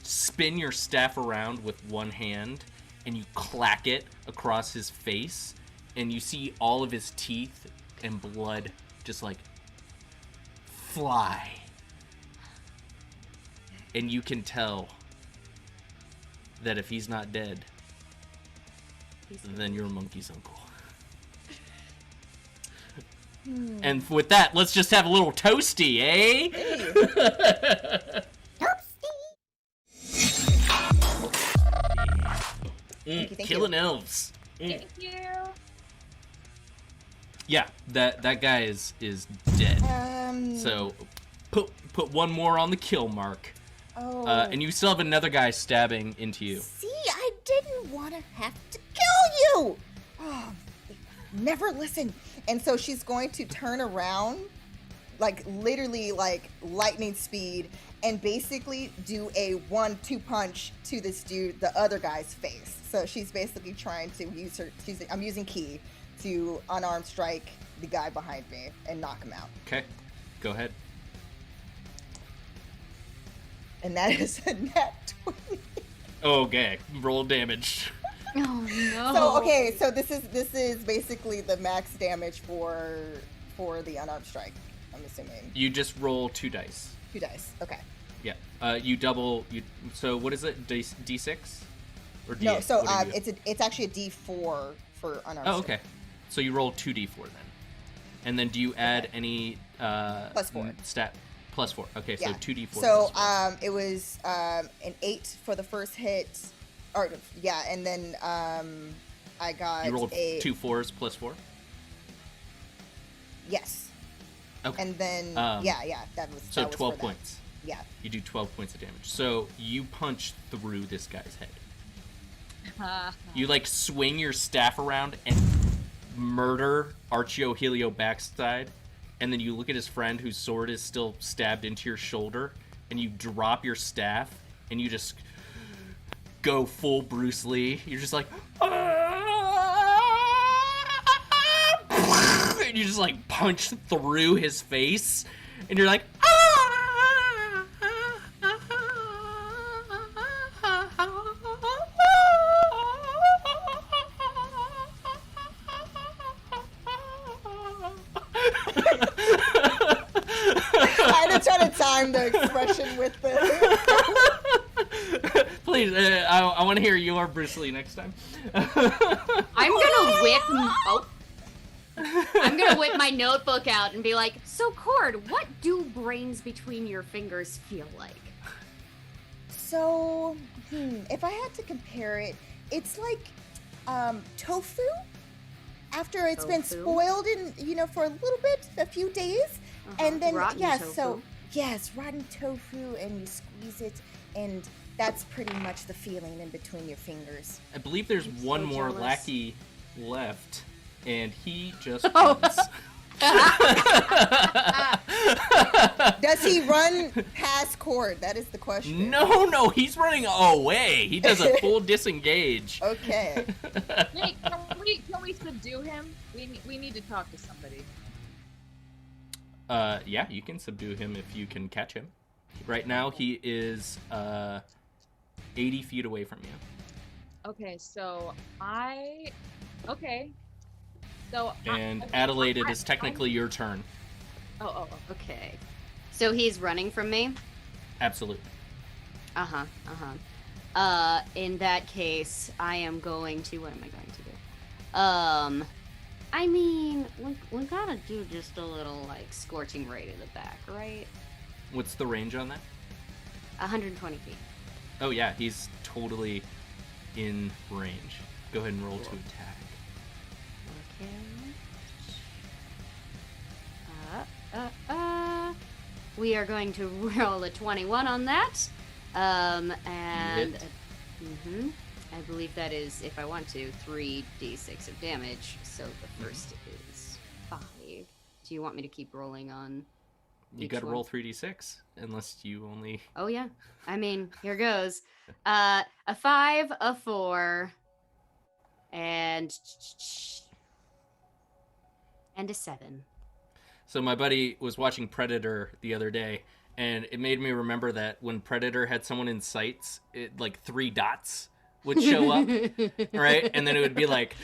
spin your staff around with one hand, and you clack it across his face, and you see all of his teeth and blood just like fly. And you can tell that if he's not dead, then you're Monkey's uncle. And with that, let's just have a little toasty, eh? Thank Killing elves. Thank you. Yeah, that guy is dead. So put one more on the kill mark. Oh. And you still have another guy stabbing into you. See, I didn't want to have to kill you. Oh, never listen. And so she's going to turn around, like literally like lightning speed, and basically do a 1-2 punch to this dude, the other guy's face. So she's basically trying to use her. I'm using Key to unarmed strike the guy behind me and knock him out. Okay, go ahead. And that is a net 20. Okay, roll damage. Oh no. So okay, so this is basically the max damage for the unarmed strike. I'm assuming You just roll 2 dice. 2 dice. Okay. Yeah. You double. So what is it? D6 or D8? No, so What do you do? it's actually a D4 for unarmed. Oh, strike. okay. So you roll 2d4 then, and then do you add any +4 stat? +4. Okay, so Yeah. 2d4. So +4. it was an 8 for the first hit, or yeah, and then I got You rolled a 2 4s +4. yes, Okay. and then Um, that was So that was 12 for that. points. Yeah. You do 12 points of damage. So you punch through this guy's head. You like swing your staff around and murder Archio Helio backside, and then you look at his friend whose sword is still stabbed into your shoulder, and you drop your staff, and you just go full Bruce Lee. You're just like, and you just like punch through his face, and you're like, I had to try to time the expression with the. Please, I want to hear your Bruce Lee next time. I'm gonna whip. Oh. I'm gonna whip my notebook out and be like, "So, Cord, what do brains between your fingers feel like?" So, if I had to compare it, it's like tofu after it's been Tofu? spoiled in, for a little bit, a few days, and then Rotten so tofu. yes, rotten tofu, and you squeeze it, and that's pretty much the feeling in between your fingers. I believe there's I'm one so more jealous. lackey left, and he just Oh. runs. Does he run past Cord? That is the question. No, he's running away. He does a full disengage. Okay. Wait, can we subdue him? We need to talk to somebody. Yeah, you can subdue him if you can catch him. Right now, he is 80 feet away from you. Okay, so okay. So And Adelaide, it is technically your turn. Oh. Okay. So he's running from me? Absolutely. In that case, I am going to. What am I going to do? I mean, we gotta do just a little, like, scorching ray to the back, right? What's the range on that? 120 feet. Oh, yeah, he's totally in range. Go ahead and roll to attack. Okay. We are going to roll a 21 on that. And hit. I believe that is, if I want to, 3d6 of damage. So the first is 5. Do you want me to keep rolling on? You each gotta one? roll 3d6, unless you only... Oh yeah. I mean, here goes. A 5, a 4, and a 7. So my buddy was watching Predator the other day, and it made me remember that when Predator had someone in sights, it like 3 dots would show up, right? And then it would be like,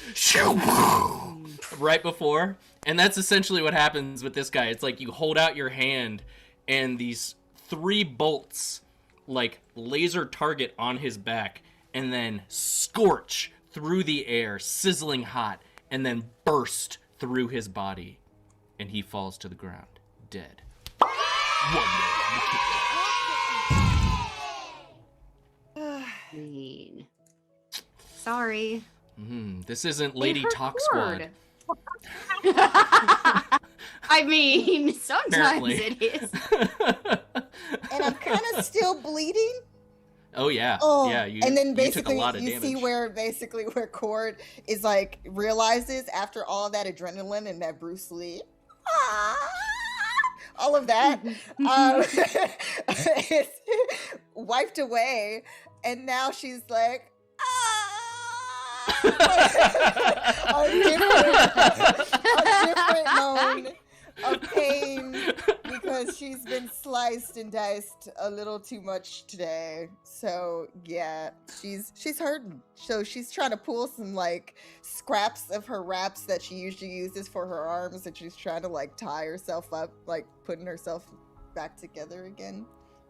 right before. And that's essentially what happens with this guy. It's like you hold out your hand and these 3 bolts like laser target on his back and then scorch through the air, sizzling hot, and then burst through his body. And he falls to the ground, dead. Mean. Sorry. This isn't They Lady hurt Talk Cord. Squad. I mean, sometimes Apparently. it is. And I'm kind of still bleeding. Oh yeah, Oh, yeah. You, and then you took a basically lot of you damage. see where Cord is like realizes after all that adrenaline and that Bruce Lee, all of that, it's wiped away, and now she's like, a different moan of pain because she's been sliced and diced a little too much today. So yeah, she's hurting. So she's trying to pull some like scraps of her wraps that she usually uses for her arms, and she's trying to like tie herself up, like putting herself back together again.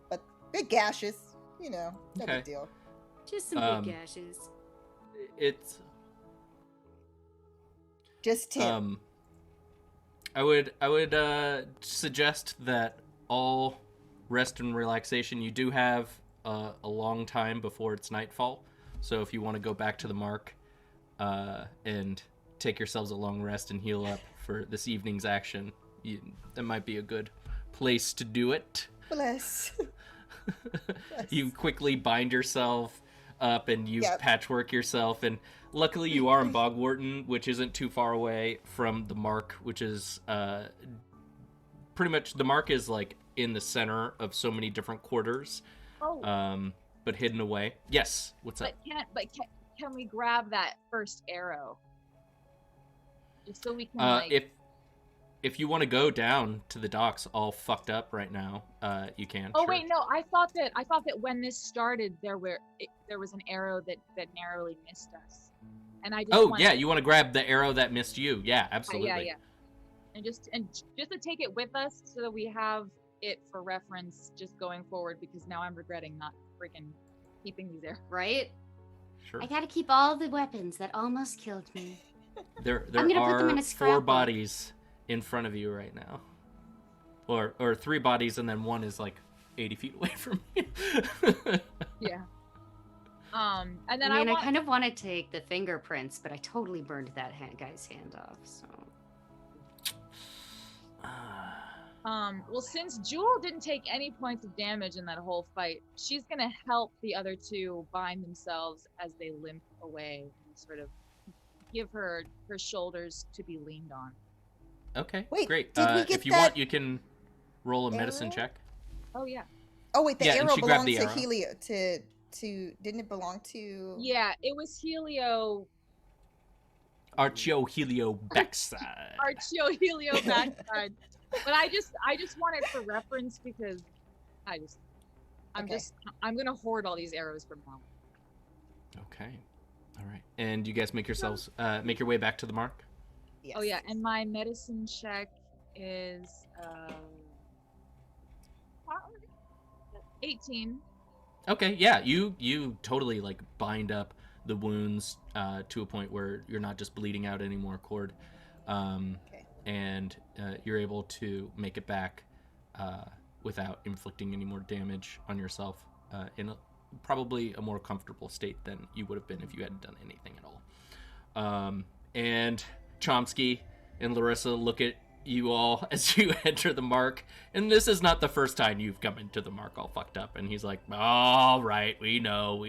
But big gashes, you know, no Okay. big deal. Just some big gashes. It's Just Tim. I would suggest that all rest and relaxation. You do have a long time before it's nightfall, so if you want to go back to the mark and take yourselves a long rest and heal up for this evening's action, that might be a good place to do it. Bless. You quickly bind yourself up and you Yep. patchwork yourself, and luckily you are in Bogwarton, which isn't too far away from the mark, which is pretty much the mark is like in the center of so many different quarters, but hidden away. Yes, what's up? Can we grab that first arrow? Just so we can If you want to go down to the docks all fucked up right now, you can. Oh sure. wait, no. I thought that when this started, there was an arrow that narrowly missed us, and I just. Oh yeah, you want to grab the arrow that missed you? Yeah, absolutely. Yeah. And just to take it with us so that we have it for reference, just going forward. Because now I'm regretting not freaking keeping these arrows. Right? Sure. I gotta keep all the weapons that almost killed me. There I'm gonna put them are in a 4 scrapbook. bodies in front of you right now, or 3 bodies, and then one is like 80 feet away from you. Yeah. And then I kind of want to take the fingerprints, but I totally burned that guy's hand off. So. Well, since Jewel didn't take any points of damage in that whole fight, she's gonna help the other 2 bind themselves as they limp away and sort of give her shoulders to be leaned on. Okay, Wait, great. did we get if you that want, you can roll a medicine arrow? check. Oh yeah. Oh wait, the Yeah, and arrow she grabbed belonged the to arrow. Helio. To didn't it belong to? Yeah, it was Helio. Archeo Helio backside. Archeo Helio backside. But I just want it for reference because I'm gonna hoard all these arrows from now. Okay, all right. And you guys make yourselves make your way back to the mark. Yes. Oh yeah, and my medicine check is 18. Okay, yeah, you totally like bind up the wounds to a point where you're not just bleeding out anymore, Cord. Okay. And you're able to make it back without inflicting any more damage on yourself in probably a more comfortable state than you would have been if you hadn't done anything at all. And Chomsky and Larissa look at you all as you enter the mark, and this is not the first time you've come into the mark all fucked up, and he's like, all right, we know.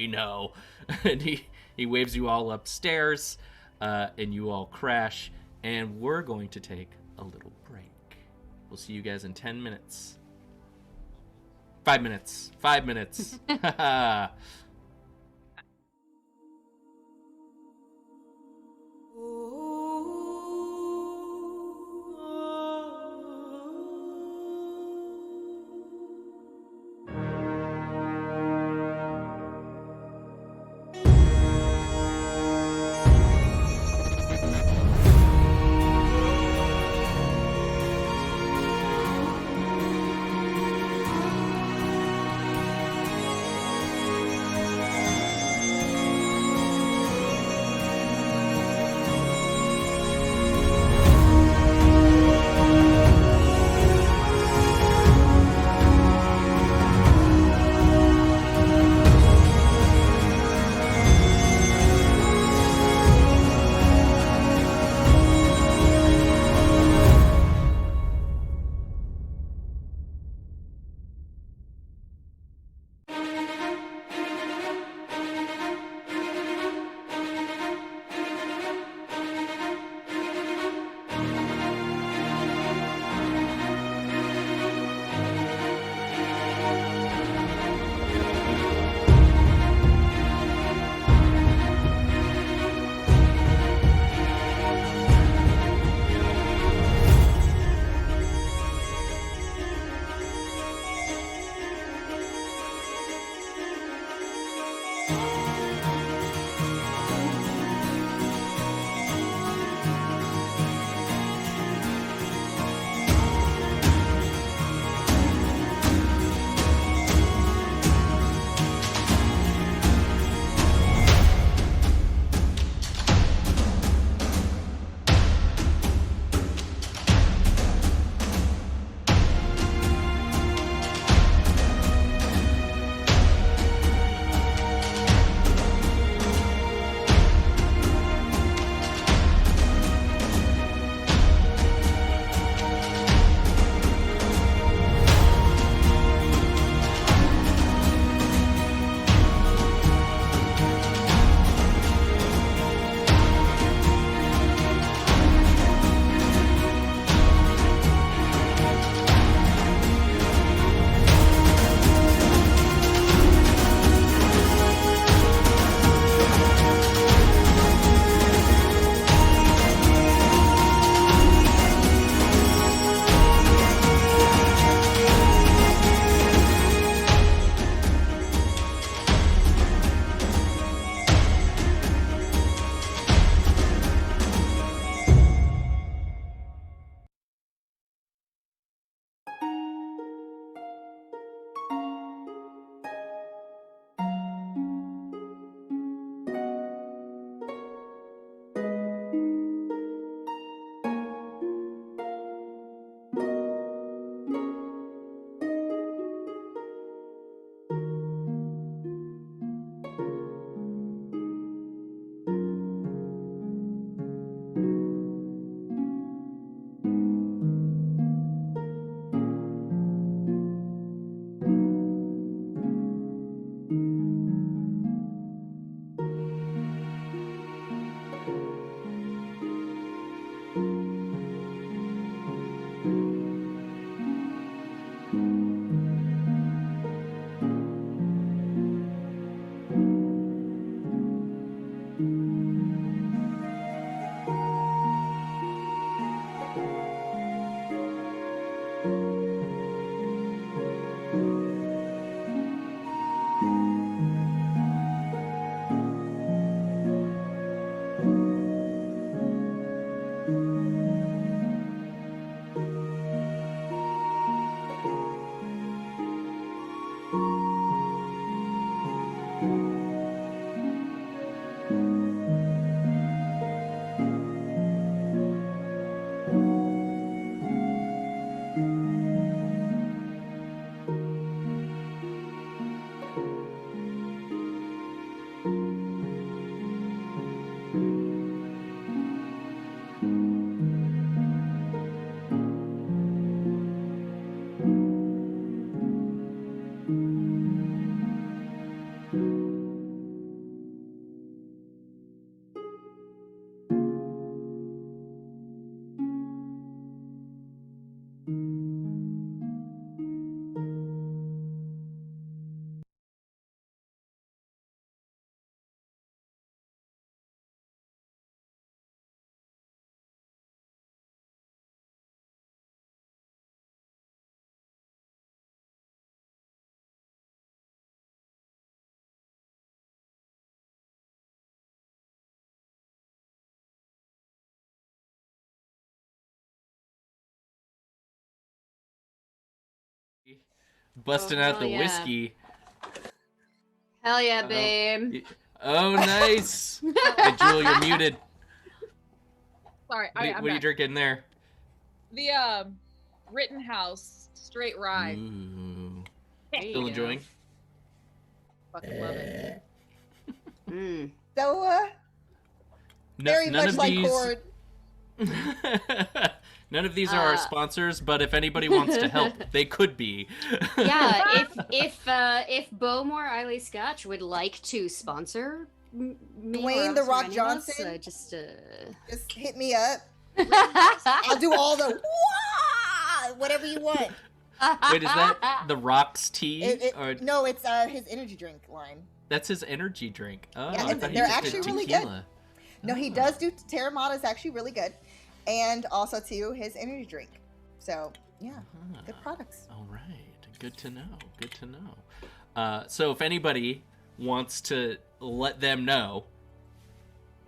And he waves you all upstairs, and you all crash, and we're going to take a little break. We'll see you guys in 10 minutes. 5 minutes. 5 minutes. busting Oh, out hell the yeah. whiskey. Hell yeah, Oh. babe. Oh, nice. Hey, Jewel, you're muted. Sorry, What I'm are you back. drinking there? The Rittenhouse straight rye. Ooh. There you Still go. enjoying? Fucking love it. Mm. So, very much like Cord. None of these are our sponsors, but if anybody wants to help, they could be. Yeah, if Bowmore Eiley Scotch would like to sponsor me, Dwayne or The us or Rock any of us, Johnson? just Just hit me up. I'll do all the whatever you want. Wait, is that the Rock's tea? Or No, it's his energy drink line. that's his energy drink. Oh, Yeah, I and thought he they're just did actually really tequila. No, he Oh. does do Terramata is actually really good, and also too his energy drink. So yeah, good products. All right, good to know. Good to know. So if anybody wants to let them know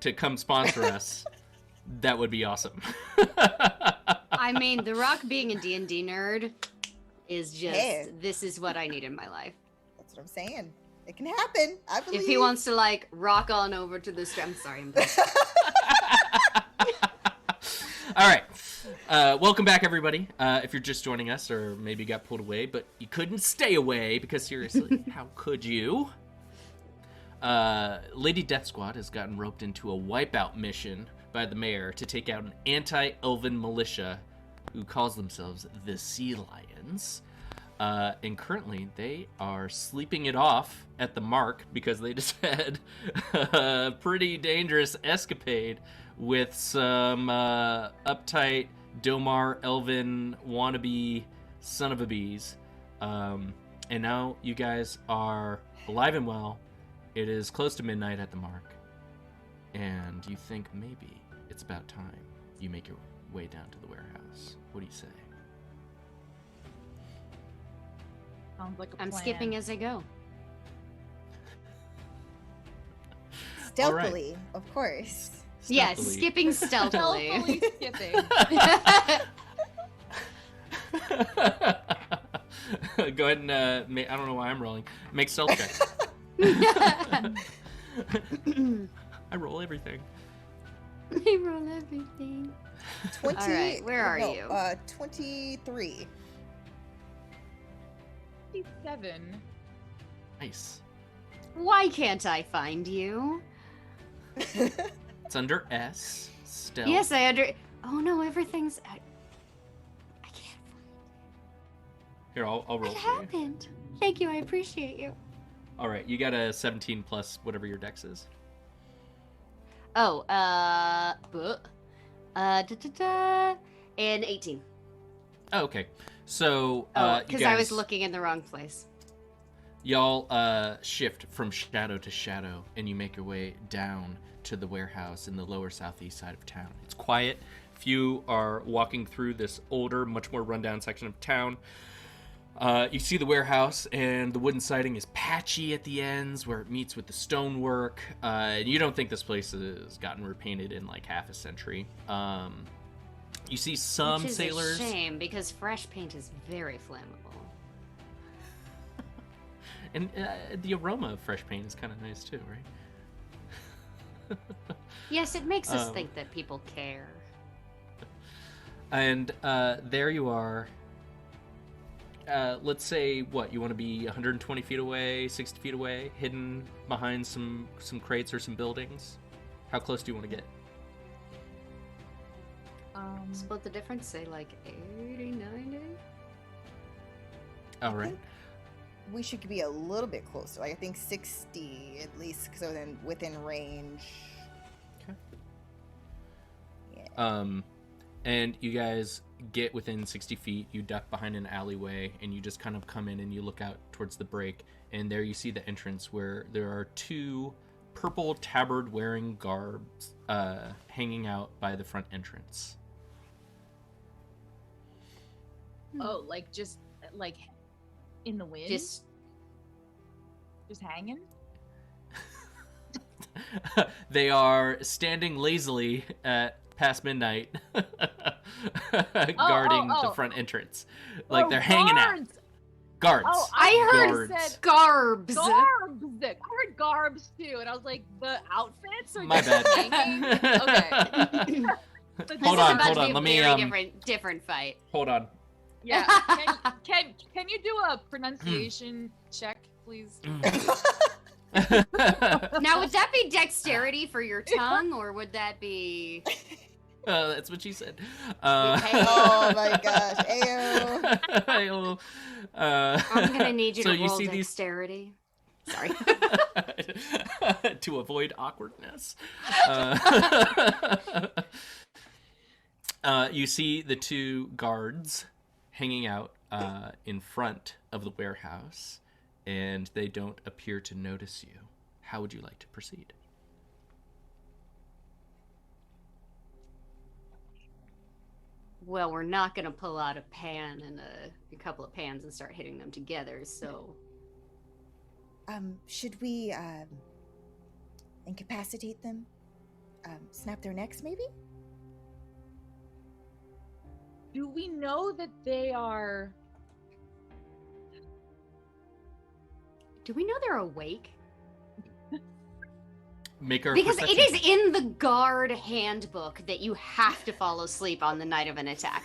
to come sponsor us, that would be awesome. I mean, The Rock being a D&D nerd is just Hey. this is what I need in my life. That's what I'm saying. It can happen. I believe. If he wants to like rock on over to the I'm sorry. All right. Welcome back, everybody. If you're just joining us or maybe got pulled away, but you couldn't stay away because seriously, how could you? Lady Death Squad has gotten roped into a wipeout mission by the mayor to take out an anti-elven militia who calls themselves the Sea Lions. And currently, they are sleeping it off at the Mark because they just had a pretty dangerous escapade with some uptight Domar Elven wannabe son of a bees. And now you guys are alive and well. It is close to midnight at the Mark. And you think maybe it's about time you make your way down to the warehouse. What do you say? Sounds like a I'm plan. skipping as I go. Stealthily, of course. Yes, Stealthily. skipping stealthily. Stealthily skipping. Go ahead and I don't know why I'm rolling. Make stealth check. I roll everything. I roll everything. 20. All right, where are you? 23. 57. Nice. Why can't I find you? It's under S. Stealth. Yes, I under. Oh no, everything's. I can't find. Here, I'll roll What for you. happened? Thank you, I appreciate you. All right, you got a 17 plus whatever your dex is. Oh, and 18. Oh, okay. So, Oh, you because I was guys- looking in the wrong place. Y'all shift from shadow to shadow, and you make your way down to the warehouse in the lower southeast side of town. It's quiet. Few are walking through this older, much more rundown section of town. You see the warehouse, and the wooden siding is patchy at the ends where it meets with the stonework. And you don't think this place has gotten repainted in like half a century. You see some Which is sailors. a shame because fresh paint is very flammable. And the aroma of fresh paint is kind of nice too, right? Yes, it makes us think that people care. And there you are. Let's say, what, you want to be 120 feet away, 60 feet away, hidden behind some crates or some buildings? How close do you want to get? Split the difference, say like 80, 90? All right. We should be a little bit closer. Like I think 60 at least, so then within range. Okay. Yeah. And you guys get within 60 feet, you duck behind an alleyway, and you just kind of come in and you look out towards the break, and there you see the entrance where there are two purple tabard-wearing guards hanging out by the front entrance. Oh, like just like in the wind? Just Just hanging? They are standing lazily at past midnight, guarding the oh. front entrance. Like they're hanging out. Guards. Oh, I heard Guards. said garbs. garbs. I heard garbs too, and I was like, the outfits are My just bad. hanging. Okay. This Hold is on, about hold to be on, a let me, very different fight. Hold on. Yeah. Can you do a pronunciation check, please? Now, would that be dexterity for your tongue, or would that be? That's what she said. Oh my gosh, ayo. Ayo. I'm gonna need you so to you roll see these dexterity. Sorry. to avoid awkwardness. You see the two guards hanging out in front of the warehouse, and they don't appear to notice you. How would you like to proceed? Well, we're not gonna pull out a pan and a couple of pans and start hitting them together. So Should we incapacitate them? Snap their necks, maybe? Do we know that they are? do we know they're awake? Make our Because it perception is check. in the guard handbook that you have to fall asleep on the night of an attack.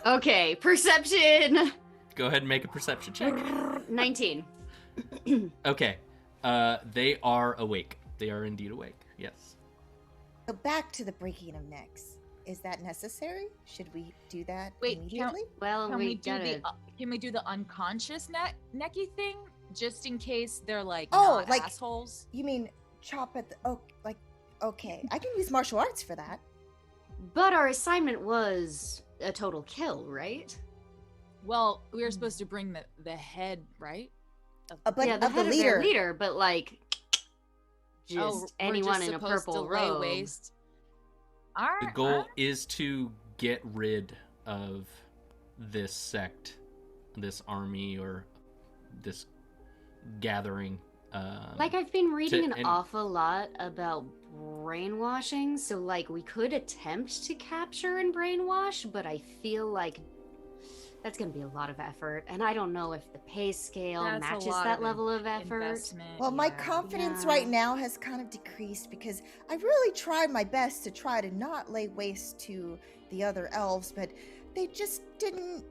Okay, perception. Go ahead and make a perception check. 19. Okay. They are awake. They are indeed awake. Yes. So back to the breaking of necks. Is that necessary? Should we do that Wait, immediately? Well, Can we do gotta. can we do the unconscious necky thing just in case they're like Oh, not like- assholes? You mean chop at the okay. I can use martial arts for that. But our assignment was a total kill, right? Well, we were supposed to bring the head, right? But yeah, the of head the of their leader. leader, but like just Oh, we're anyone just in a supposed purple to lay robe. waste. All right. The goal is to get rid of this sect, this army, or this gathering. Like I've been reading an and- awful lot about brainwashing, so like we could attempt to capture and brainwash, but I feel like that's gonna be a lot of effort, and I don't know if the pay scale That's a matches lot that of level of effort. investment, Well, my yeah. confidence Yeah. right now has kind of decreased because I really tried my best to try to not lay waste to the other elves, but they just didn't.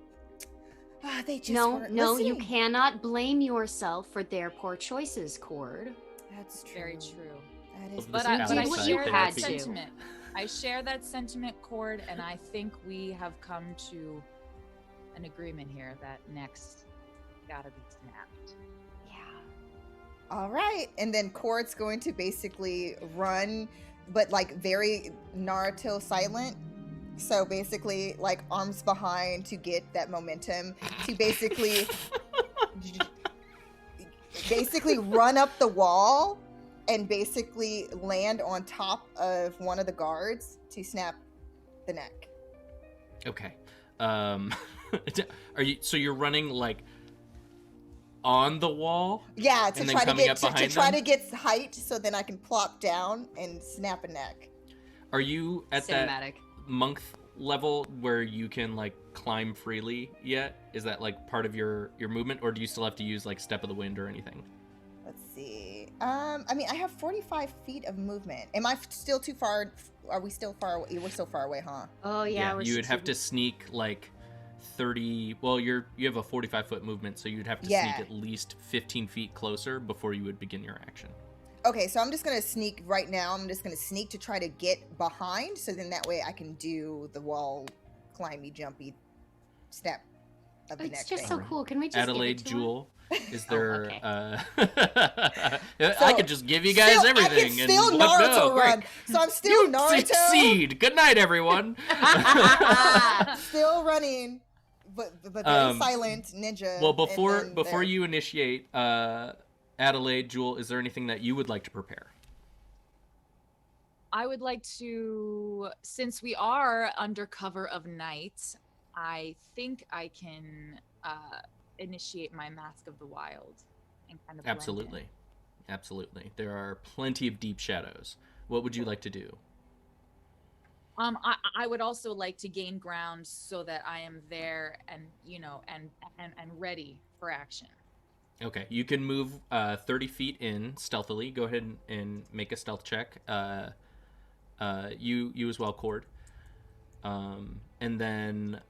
They just No, weren't no, you listening. cannot blame yourself for their poor choices, Cord. That's true. Very true. That is. Of But this I, You but did I what outside you share had that to. sentiment. I share that sentiment, Cord, and I think we have come to an agreement here that next gotta be snapped. Yeah. All right, and then Cord's going to basically run, but like very Naruto silent. So basically, like arms behind to get that momentum to basically run up the wall and basically land on top of one of the guards to snap the neck. Okay. Are you? So you're running like on the wall? Yeah, to And then try to coming get up to behind try them? to get height so then I can plop down and snap a neck. Are you at that Cinematic. monk level where you can like climb freely yet? Is that like part of your movement, or do you still have to use like step of the wind or anything? Let's see. I mean, I have 45 feet of movement. Am I still too far? Are we still far away? We're still far away, huh? Oh yeah, we're you would have to 60 sneak like 30. Well, you have a 45-foot movement, so you'd have to Yeah. sneak at least 15 feet closer before you would begin your action. Okay, so I'm just gonna sneak right now. I'm just gonna sneak to try to get behind, so then that way I can do the wall, climby, jumpy, step of the It's neck just thing. so cool. Can we just give it Adelaide to her? Jewel, is Oh, there? okay. I could just give you guys everything. I can still and let Naruto go. Great. run. So I'm still You Naruto. succeed. Good night, everyone. Still running, but very silent ninja. Well, and before then you initiate, Adelaide, Jewel, is there anything that you would like to prepare? I would like to, since we are under cover of night, I think I can initiate my Mask of the Wild and kind of blend in. Absolutely. There are plenty of deep shadows. What would you like to do? I would also like to gain ground so that I am there and and ready for action. Okay, you can move 30 feet in stealthily. Go ahead and make a stealth check. You as well, Cord. And then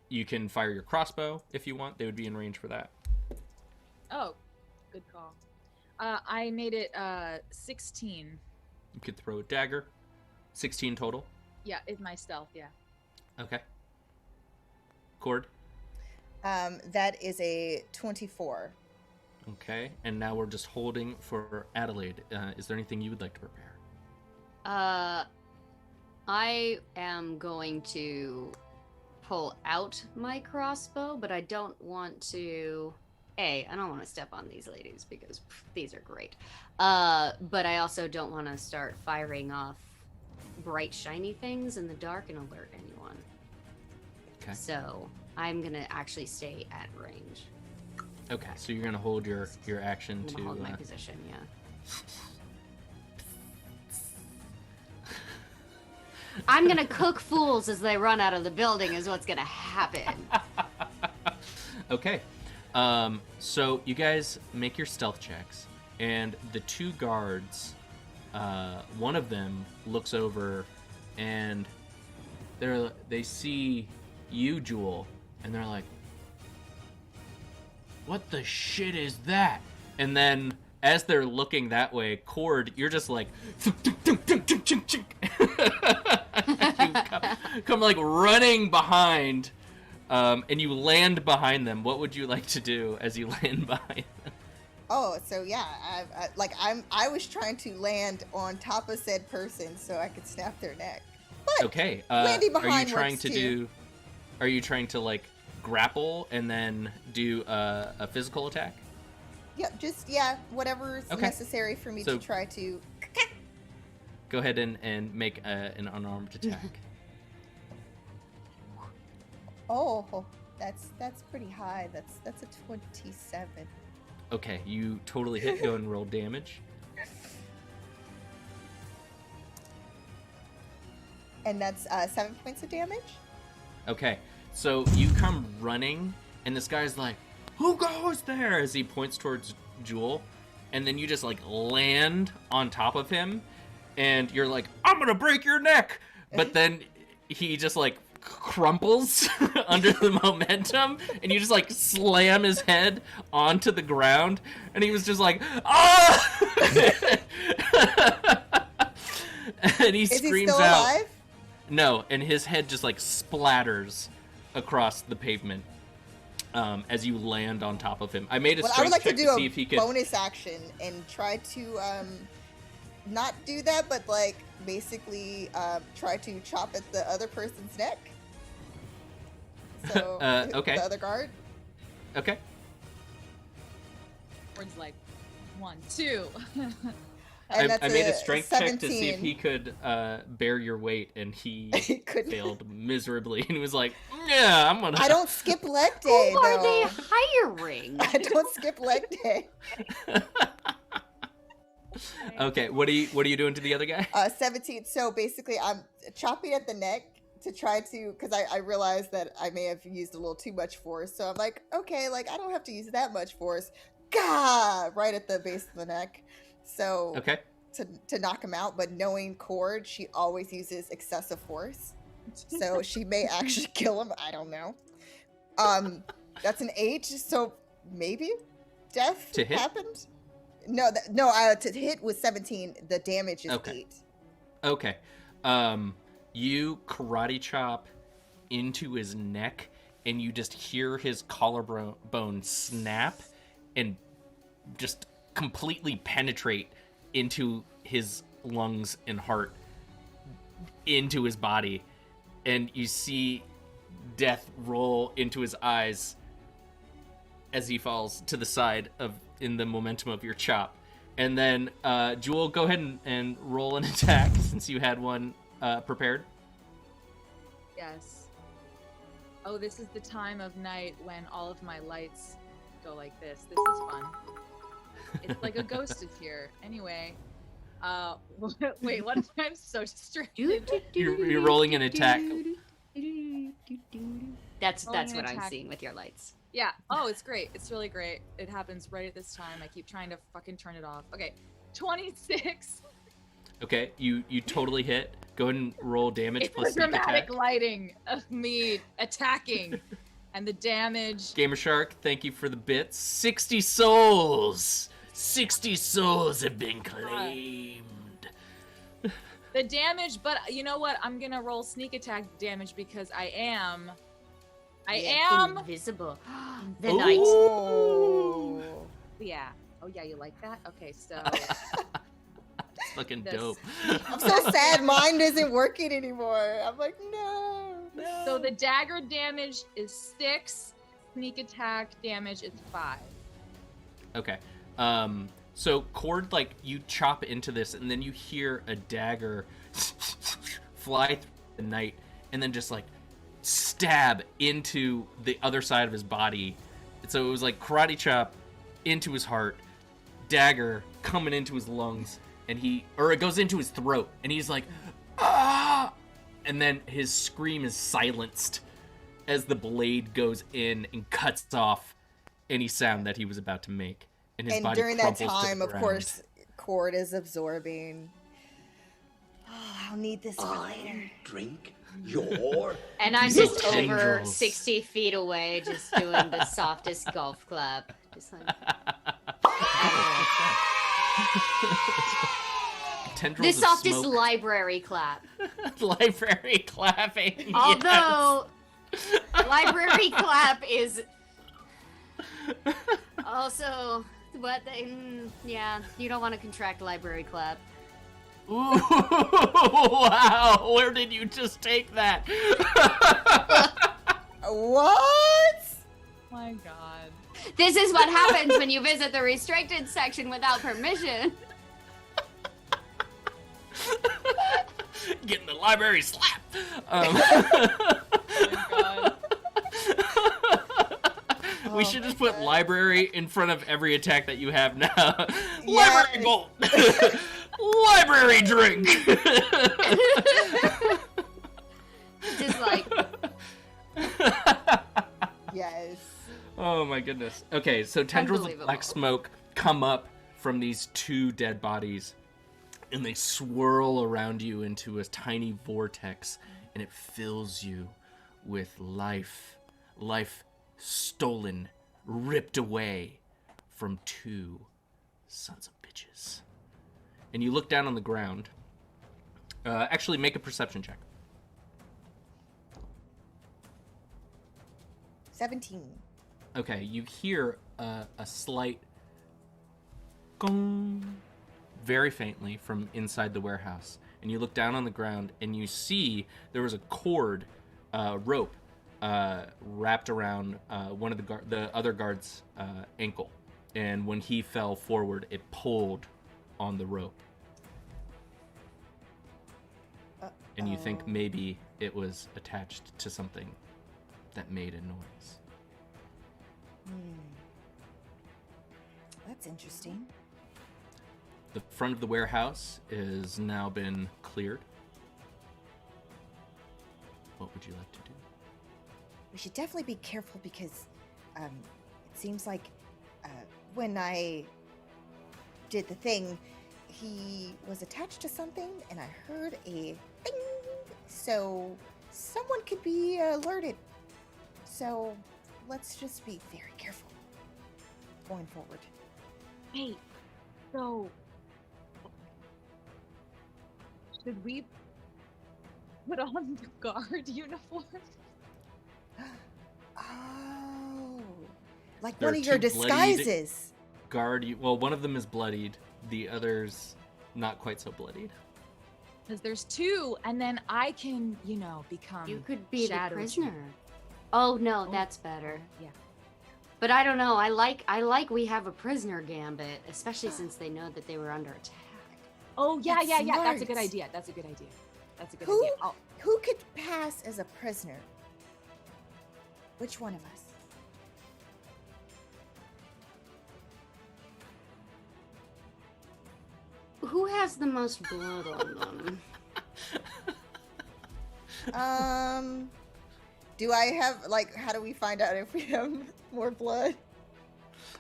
you can fire your crossbow if you want. They would be in range for that. Oh, good call. I made it 16. You could throw a dagger. 16 total. Yeah, it's my stealth, yeah. Okay. Cord. That is a 24. Okay, and now we're just holding for Adelaide. Is there anything you would like to prepare? I am going to pull out my crossbow, but I don't want to. I don't want to step on these ladies because these are great. But I also don't want to start firing off bright, shiny things in the dark and alert anyone. Okay. So I'm gonna actually stay at range. Okay, so you're gonna hold your action I'm gonna hold my position. Yeah. I'm gonna cook fools as they run out of the building. Is what's gonna happen. Okay. So you guys make your stealth checks, and the two guards, one of them looks over, and they see you, Jewel, and they're like, "What the shit is that?" And then as they're looking that way, Cord, you're just like, you come like running behind. And you land behind them. What would you like to do as you land behind them? Oh, so yeah, I was trying to land on top of said person so I could snap their neck. But Okay. landing behind are you trying works to too. do? Are you trying to like grapple and then do a physical attack? Yeah, whatever's Okay. necessary for me So- to try to. Go ahead and make an unarmed attack. Oh, that's pretty high. That's a 27. Okay, you totally hit. Go and roll damage. And that's 7 points of damage. Okay, so you come running, and this guy's like, "Who goes there?" as he points towards Jewel, and then you just like land on top of him, and you're like, "I'm gonna break your neck," but then he just like crumples under the momentum, and you just like slam his head onto the ground, and he was just like, "Ah!" And he Is he screams still out. alive? No, and his head just like splatters across the pavement as you land on top of him. I made a Well, I would strength like to check do to see if he a could. bonus action and try to not do that, but like basically try to chop at the other person's neck. So Okay. the other guard. Okay. Word's like 1, 2. And that's I made a strength 17. check to see if he could bear your weight, and he He couldn't. failed miserably. And he was like, "Yeah, I'm gonna." I don't skip leg day Who are though. they hiring? I don't skip leg day. Okay, what are you doing to the other guy? 17. So basically, I'm chopping at the neck to try to, because I realized that I may have used a little too much force. So I'm like, okay, like I don't have to use that much force. Gah! Right at the base of the neck. So Okay. to knock him out, but knowing Cord, she always uses excessive force. So she may actually kill him. I don't know. That's an 8, so maybe death To hit? happened. No, to hit was 17. The damage is Okay. 8. Okay. You karate chop into his neck, and you just hear his collarbone snap and just completely penetrate into his lungs and heart, into his body, and you see death roll into his eyes as he falls to the side in the momentum of your chop. And then Jewel, go ahead and roll an attack since you had one prepared. Yes. Oh, this is the time of night when all of my lights go like this. This is fun. It's like a ghost is here. Anyway, Wait, what? I'm so distracted. You're rolling an attack. That's Rolling what an I'm attack. seeing with your lights. Yeah. Oh, it's great. It's really great. It happens right at this time. I keep trying to fucking turn it off. Okay. 26. Okay, you totally hit. Go ahead and roll damage It's plus the sneak dramatic attack. lighting of me attacking. And the damage. Gamer Shark, thank you for the bits. 60 souls! 60 souls have been claimed. The damage, but you know what? I'm gonna roll sneak attack damage because I am invisible. The Ooh. knight. Oh. Yeah. Oh yeah, you like that? Okay, so It's fucking This. dope. I'm so sad mine isn't working anymore. I'm like, no. so the dagger damage is 6, sneak attack damage is 5. Okay. So Cord, like, you chop into this, and then you hear a dagger fly through the night, and then just, like, stab into the other side of his body. So it was like karate chop into his heart, dagger coming into his lungs, and it goes into his throat, and he's like, ah! And then his scream is silenced as the blade goes in and cuts off any sound that he was about to make. And his And body during that crumples to the time, of ground. course, Cord is absorbing. Oh, I'll need this for later. Drink your And I'm The just over tendrils. 60 feet away, just doing the softest golf clap. Just like, Tendrils the of softest smoke. library clap. Library clapping. Although, library clap is also what yeah, you don't want to contract library clap. Ooh, wow, where did you just take that? What? My god. This is what happens when you visit the restricted section without permission. Getting the library slap. Oh my god. We Oh should my just put God. library in front of every attack that you have now. Yes. Library bolt. Library drink. Just like, Yes. Oh my goodness. Okay, so tendrils of black Unbelievable. smoke come up from these two dead bodies, and they swirl around you into a tiny vortex, and it fills you with life. Life stolen, ripped away from two sons of bitches. And you look down on the ground. Actually, make a perception check. 17. Okay, you hear a slight gong very faintly from inside the warehouse. And you look down on the ground and you see there was a cord, rope, wrapped around one of the other guard's ankle. And when he fell forward, it pulled on the rope. And you think maybe it was attached to something that made a noise. That's interesting. The front of the warehouse has now been cleared. What would you like to do? We should definitely be careful because it seems like when I did the thing, he was attached to something and I heard a ding. So someone could be alerted. So let's just be very careful going forward. Wait. So should we put on the guard uniform? Oh, like There one are of your two bloodied- disguises. Well, one of them is bloodied. The other's not quite so bloodied. Because there's two, and then I can, become. you could be the Shadow prisoner. Oh no, Oh. that's better. Yeah. But I don't know. I like we have a prisoner gambit, especially since they know that they were under attack. Oh yeah, That's yeah, yeah. That's a good smart. idea. That's a good idea. That's a good Who? idea. Oh, Who could pass as a prisoner? Which one of us? who has the most blood on them? Do I have, like, how do we find out if we have more blood?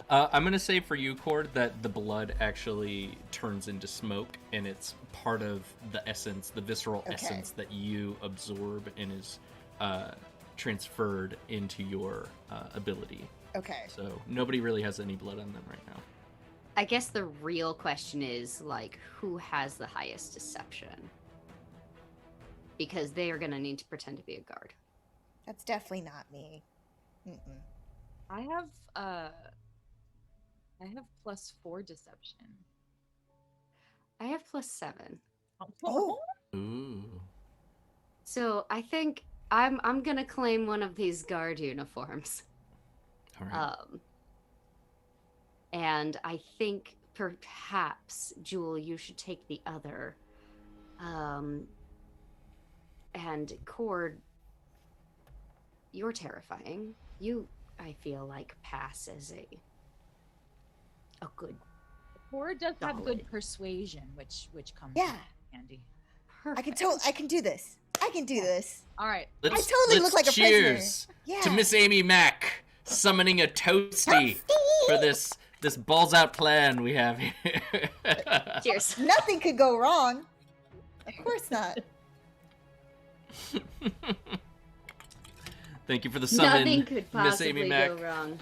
I'm gonna say for you, Cord, that the blood actually turns into smoke, and it's part of the essence, the visceral essence that you absorb and is transferred into your ability. Okay. So nobody really has any blood on them right now. I guess the real question is, like, who has the highest deception? Because they are going to need to pretend to be a guard. That's definitely not me. Mm-mm. I have +4 deception. I have +7. Oh. Ooh. So I think I'm gonna claim one of these guard uniforms. All right. And I think perhaps, Jewel, you should take the other. And Cord, you're terrifying. You, I feel like, pass as a good. Cord does have Solid. good persuasion, which comes Yeah. in handy. Perfect. I can do this. I can do this. All right. Let's, totally look like a cheers prisoner. Yeah. to Miss Amy Mack summoning a toasty for this balls out plan we have here. Cheers. Nothing could go wrong. Of course not. Thank you for the summon, Nothing could Miss Amy possibly Mack. go wrong.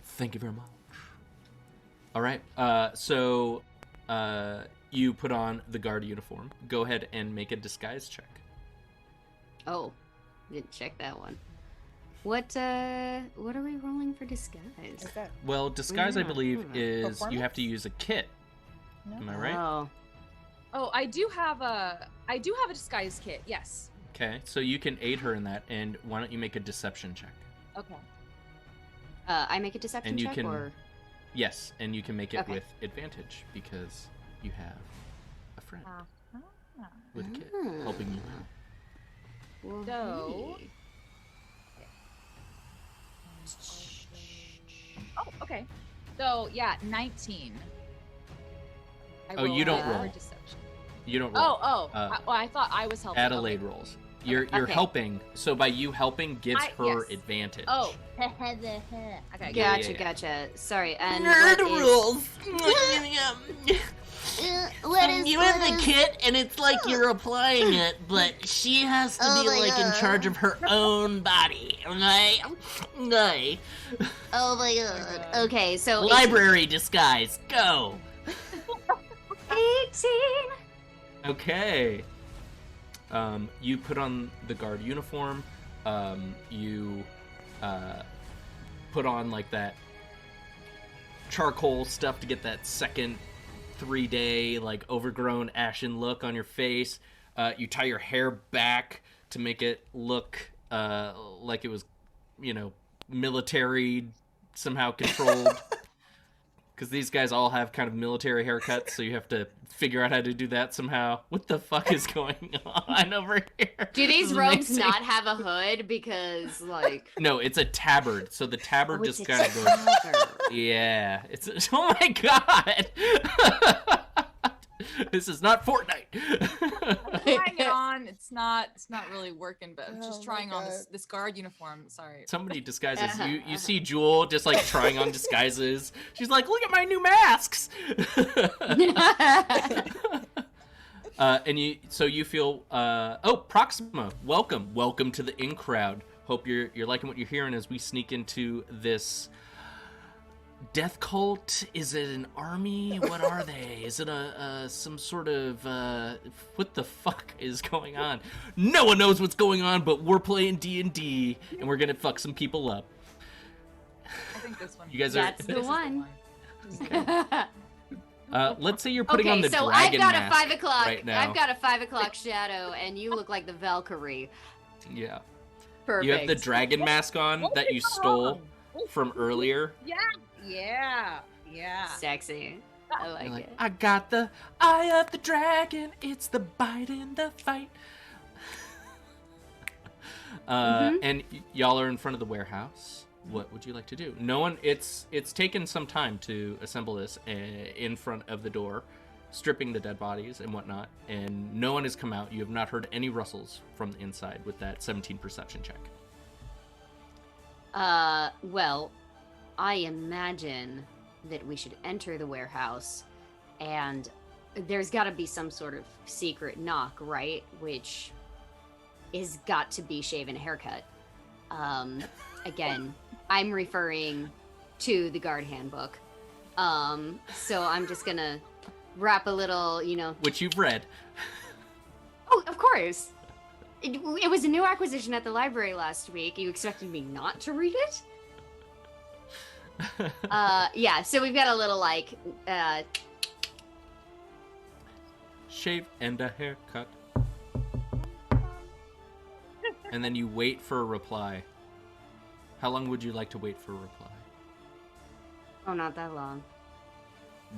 Thank you very much. All right. So you put on the guard uniform. Go ahead and make a disguise check. Oh, didn't check that one. What are we rolling for disguise? Is that Well, disguise, I Yeah. believe, is you have Performance? to use a kit. no? Am I right? Oh, I do have a disguise kit. Yes. Okay, so you can aid her in that, and why don't you make a deception check? Okay. I make a deception And you check, can- or Yes, and you can make it Okay. with advantage because you have a friend with a kit Ah. helping you out. Well, So- hey. Oh, okay. So yeah, 19. Oh, you don't roll. for deception. You don't roll. I thought I was helping. Adelaide Okay. rolls. You're Okay. helping, so by you helping gives her Yes. advantage. Oh. Okay. Yeah, Gotcha, yeah. gotcha. Sorry, and Nerd what is- rules. What is You have the kit, and it's like you're applying it, but she has to Oh be my like in God. charge of her own body. Okay? Okay. Oh my god. Okay, so Library disguise, go. 18. Okay. You put on the guard uniform. You put on like that charcoal stuff to get that second 3-day like overgrown ashen look on your face. You tie your hair back to make it look like it was, military somehow controlled. Because these guys all have kind of military haircuts, so you have to figure out how to do that somehow. What the fuck is going on over here? Do This these is robes amazing. not have a hood? Because, like... No, it's a tabard. So the tabard Oh, it's just a kind of goes. tabard. Yeah, it's. Oh my god! This is not Fortnite. Trying it on. It's not really working, but I'm Oh just my trying on God. this guard uniform. Sorry. Somebody disguises. Uh-huh, You see Jewel just like trying on disguises. She's like, look at my new masks. And you feel Proxima, welcome to the in crowd. Hope you're liking what you're hearing as we sneak into this death cult. Is it an army? What are they? Is it some sort of what the fuck is going on? No one knows what's going on, but we're playing D&D and we're gonna fuck some people up. I think this one. You guys That's are the one. let's say you're putting on Okay, the so I've dragon got a mask 5 o'clock. right now. I've got a 5 o'clock shadow, and you look like the Valkyrie. Yeah. Perfect. You have the dragon mask on that you stole from earlier. Yeah. Sexy. I like You're like, it. I got the eye of the dragon. It's the bite in the fight. Mhm. And y'all are in front of the warehouse. What would you like to do? No one. It's taken some time to assemble this in front of the door, stripping the dead bodies and whatnot, and no one has come out. You have not heard any rustles from the inside with that 17 perception check. Well, I imagine that we should enter the warehouse, and there's got to be some sort of secret knock, right? Which is got to be shave and haircut. Again, I'm referring to the guard handbook. So I'm just gonna wrap a little, Which you've read. Oh, of course. It was a new acquisition at the library last week. You expected me not to read it? Yeah, so we've got a little, Shave and a haircut. And then you wait for a reply. How long would you like to wait for a reply? Oh, not that long.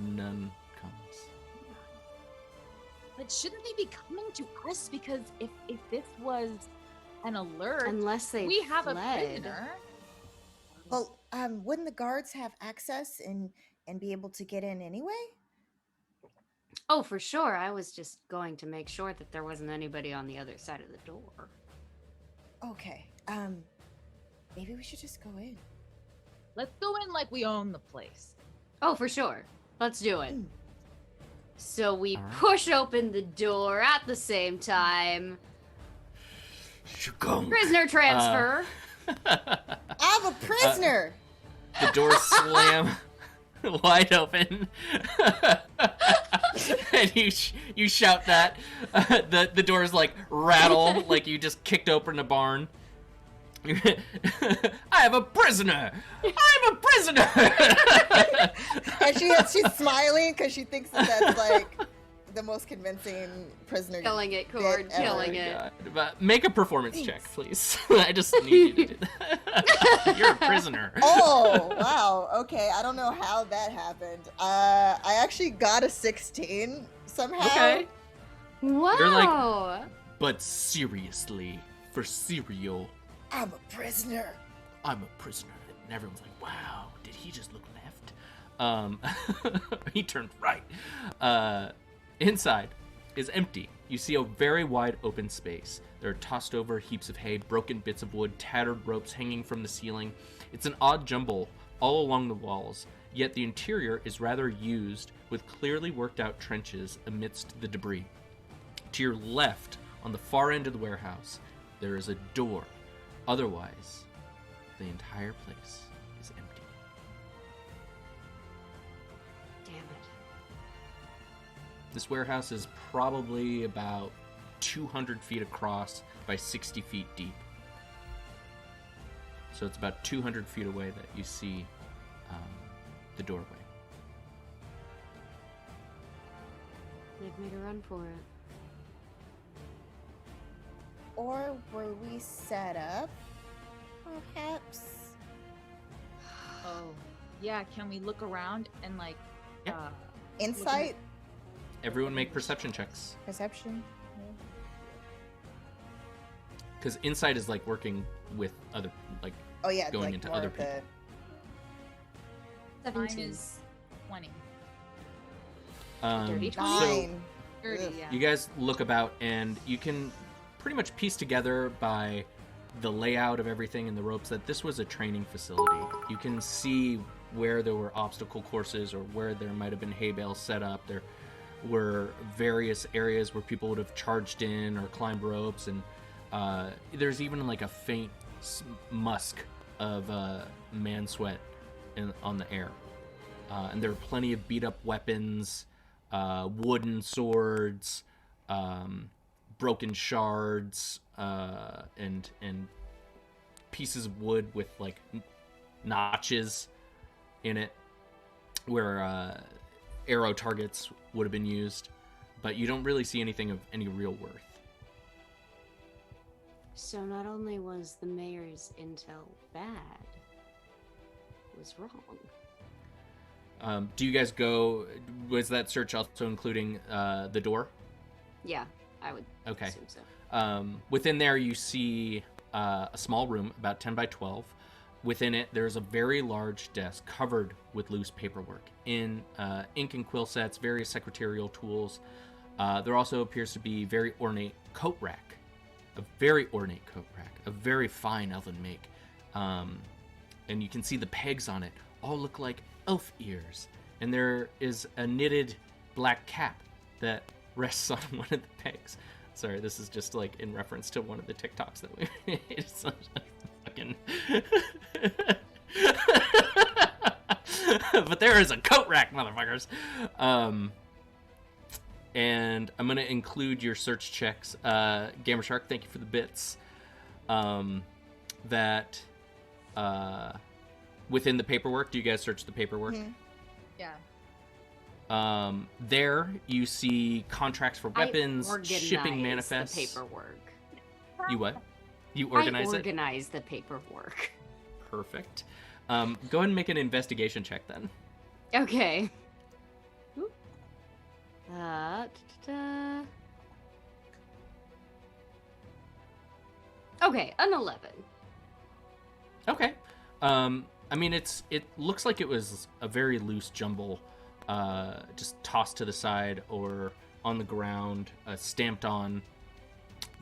None comes. But shouldn't they be coming to us? Because if this was an alert, Unless they we have fled. a prisoner. Well, wouldn't the guards have access and be able to get in anyway? Oh, for sure. I was just going to make sure that there wasn't anybody on the other side of the door. Okay. Maybe we should just go in. Let's go in like we own the place. Oh, for sure. Let's do it. Mm. So we All right. push open the door at the same time. Shugong. Prisoner transfer. I'm a prisoner. The doors slam wide open, and you shout that. The doors rattle like you just kicked open a barn. I have a prisoner. I'm a prisoner. And she's smiling because she thinks that's the most convincing prisoner. Killing it, Cord. ever. Killing Oh my it. God. But make a performance check, Thanks. please. I just need you to do that. You're a prisoner. Oh, wow. Okay, I don't know how that happened. I actually got a 16 somehow. Okay. Wow. But seriously, for cereal, I'm a prisoner. I'm a prisoner. And everyone's like, wow, did he just look left? He turned right. Inside is empty. You see a very wide open space. There are tossed over heaps of hay, broken bits of wood, tattered ropes hanging from the ceiling. It's an odd jumble all along the walls, yet the interior is rather used with clearly worked out trenches amidst the debris. To your left, on the far end of the warehouse, there is a door. Otherwise, the entire place is empty. Damn it. This warehouse is probably about 200 feet across by 60 feet deep. So it's about 200 feet away that you see the doorway. They've made a run for it. Or were we set up? Perhaps. Oh, yeah. Can we look around and Yeah. Insight? Everyone make perception checks. Perception? Because insight is working with other, Oh, yeah. Going into more other of the- Mine 17. is 20. Dirty 20? so 9. 30, Ugh. yeah. you guys look about and you can pretty much piece together by the layout of everything and the ropes that this was a training facility. You can see where there were obstacle courses or where there might have been hay bales set up. There were various areas where people would have charged in or climbed ropes, and there's even a faint musk of man sweat on the air. And there are plenty of beat up weapons, wooden swords, broken shards, and pieces of wood with notches in it where arrow targets would have been used, but you don't really see anything of any real worth. So not only was the mayor's intel bad, it was wrong. Do you guys go? Was that search also including the door? Yeah, I would Okay. assume so. Within there, you see a small room, about 10 by 12. Within it, there's a very large desk covered with loose paperwork in ink and quill sets, various secretarial tools. There also appears to be very ornate coat rack, a very ornate coat rack, a very fine elven make. And you can see the pegs on it all look like elf ears. And there is a knitted black cap that rests on one of the pegs. Sorry, this is just like in reference to one of the TikToks that we made. It's such a fucking... But there is a coat rack, motherfuckers. And I'm going to include your search checks. Gamer Shark, thank you for the bits. That within the paperwork, do you guys search the paperwork? Mhm. Yeah. There you see contracts for weapons, I shipping organize manifests. the paperwork. You what? You organize I it? organize the paperwork. Perfect. Go ahead and make an investigation check then. Okay. Oop. Da-da-da. Okay, an 11. Okay. I mean, it looks like it was a very loose jumble, just tossed to the side or on the ground, stamped on,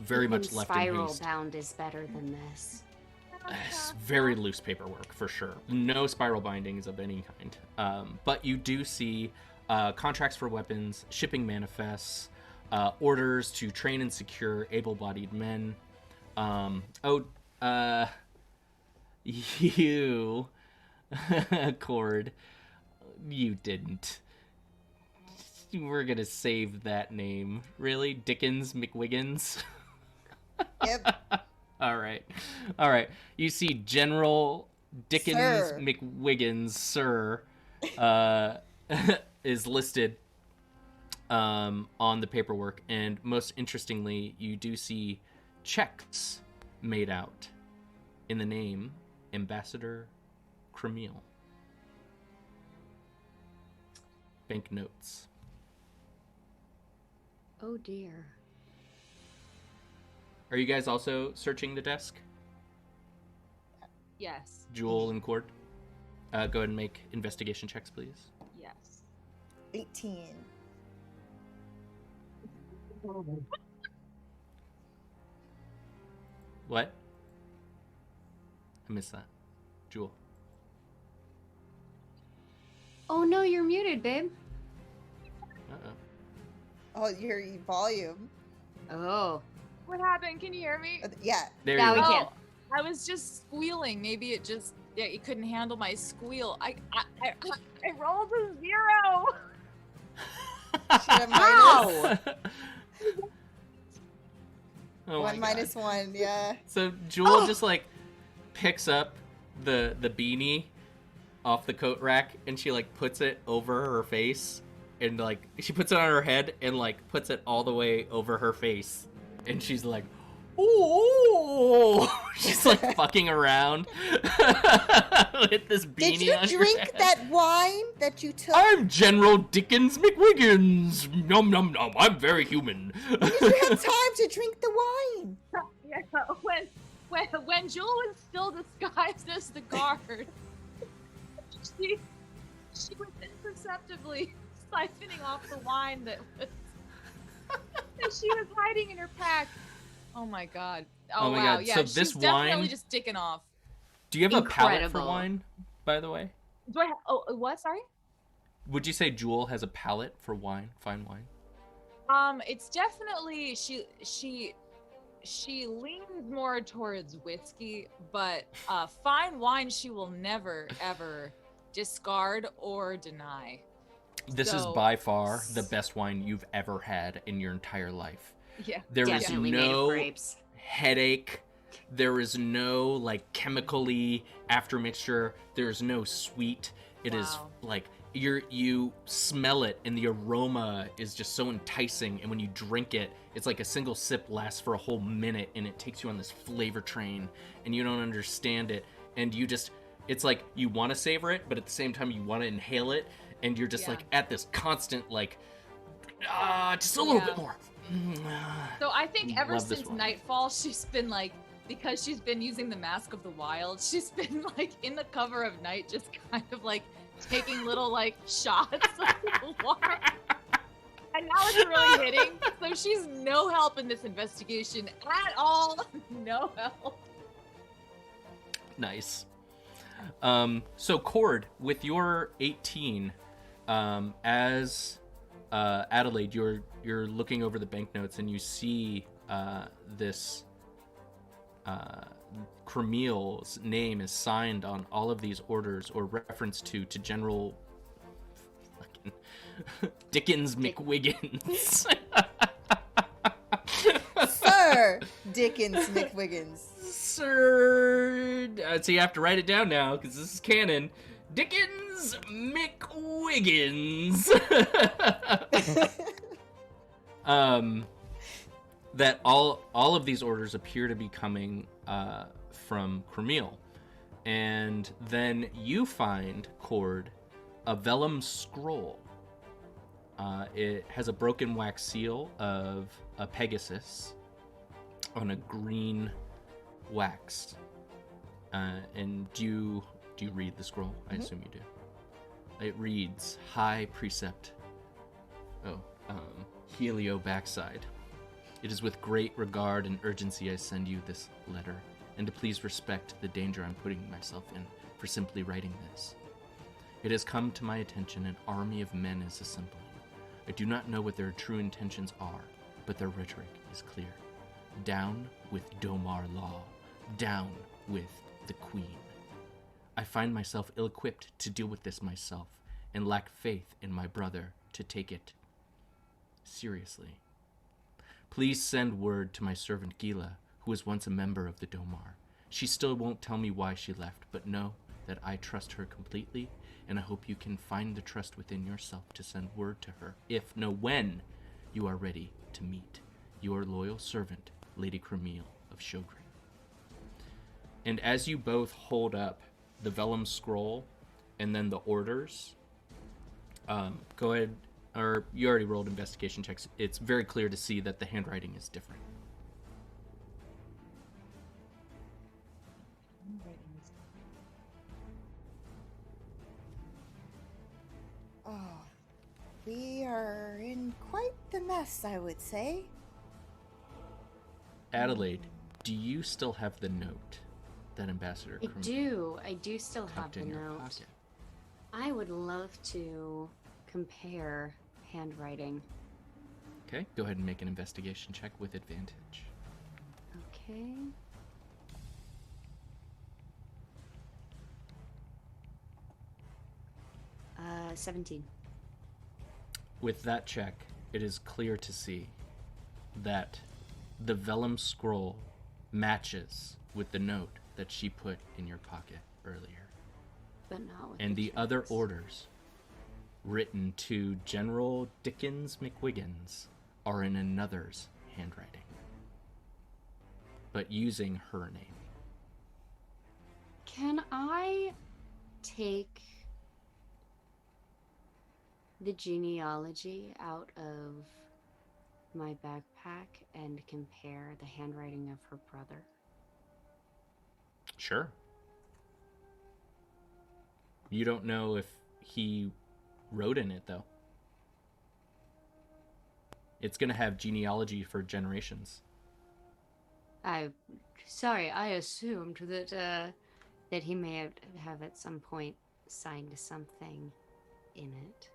very Even much left in spiral haste. bound is better than this. It's very loose paperwork for sure. No spiral bindings of any kind. But you do see contracts for weapons, shipping manifests, orders to train and secure able-bodied men. You, Cord, you didn't. We're gonna save that name. Really? Dickens McWiggins? Yep. All right. You see General Dickens Sir. McWiggins, sir, is listed on the paperwork, and most interestingly, you do see checks made out in the name Ambassador Cremiel. Banknotes. Oh dear. Are you guys also searching the desk? Yes. Jewel and Cord? Go ahead and make investigation checks, please. Yes. 18. What? I missed that. Jewel. Oh no, you're muted, babe. Uh-oh. Oh, your volume. Oh. What happened? Can you hear me? Yeah. There Now you we go. can. I was just squealing. Maybe it just it couldn't handle my squeal. I rolled a 0. Should have minus Ow! Oh one my minus God. one. Yeah. So Jewel just like picks up the beanie off the coat rack and she like puts it over her face and like she puts it on her head and like puts it all the way over her face and she's like, oh, she's like fucking around with this beanie. Did you on her drink head. that wine that you took? I'm General Dickens McWiggins. Nom nom nom. I'm very human. You had time to drink the wine. Yeah, when Jewel was still disguised as the guard, she was imperceptibly siphoning off the wine that she was hiding in her pack. Oh my god. Oh, Oh my wow. God. Yeah, So she's this definitely wine- just dicking off. Do you have a palate for Incredible. wine, by the way? Do I what? Sorry? Would you say Jewel has a palate for wine, fine wine? It's definitely she leans more towards whiskey, but fine wine she will never ever discard or deny. This is So- by far the best wine you've ever had in your entire life. Yeah. There is Definitely made of no grapes. headache. There is no like chemically aftermixture. There is no sweet. It is Wow. like you smell it and the aroma is just so enticing, and when you drink it, it's like a single sip lasts for a whole minute and it takes you on this flavor train and you don't understand it, and you just, it's like you want to savor it but at the same time you want to inhale it, and you're just Yeah. like at this constant like just a little Yeah. bit more. So I think ever Love this since wine. Nightfall, she's been like because she's been using the Mask of the Wild, she's been like in the cover of night, just kind of like taking little like shots of the water. And now it's really hitting, so she's no help in this investigation at all. No help. Nice. So Cord, with your 18, as Adelaide, you're looking over the banknotes and you see this Cremiel's name is signed on all of these orders or reference to General fucking Dickens McWiggins. Sir Dickens McWiggins. Sir, so you have to write it down now because this is canon. Dickens McWiggins. That all of these orders appear to be coming from Cremiel, and then you find, Cord, a vellum scroll. It has a broken wax seal of a Pegasus on a green wax. And do you read the scroll? I assume you do. It reads, High Precept. Helio backside. It is with great regard and urgency I send you this letter, and to please respect the danger I'm putting myself in for simply writing this. It has come to my attention an army of men is assembling. I do not know what their true intentions are, but their rhetoric is clear. Down with Domar law. Down with the Queen. I find myself ill-equipped to deal with this myself, and lack faith in my brother to take it seriously. Please send word to my servant Gila, who was once a member of the Domar. She still won't tell me why she left, but know that I trust her completely, and I hope you can find the trust within yourself to send word to her, when you are ready to meet. Your loyal servant, Lady Cremiel of Shogren. And as you both hold up the vellum scroll and then the orders, go ahead, or you already rolled investigation checks. It's very clear to see that the handwriting is different. Oh, we are in quite the mess, I would say. Adelaide, do you still have the note that Ambassador I Cremiel do still have tucked the in your note. pocket? I would love to compare handwriting. Okay, go ahead and make an investigation check with advantage. Okay. Uh, 17. With that check, it is clear to see that the vellum scroll matches with the note that she put in your pocket earlier. But not with And the other checks. orders written to General Dickens McWiggins are in another's handwriting, but using her name. Can I take the genealogy out of my backpack and compare the handwriting of her brother? Sure. You don't know if he wrote in it, though. It's going to have genealogy for generations. Sorry, I assumed that that he may have at some point signed something in it.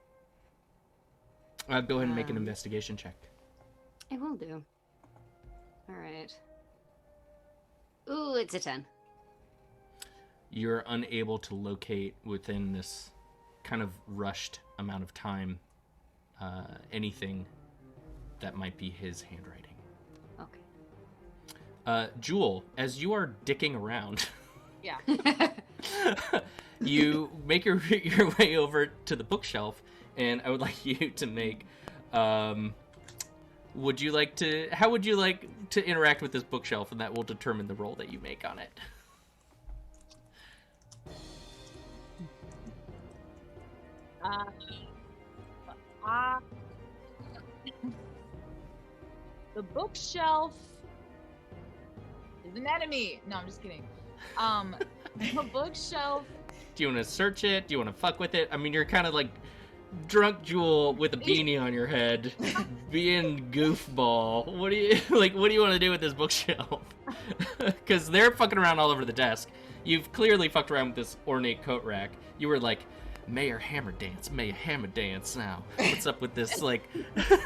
Go ahead and make an investigation check. I will do. All right. Ooh, it's a 10. You're unable to locate within this kind of rushed amount of time anything that might be his handwriting. Okay. Jewel, as you are dicking around, Yeah. you make your way over to the bookshelf, and I would like you to make. How would you like to interact with this bookshelf, and that will determine the roll that you make on it. The bookshelf an enemy. No, I'm just kidding. The bookshelf. Do you want to search it? Do you want to fuck with it? I mean, you're kind of like drunk Jewel with a beanie on your head, being goofball. What do you like? What do you want to do with this bookshelf? Because they're fucking around all over the desk. You've clearly fucked around with this ornate coat rack. You were like, Mayor Hammer Dance, Mayor Hammer Dance. Now, what's up with this? Like, what's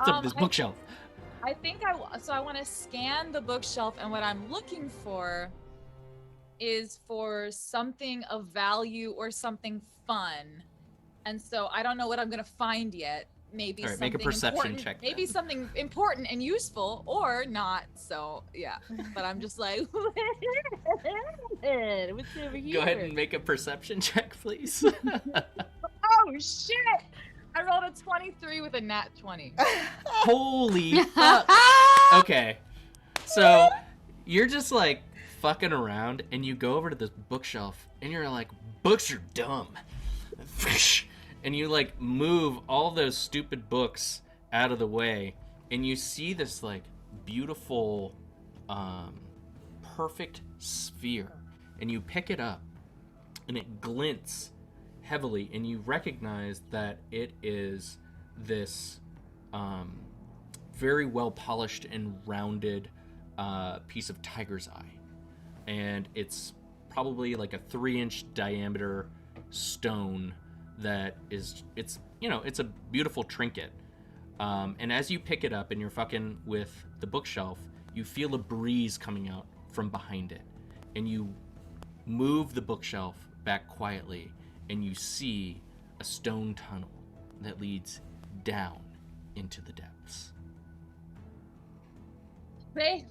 up with this bookshelf? I think I want to scan the bookshelf, and what I'm looking for is for something of value or something fun. And so I don't know what I'm gonna find yet. Maybe All right, something make a perception important, check. maybe then. something important and useful, or not. So yeah, but I'm just like, what's over here? Go ahead and make a perception check, please. Oh shit! I rolled a 23 with a nat 20. Holy fuck. Okay. So you're just like fucking around and you go over to this bookshelf and you're like, books are dumb. And you like move all those stupid books out of the way and you see this like beautiful perfect sphere and you pick it up and it glints heavily and you recognize that it is this very well polished and rounded piece of tiger's eye, and it's probably like a 3-inch diameter stone that is it's a beautiful trinket, and as you pick it up and you're fucking with the bookshelf, you feel a breeze coming out from behind it and you move the bookshelf back quietly and you see a stone tunnel that leads down into the depths. Wait,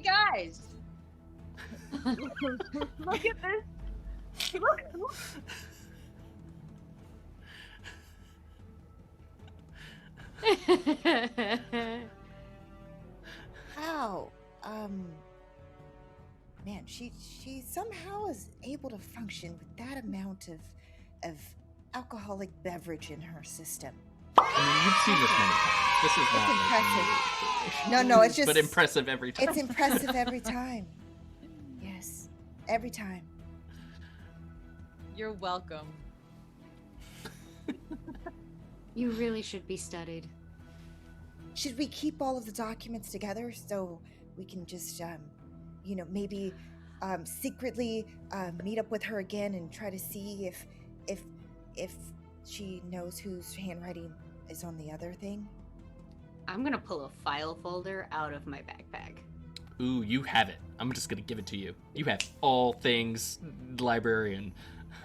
guys! Look at this! Look! How? Man, she somehow is able to function with that amount of alcoholic beverage in her system. I mean, you've seen this many times. This is It's not impressive. No, it's just but impressive every time. It's impressive every time. Yes, every time. You're welcome. You really should be studied. Should we keep all of the documents together so we can just, maybe secretly meet up with her again and try to see if she knows whose handwriting is on the other thing? I'm gonna pull a file folder out of my backpack. Ooh, you have it. I'm just gonna give it to you. You have all things librarian.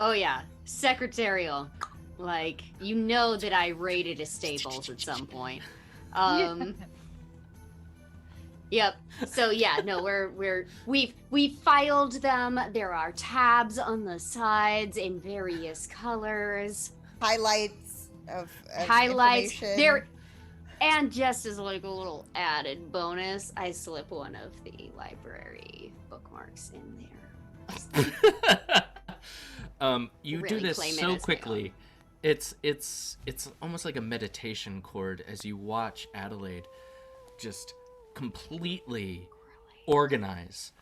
Oh yeah, secretarial. Like, you know that I raided a Staples at some point. Yep. So yeah, no, we've filed them. There are tabs on the sides in various colors. Highlights of Highlights. information. There, and just as like a little added bonus, I slip one of the library bookmarks in there. You Really do this claim it so as my quickly. It's almost like a meditation chord as you watch Adelaide just completely organize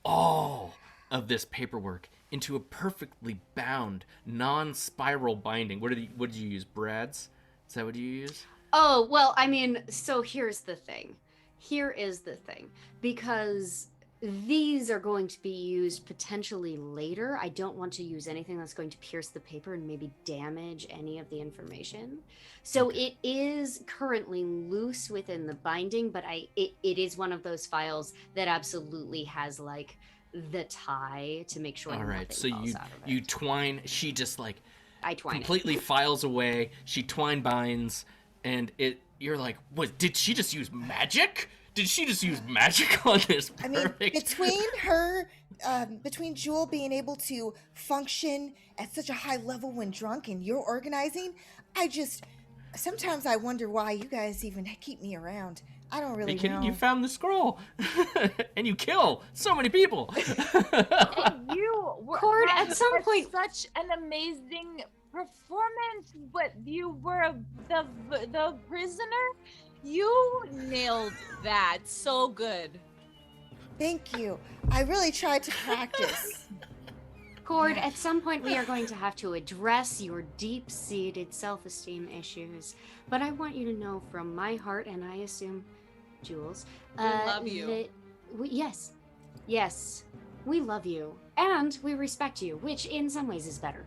all of this paperwork into a perfectly bound, non-spiral binding. What did you use? Brad's? Is that what you use? Oh, well, I mean, so here's the thing. Here is the thing. Because these are going to be used potentially later. I don't want to use anything that's going to pierce the paper and maybe damage any of the information. So it is currently loose within the binding, but it is one of those files that absolutely has like the tie to make sure. All right, so falls out of you it. twine. She just like I twine completely it. files away. She twine binds, and you're like, what? Did she just use magic? Did she just use magic on this I mean, perfect? between her, between Jewel being able to function at such a high level when drunk and you're organizing, sometimes I wonder why you guys even keep me around. I don't really know. You found the scroll, and you kill so many people. And you were Cord, at some point- such an amazing performance, but you were the prisoner. You nailed that so good. Thank you. I really tried to practice. Cord, at some point we are going to have to address your deep-seated self-esteem issues. But I want you to know from my heart, and I assume Jules, We love you. that yes, we love you. And we respect you, which in some ways is better.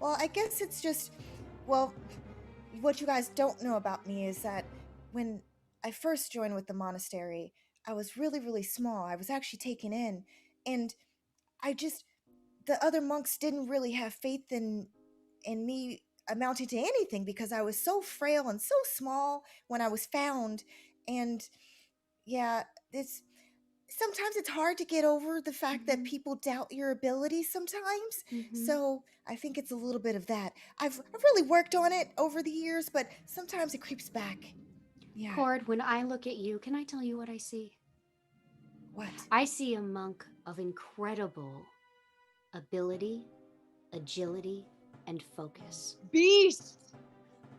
Well, I guess it's just, well, what you guys don't know about me is that when I first joined with the monastery, I was really, really small. I was actually taken in, and the other monks didn't really have faith in me amounting to anything because I was so frail and so small when I was found. And yeah, sometimes it's hard to get over the fact that people doubt your abilities sometimes. So I think it's a little bit of that. I've really worked on it over the years, but sometimes it creeps back. Yeah. Cord, when I look at you, can I tell you what I see? What? I see a monk of incredible ability, agility, and focus. Beast!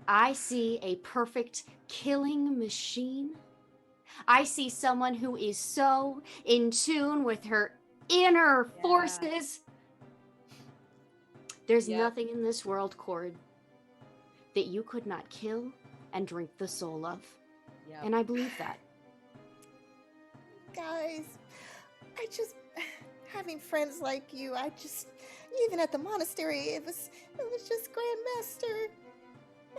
I see a perfect killing machine. I see someone who is so in tune with her inner forces. There's nothing in this world, Cord, that you could not kill and drink the soul of. Yep. And I believe that. Guys, having friends like you, even at the monastery, it was just Grandmaster.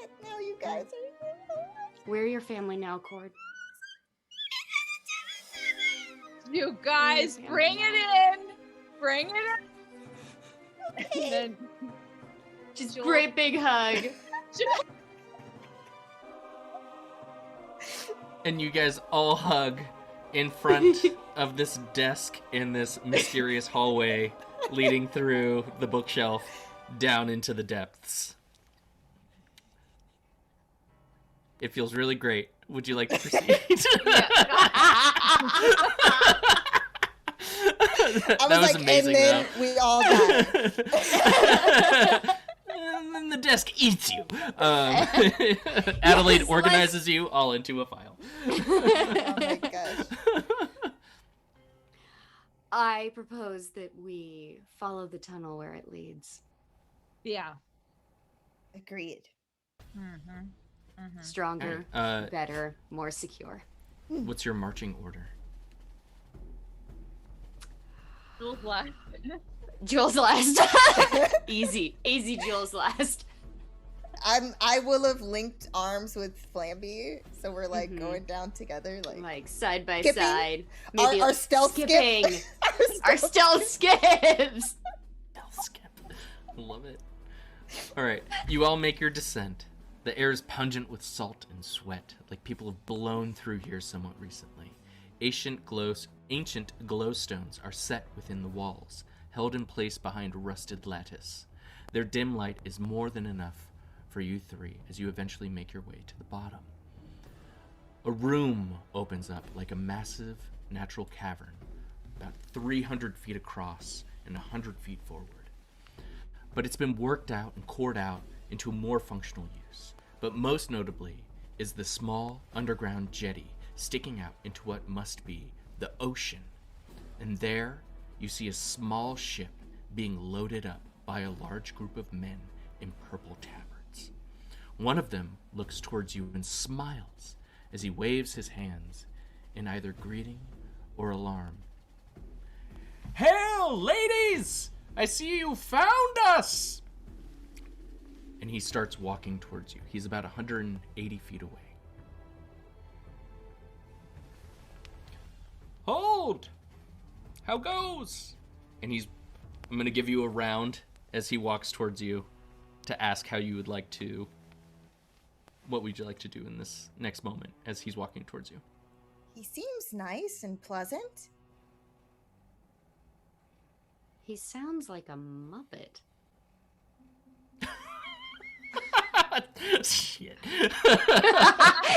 And now you guys are... We're your family now, Cord. You guys, bring it in! Bring it in! Okay. And then Just Joel- great big hug. And you guys all hug in front of this desk in this mysterious hallway leading through the bookshelf down into the depths. It feels really great. Would you like to proceed? I was like, amazing, and then though. we all died. And then the desk eats you. Adelaide organizes you all into a file. Oh my gosh. I propose that we follow the tunnel where it leads. Yeah. Agreed. Stronger, Alright, better, more secure. what's your marching order? Jules left. Jules last. Easy Jules last. I will have linked arms with Flamby, so we're like Mhm. going down together, Like side by Skipping? side. our stealth skipping. skip. Our stealth skips. Skip. Love it. Alright, you all make your descent. The air is pungent with salt and sweat, like people have blown through here somewhat recently. Ancient glowstones are set within the walls, held in place behind rusted lattice. Their dim light is more than enough for you three as you eventually make your way to the bottom. A room opens up like a massive natural cavern, about 300 feet across and 100 feet forward. But it's been worked out and cored out into a more functional use. But most notably is the small underground jetty sticking out into what must be the ocean. And there you see a small ship being loaded up by a large group of men in purple tabards. One of them looks towards you and smiles as he waves his hands in either greeting or alarm. Hail, ladies! I see you found us! And he starts walking towards you. He's about 180 feet away. Hold! How goes? And I'm going to give you a round as he walks towards you to ask how you would like to... What would you like to do in this next moment as he's walking towards you? He seems nice and pleasant. He sounds like a Muppet. Shit.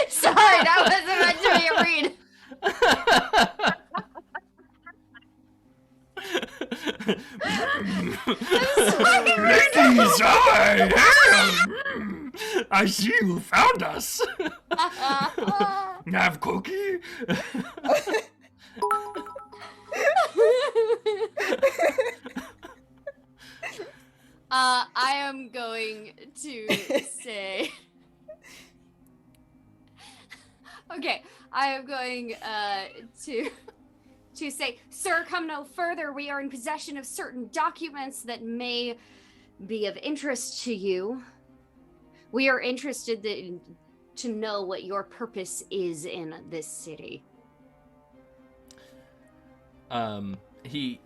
Sorry, that wasn't meant to be a read. Ladies, I see you found us. Have cookie? I am going to say. Okay, I am going to say, sir, come no further. We are in possession of certain documents that may be of interest to you. We are interested to know what your purpose is in this city. He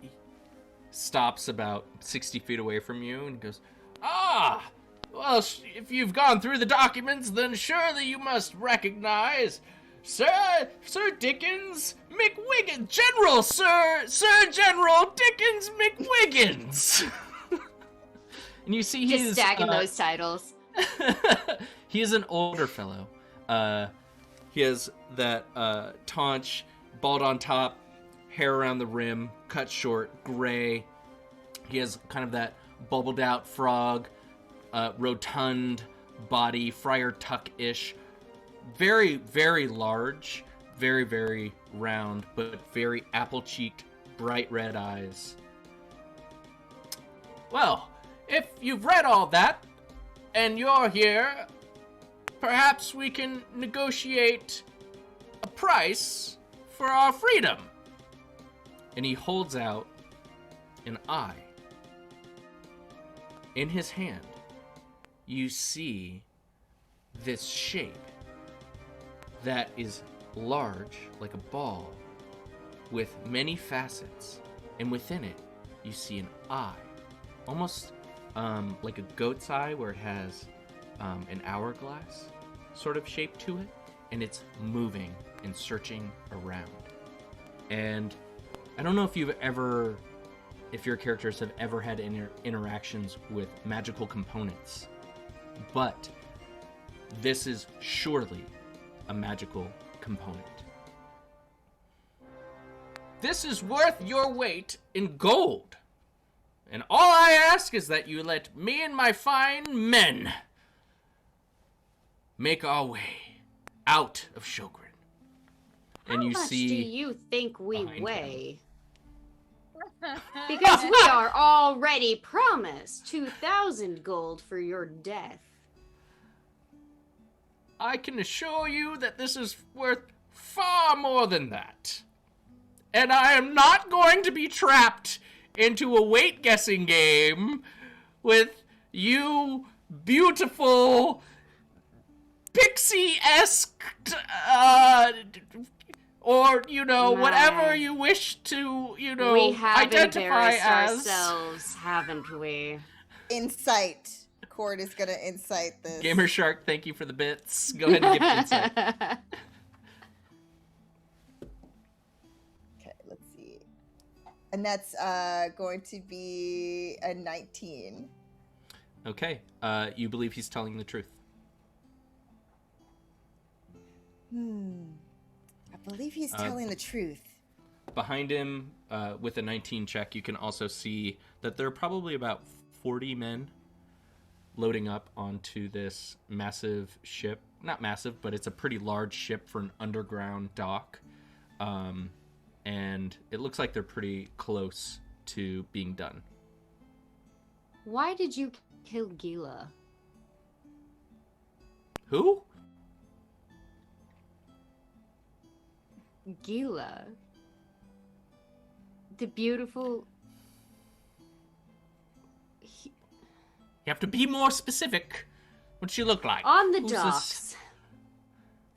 stops about 60 feet away from you and goes, "Ah! Well, if you've gone through the documents, then surely you must recognize Sir Dickens McWiggins, Sir General Dickens McWiggins." And you see he's just stacking those titles. He is an older fellow. He has that taunch, bald on top, hair around the rim, cut short, gray. He has kind of that bubbled out frog, rotund body, Friar Tuck-ish. Very, very large, very, very round, but very apple-cheeked, bright red eyes. Well, if you've read all that, and you're here, perhaps we can negotiate a price for our freedom. And he holds out an eye. In his hand, you see this shape that is large, like a ball, with many facets, and within it, you see an eye, almost like a goat's eye, where it has an hourglass sort of shape to it, and it's moving and searching around. And I don't know if your characters have ever had interactions with magical components, but this is surely a magical component. This is worth your weight in gold. And all I ask is that you let me and my fine men make our way out of Shogren. And How you much see do you think we behind weigh? Because we are already promised 2,000 gold for your death. I can assure you that this is worth far more than that. And I am not going to be trapped into a weight guessing game with you beautiful pixie-esque or whatever you wish to we have identify embarrassed as ourselves, haven't we? Insight. Cord is gonna insight this. Gamer Shark. Thank you for the bits. Go ahead and give it insight. Okay, let's see. And that's going to be a 19. Okay, you believe he's telling the truth. I believe he's telling the truth. Behind him, with a 19 check, you can also see that there are probably about 40 men loading up onto this massive ship. Not massive, but it's a pretty large ship for an underground dock. And it looks like they're pretty close to being done. Why did you kill Gila? Who? Gila. The beautiful... You have to be more specific. What'd she look like? On the Who's docks,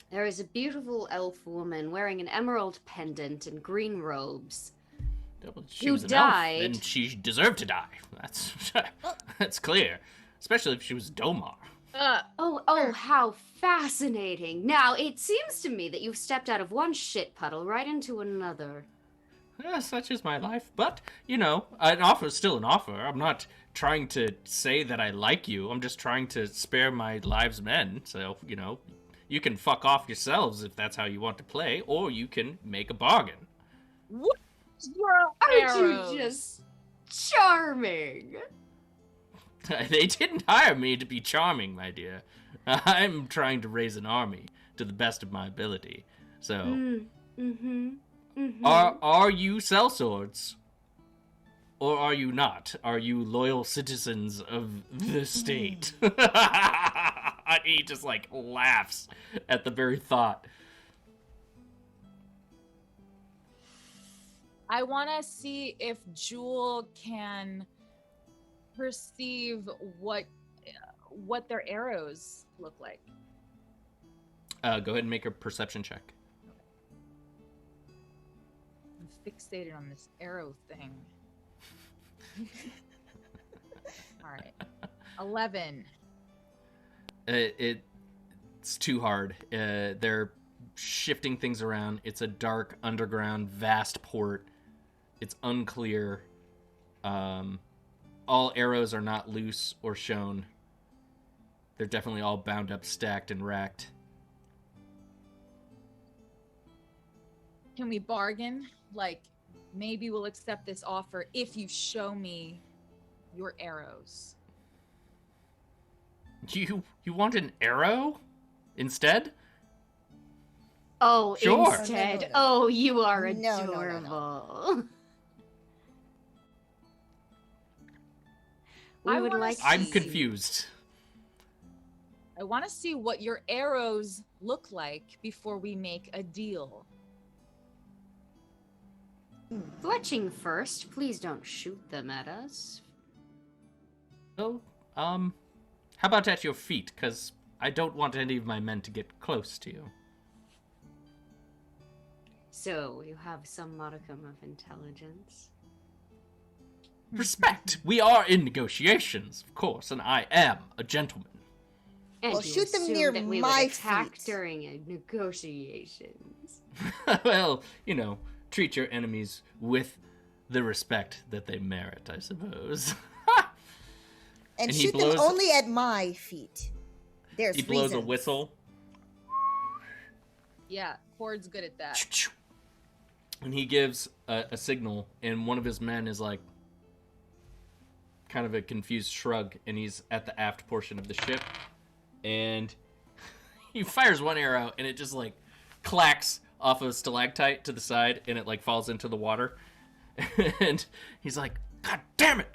there is a beautiful elf woman wearing an emerald pendant and green robes. She who was an elf, died. and she deserved to die. That's clear. Especially if she was Domar. Oh, how fascinating. Now, it seems to me that you've stepped out of one shit puddle right into another. Yeah, such is my life. But, an offer is still an offer. I'm not trying to say that I like you. I'm just trying to spare my lives men. So, you can fuck off yourselves if that's how you want to play, or you can make a bargain. What? Aren't you just charming? They didn't hire me to be charming, my dear. I'm trying to raise an army to the best of my ability. So, are you sellswords? or are you not? Are you loyal citizens of the state? And he just like laughs at the very thought. I want to see if Jewel can perceive what their arrows look like. Go ahead and make a perception check. I'm fixated on this arrow thing. All right. 11. It's too hard. They're shifting things around. It's a dark, underground, vast port. It's unclear. All arrows are not loose or shown. They're definitely all bound up, stacked, and racked. Can we bargain? Like, maybe we'll accept this offer if you show me your arrows. You want an arrow instead? Oh, Sure. instead. No. Oh, you are No, no, no, no. adorable. I We would wanna like see- to I'm see- confused. I want to see what your arrows look like before we make a deal. Fletching first. Please don't shoot them at us. So, how about at your feet? Because I don't want any of my men to get close to you. So, you have some modicum of intelligence. Respect. We are in negotiations, of course, and I am a gentleman. And Well, you shoot them assumed near that we my would attack feet. during a negotiations. Well, treat your enemies with the respect that they merit, I suppose. And And he shoot blows- them only at my feet. There's He blows a reasons. whistle, Yeah, Ford's good at that. and he gives a signal, and one of his men is like, kind of a confused shrug, and he's at the aft portion of the ship, and he fires one arrow, and it just like clacks off of a stalactite to the side, and it like falls into the water, and he's like, God damn it!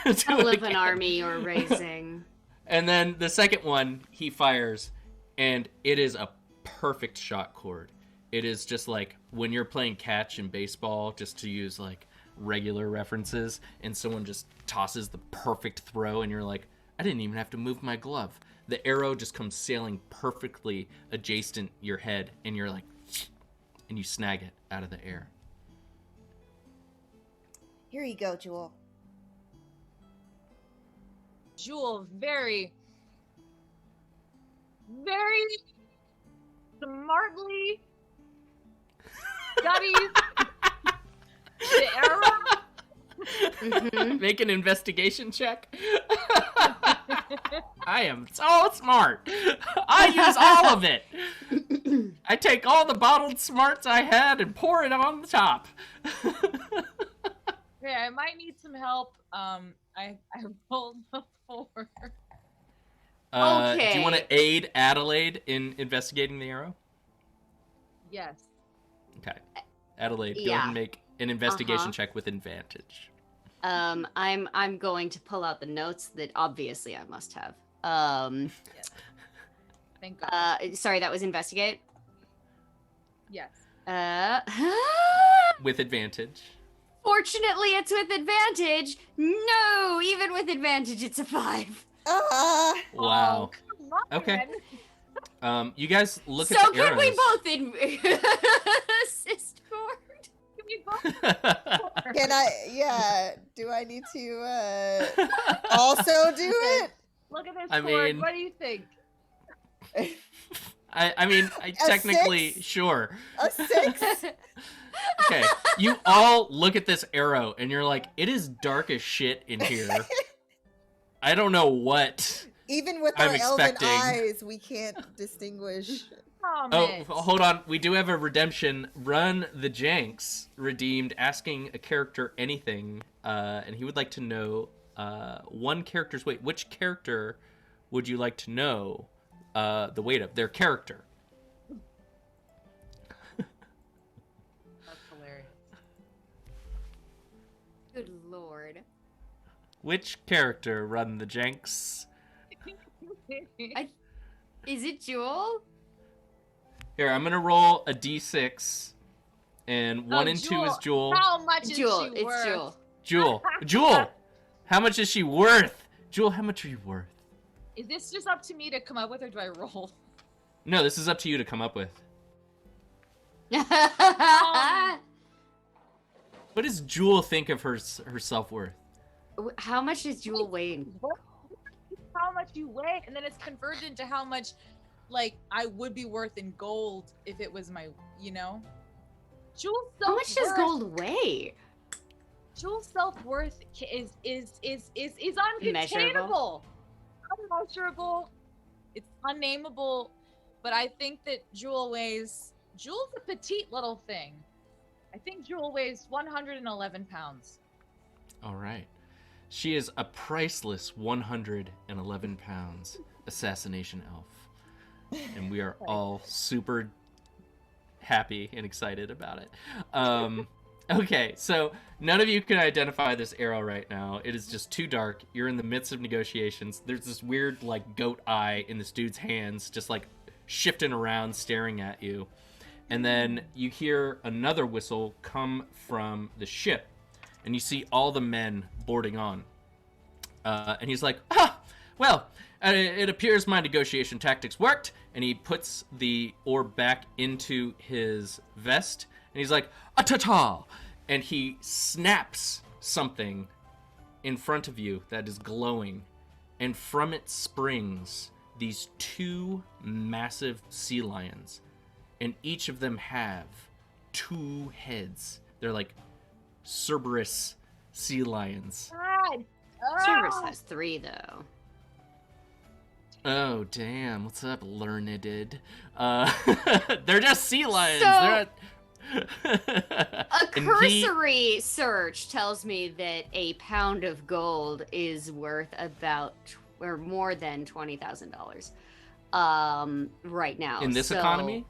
Do Hell it of an again. army you're raising. And then the second one he fires, and it is a perfect shot cord. It is just like when you're playing catch in baseball, just to use like regular references, and someone just tosses the perfect throw, and you're like, I didn't even have to move my glove. The arrow just comes sailing perfectly adjacent your head, and you're like, and you snag it out of the air. Here you go, Jewel. Jewel very, very smartly studies the arrow. Mhm. Make an investigation check. I am so smart. I use all of it. I take all the bottled smarts I had and pour it on the top. Yeah, I might need some help. I rolled a 4. Do you want Okay. to aid Adelaide in investigating the arrow? Yes. Okay. Adelaide, go ahead Yeah. and make an investigation Uh-huh. check with advantage. I'm going to pull out the notes that obviously I must have. Thank God. Sorry, that was investigate. Yes. With advantage. Fortunately, it's with advantage. No, even with advantage, it's a 5. Ah, Wow. Oh, come on. Okay. You guys look So at the can arrows. we both assist Ford? Can we both? can I? Yeah. Do I need to also do it? Look at this I Ford. mean- What do you think? I mean, technically, 6? sure. A 6? Okay, you all look at this arrow, and you're like, it is dark as shit in here. I don't know what. Even with I'm our elven expecting- eyes, we can't distinguish. Oh, Oh, man. hold on. We do have a redemption. Run the Janks redeemed, asking a character anything, and he would like to know one character's weight. Which character would you like to know the weight of? Their character. That's hilarious. Which character run the Jenks? Is it Jewel? Here, I'm gonna roll a d6, and 1 and 2 is Jewel. How much is Jewel. she It's worth? Jewel. Jewel! How much is she worth? Jewel, how much are you worth? Is this just up to me to come up with, or do I roll? No, this is up to you to come up with. What does Jewel think of her self-worth? How much does Jewel weigh? How much you weigh, and then it's converted into how much, like, I would be worth in gold if it was my, you know. Jewel's self-worth. How much does gold weigh? Jewel's self-worth is uncontainable. Unmeasurable. It's unnameable. But I think that Jewel's a petite little thing. I think Jewel weighs 111 pounds. All right. She is a priceless 111 pounds assassination elf. And we are all super happy and excited about it. Okay, so none of you can identify this arrow right now. It is just too dark. You're in the midst of negotiations. There's this weird, like, goat eye in this dude's hands, just, like, shifting around, staring at you. And then you hear another whistle come from the ship, and you see all the men boarding on. And he's like, well, it appears my negotiation tactics worked. And he puts the orb back into his vest, and he's like, "Ah-ta-ta!" And he snaps something in front of you that is glowing, and from it springs these 2 massive sea lions, and each of them have 2 heads. They're like Cerberus sea lions. God. Cerberus has 3, though. Oh, damn. What's up, learned? They're just sea lions. So- They're not... A cursory search tells me that a pound of gold is worth about or more than $20,000 right now. In this So- economy?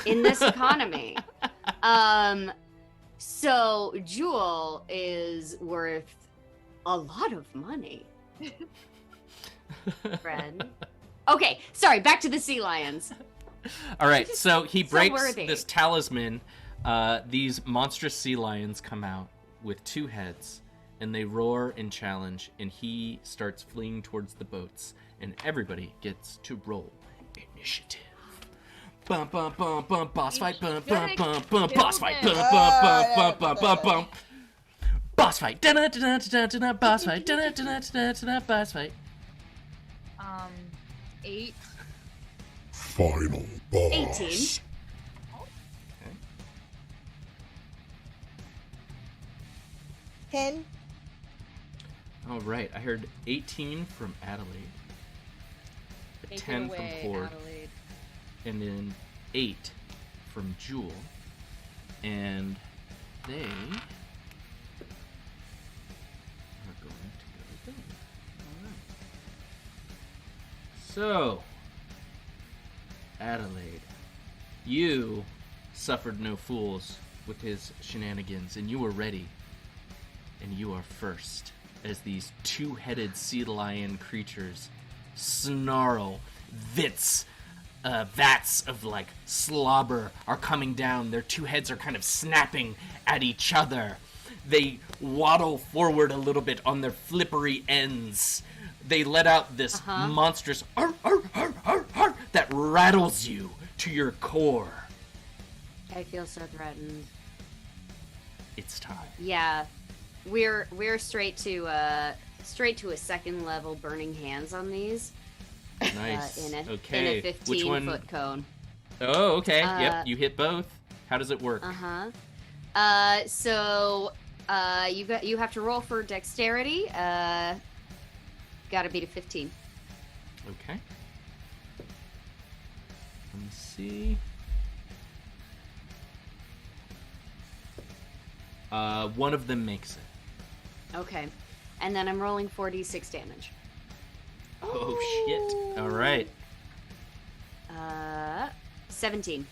In this economy. So Jewel is worth a lot of money. Friend. Okay, sorry, back to the sea lions. All right, so he so breaks worthy. this talisman. These monstrous sea lions come out with 2 heads, and they roar and challenge, and he starts fleeing towards the boats, and everybody gets to roll initiative. Bum bum bum bum, boss fight, bum bum bum bum, boss fight, bum bum bum bum bum bum. Boss fight, da da da da da da, boss fight, da da da da da, boss fight. 8. Final boss. 18. Okay. 10. All right, I heard 18 from Adelaide, a 10 from Ford, Adelaide. and then 8 from Jewel, and they are going to go there. All right. So, Adelaide, you suffered no fools with his shenanigans, and you were ready, and you are first, as these 2-headed sea lion creatures snarl. Vats of like slobber are coming down. Their 2 heads are kind of snapping at each other. They waddle forward a little bit on their flippery ends. They let out this monstrous arr, arr, arr, arr, arr, that rattles you to your core. I feel so threatened. It's time. Yeah, we're straight to a 2nd level burning hands on these. Nice. In a Okay. 15 Which one? foot cone. Oh, okay. Yep. You hit both. How does it work? So you have to roll for dexterity. Gotta beat a 15. Okay. Let me see. One of them makes it. Okay, and then I'm rolling 4d6 damage. Oh shit! All right. 17.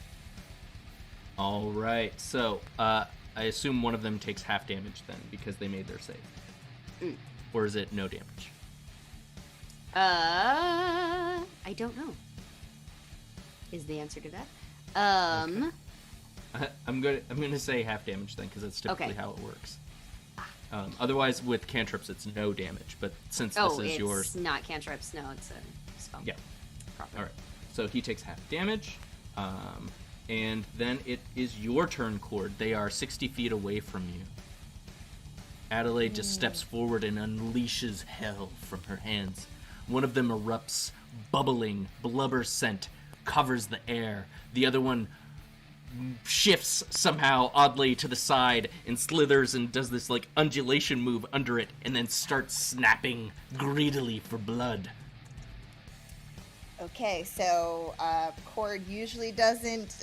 All right. So, I assume one of them takes half damage then because they made their save. or is it no damage? I don't know. Is the answer to that? I'm gonna say half damage then, because that's typically Okay. how it works. Otherwise, with cantrips, it's no damage. But since this is it's yours, not cantrips. No, it's a spell. yeah. Proper. All right. So he takes half damage, and then it is your turn, Cord. They are 60 feet away from you. Adelaide just steps forward and unleashes hell from her hands. One of them erupts, bubbling, blubber scent covers the air. The other one shifts somehow oddly to the side and slithers and does this like undulation move under it and then starts snapping greedily for blood. Okay, so Cord usually doesn't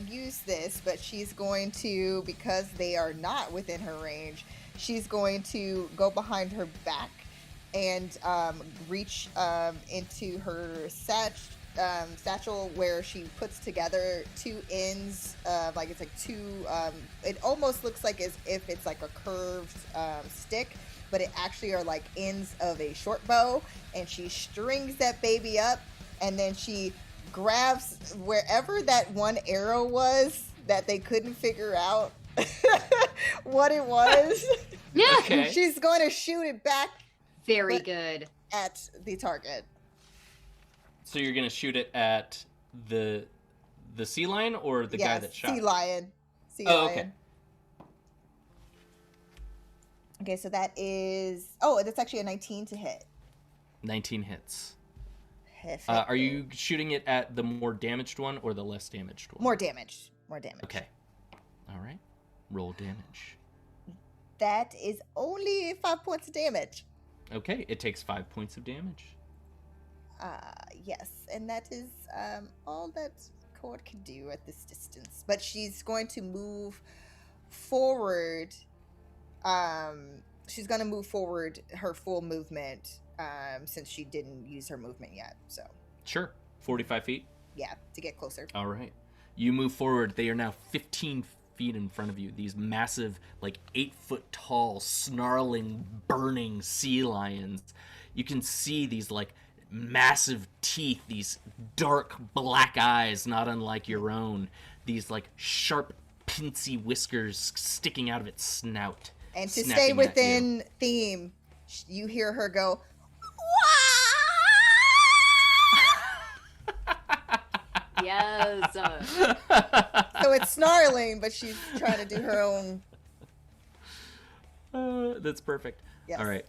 use this, but she's going to, because they are not within her range, she's going to go behind her back and reach into her satchel where she puts together two ends, like it's like two, it almost looks like as if it's like a curved stick, but it actually are like ends of a short bow, and she strings that baby up, and then she grabs wherever that one arrow was that they couldn't figure out what it was. Yeah. Okay. She's going to shoot it back Very But- good. at the target. So you're gonna shoot it at the sea lion or the guy that shot? Sea lion. Sea Oh, lion. okay. Okay, so that is... that's actually a 19 to hit. 19 hits. Effective. Are you shooting it at the more damaged one or the less damaged one? More damage. More damage. Okay. All right. Roll damage. That is only 5 points of damage. Okay, it takes 5 points of damage. Yes, and that is all that Cord can do at this distance. But she's going to move forward. She's going to move forward her full movement since she didn't use her movement yet. So, Sure. 45 feet. yeah, to get closer. All right. You move forward. They are now 15 feet in front of you. These massive, like 8-foot tall, snarling, burning sea lions. You can see these like massive teeth, these dark black eyes, not unlike your own. These like sharp, pincy whiskers sticking out of its snout. And to snapping stay at you. within theme, you hear her go, Yes. so it's snarling, but she's trying to do her own. That's perfect. Yes. All right.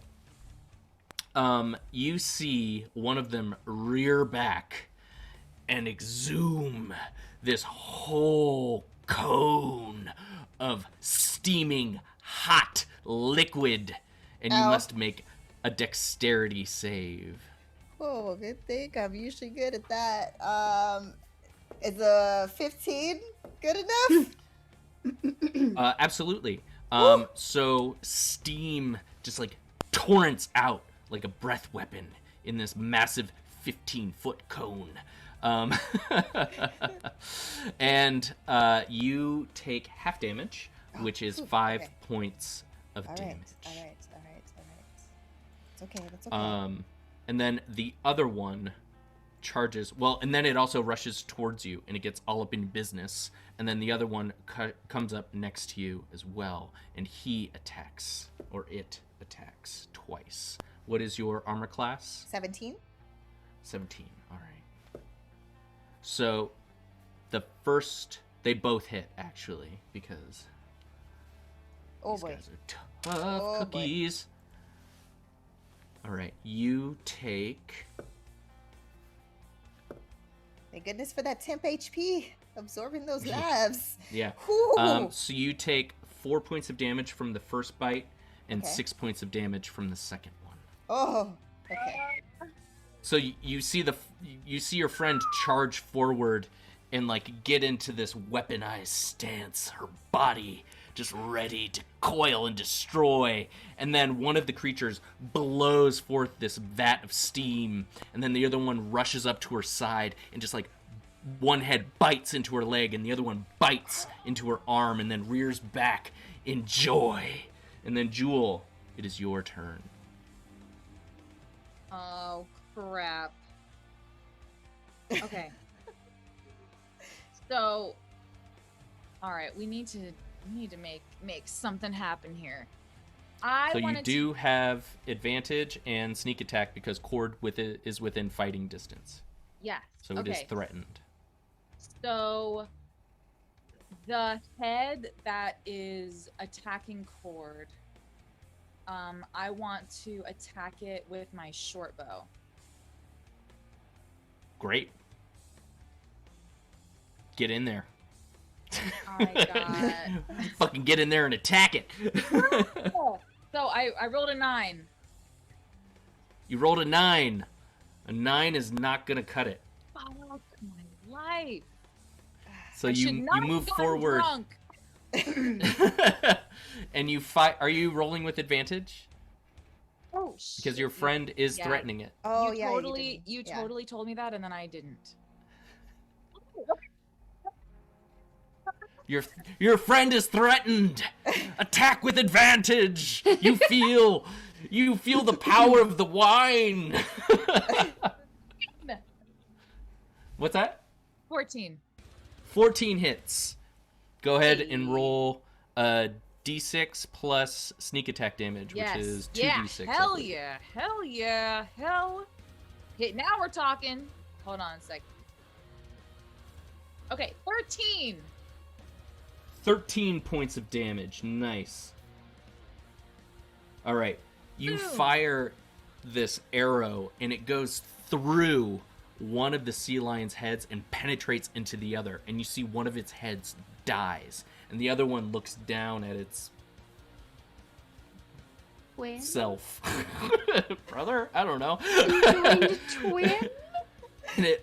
You see one of them rear back and exhume this whole cone of steaming hot liquid, and you Ow. must make a dexterity save. Oh, good thing. I'm usually good at that. Is a 15 good enough? Absolutely. So steam just like torrents out like a breath weapon in this massive 15-foot cone. And you take half damage, which is 5 okay. points of All right, damage. all right. It's okay, that's okay. And then the other one charges, well, and then it also rushes towards you, and it gets all up in business. And then the other one comes up next to you as well, and he attacks, or it attacks twice. What is your armor class? 17? 17. All right. So the first, they both hit actually, because Oh these boy. guys are tough Oh, boy. cookies. All right, you take. Thank goodness for that temp HP. Absorbing those lives. Yeah. Whew. So you take 4 points of damage from the first bite, and Okay. 6 points of damage from the second one. Oh, okay. So you see you see your friend charge forward and like get into this weaponized stance, her body just ready to coil and destroy. And then one of the creatures blows forth this vat of steam, and then the other one rushes up to her side and just like one head bites into her leg and the other one bites into her arm and then rears back in joy. And then Jewel, it is your turn. Oh crap. Okay. So, all right, we need to make something happen here. So you do have advantage and sneak attack because Cord with it is within fighting distance. Yes. So it is threatened. So the head that is attacking Cord, I want to attack it with my short bow. Great. Get in there. I got... Fucking get in there and attack it. So I rolled a 9. You rolled a 9. A 9 is not gonna cut it. Fuck my life. So I you move forward. And you fight. Are you rolling with advantage? Oh shit. Because your friend is threatening it. Oh you yeah. You totally told me that, and then I didn't. Your friend is threatened. Attack with advantage. You feel the power of the wine. What's that? 14. 14 hits. Go ahead and roll a d6 plus sneak attack damage, which is 2d6. Hell yeah. Hell yeah. Hell. Okay, now we're talking. Hold on a sec. Okay, 13. 13 points of damage. Nice. All right. You Boom. fire this arrow, and it goes through one of the sea lion's heads and penetrates into the other. And you see one of its heads dies, and the other one looks down at its Twin? self. Brother? I don't know. Twin? And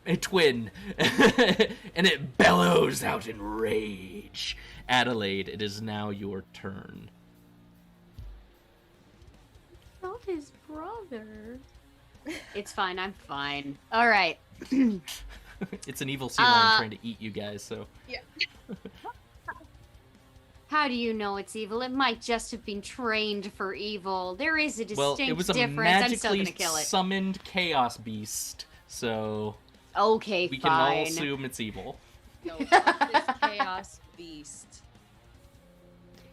a twin. And it bellows out in rage. Adelaide, it is now your turn. Not his brother. It's fine, I'm fine. Alright. It's an evil sea lion trying to eat you guys, so... Yeah. How do you know it's evil? It might just have been trained for evil. There is a distinct Well, it was a difference. I'm still magically gonna kill it. summoned chaos beast, so... Okay, we fine. can all assume it's evil. No, fuck this chaos beast.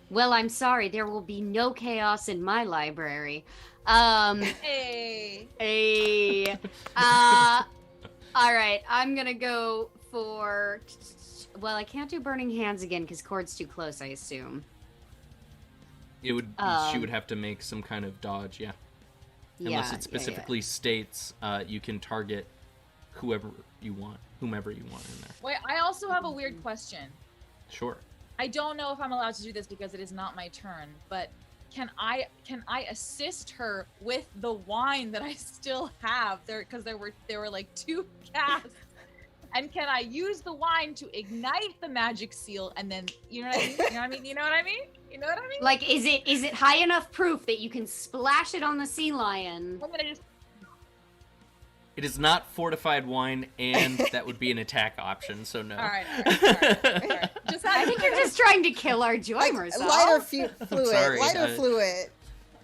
Well, I'm sorry. There will be no chaos in my library. Hey. Hey. All right. I'm gonna go for. Well, I can't do burning hands again because Cord's too close. I assume. It would. She would have to make some kind of dodge, yeah. Unless it specifically states you can target whomever you want in there. Wait, I also have a weird question. Sure. I don't know if I'm allowed to do this because it is not my turn, but can I assist her with the wine that I still have there, because there were like 2 casts, and can I use the wine to ignite the magic seal and then you know what I mean? You know what I mean? Like, is it high enough proof that you can splash it on the sea lion? I'm gonna just... It is not fortified wine, and that would be an attack option, so no. All right. Just I think you're just trying to kill our joy, Marcel. Lighter fluid. sorry, Lighter fluid.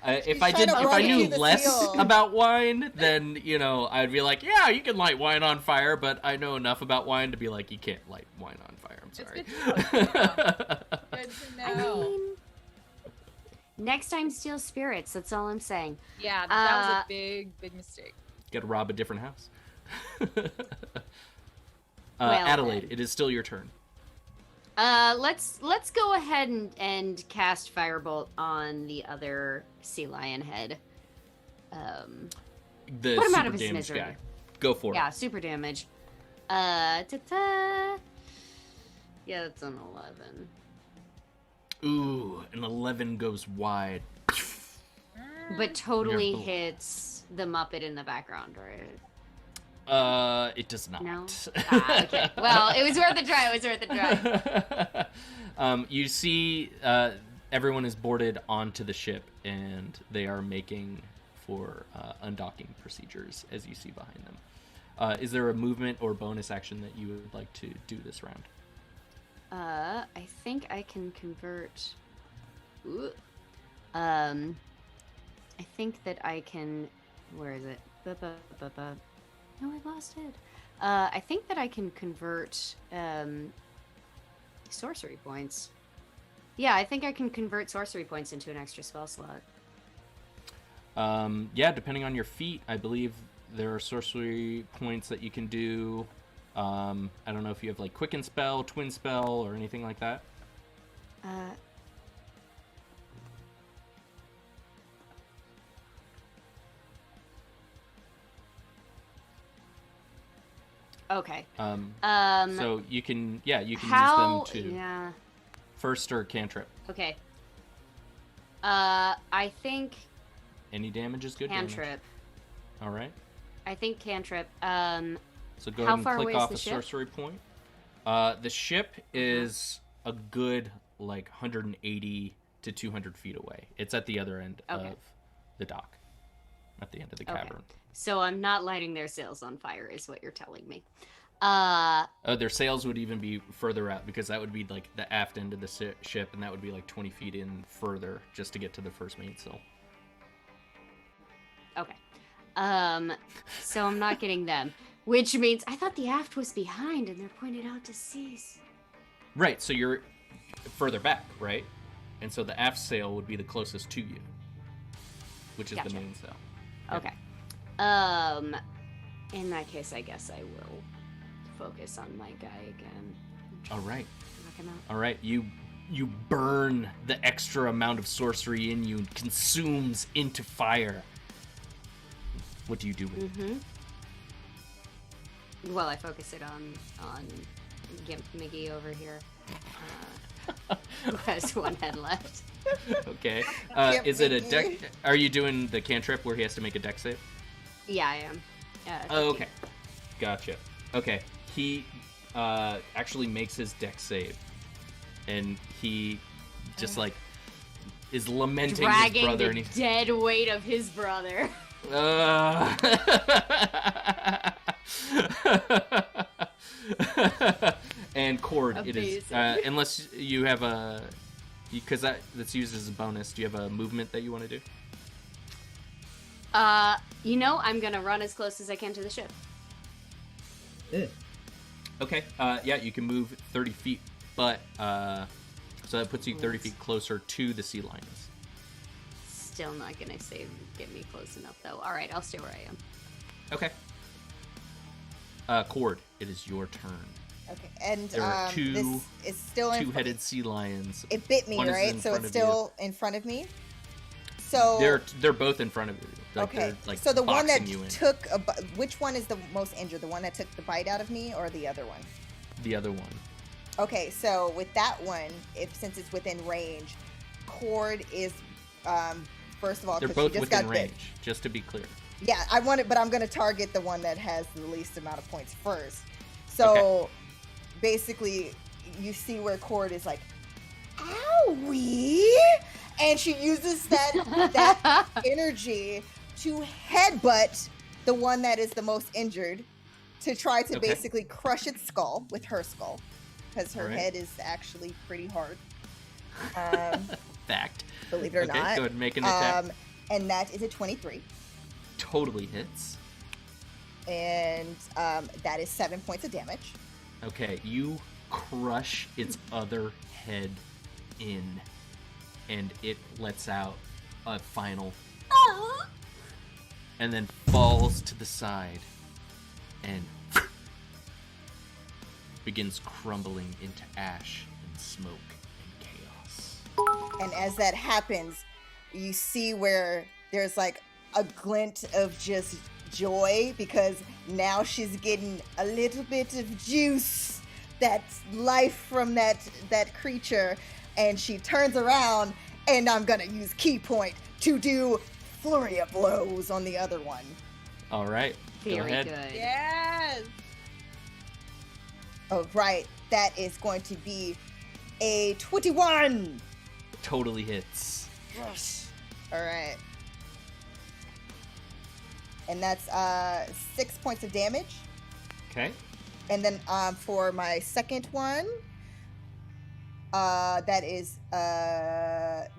If I knew less about wine, then I'd be like, yeah, you can light wine on fire. But I know enough about wine to be like, you can't light wine on fire. I'm sorry. Good to know. I mean, next time, steal spirits. That's all I'm saying. Yeah, that was a big mistake. Got to rob a different house. Well, Adelaide, it is still your turn. Let's go ahead and cast firebolt on the other sea lion head. The put him out super of his damage misery. guy. Go for it. Yeah, super damage. Ta-ta. Yeah, that's an 11. Ooh, an 11 goes wide. But totally You're- hits the Muppet in the background, right? It does not. No? Okay. Well, it was worth a try. You see, everyone is boarded onto the ship, and they are making for undocking procedures, as you see behind them. Is there a movement or bonus action that you would like to do this round? I think I can convert. Ooh. I think that I can Where is it? No, I lost it. I think that I can convert sorcery points. Yeah, I think I can convert sorcery points into an extra spell slot. Yeah, depending on your feat, I believe there are sorcery points that you can do. I don't know if you have like Quicken Spell, Twin Spell, or anything like that. Okay. So you can, use how? them to Yeah. first or cantrip. Okay. I think Any damage is good cantrip. damage. All right. I think cantrip. So go How ahead far and away click is off the a ship? sorcery point. The ship is a good like 180 to 200 feet away. It's at the other end Okay. of the dock, at the end of the Okay. cavern. So I'm not lighting their sails on fire, is what you're telling me. Their sails would even be further out because that would be like the aft end of the ship, and that would be like 20 feet in further just to get to the first mainsail. Okay. So I'm not getting them, which means I thought the aft was behind and they're pointed out to cease. Right, so you're further back, right? And so the aft sail would be the closest to you, which is Gotcha. the mainsail. Okay. In that case, I guess I will focus on my guy again. All right. Knock him out. All right, you burn the extra amount of sorcery in you and consumes into fire. What do you do with it? Mm-hmm. Well, I focus it on Gimp Miggy over here, who has one head left. Okay. Yep, Is it a thank deck? Are you doing the cantrip where he has to make a deck save? Yeah, I am. Oh, okay. Gotcha. Okay. He actually makes his deck save, and he just like is lamenting his Dragging brother, the and he's dead weight of his brother. And Cord, it is. Amazing. Unless you have a, because that's used as a bonus. Do you have a movement that you want to do? I'm gonna run as close as I can to the ship. Okay. Yeah, you can move 30 feet, but so that puts you 30 feet closer to the sea lions. Still not gonna get me close enough though. All right, I'll stay where I am. Okay. Cord, it is your turn. Okay, and There are this is still in two-headed sea lions. It bit me, One is right? in So front it's of you. still in front of me. So They're both in front of you. Like, okay. they're, like, So the one that boxing you in. took which one is the most injured? The one that took the bite out of me, or the other one? The other one. Okay, so with that one, since it's within range, Cord is first of all They're 'cause both she just within got range, bit. just to be clear. Yeah, I want it, but I'm gonna target the one that has the least amount of points first. So basically, you see where Cord is like, "Owie!" and she uses that energy to headbutt the one that is the most injured to try to Okay. basically crush its skull with her skull, because her Alright. head is actually pretty hard. Fact. Believe it or Okay, not. go ahead and make an attack. And that is a 23. Totally hits. And that is 7 points of damage. Okay, you crush its other head in, and it lets out a final and then falls to the side and begins crumbling into ash and smoke and chaos. And as that happens, you see where there's like a glint of just joy, because now she's getting a little bit of juice, that life from that creature, and she turns around, and I'm gonna use key point to do flurry of blows on the other one. All right, go Very ahead. good. Yes. Oh, right, that is going to be a 21. Totally hits. Yes. All right. And that's 6 points of damage. Okay. And then for my second one, that is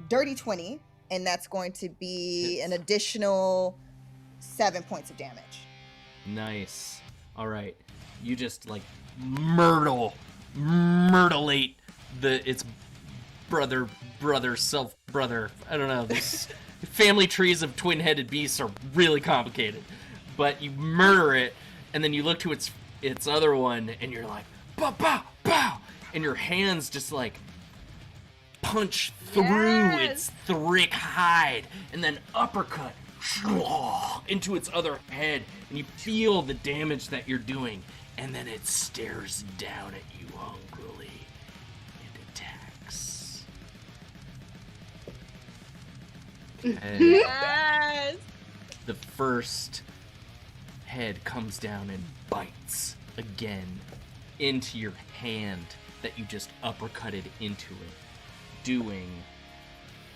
dirty 20, and that's going to be Hits. an additional 7 points of damage. Nice. All right. You just like myrtlate its brother, self-brother. I don't know. These family trees of twin-headed beasts are really complicated. But you murder it, and then you look to its other one, and you're like, bow, bow, bow, and your hands just like punch through its thick hide, and then uppercut into its other head, and you feel the damage that you're doing, and then it stares down at you hungrily and attacks. Yes. The first head comes down and bites again into your hand that you just uppercutted into it, doing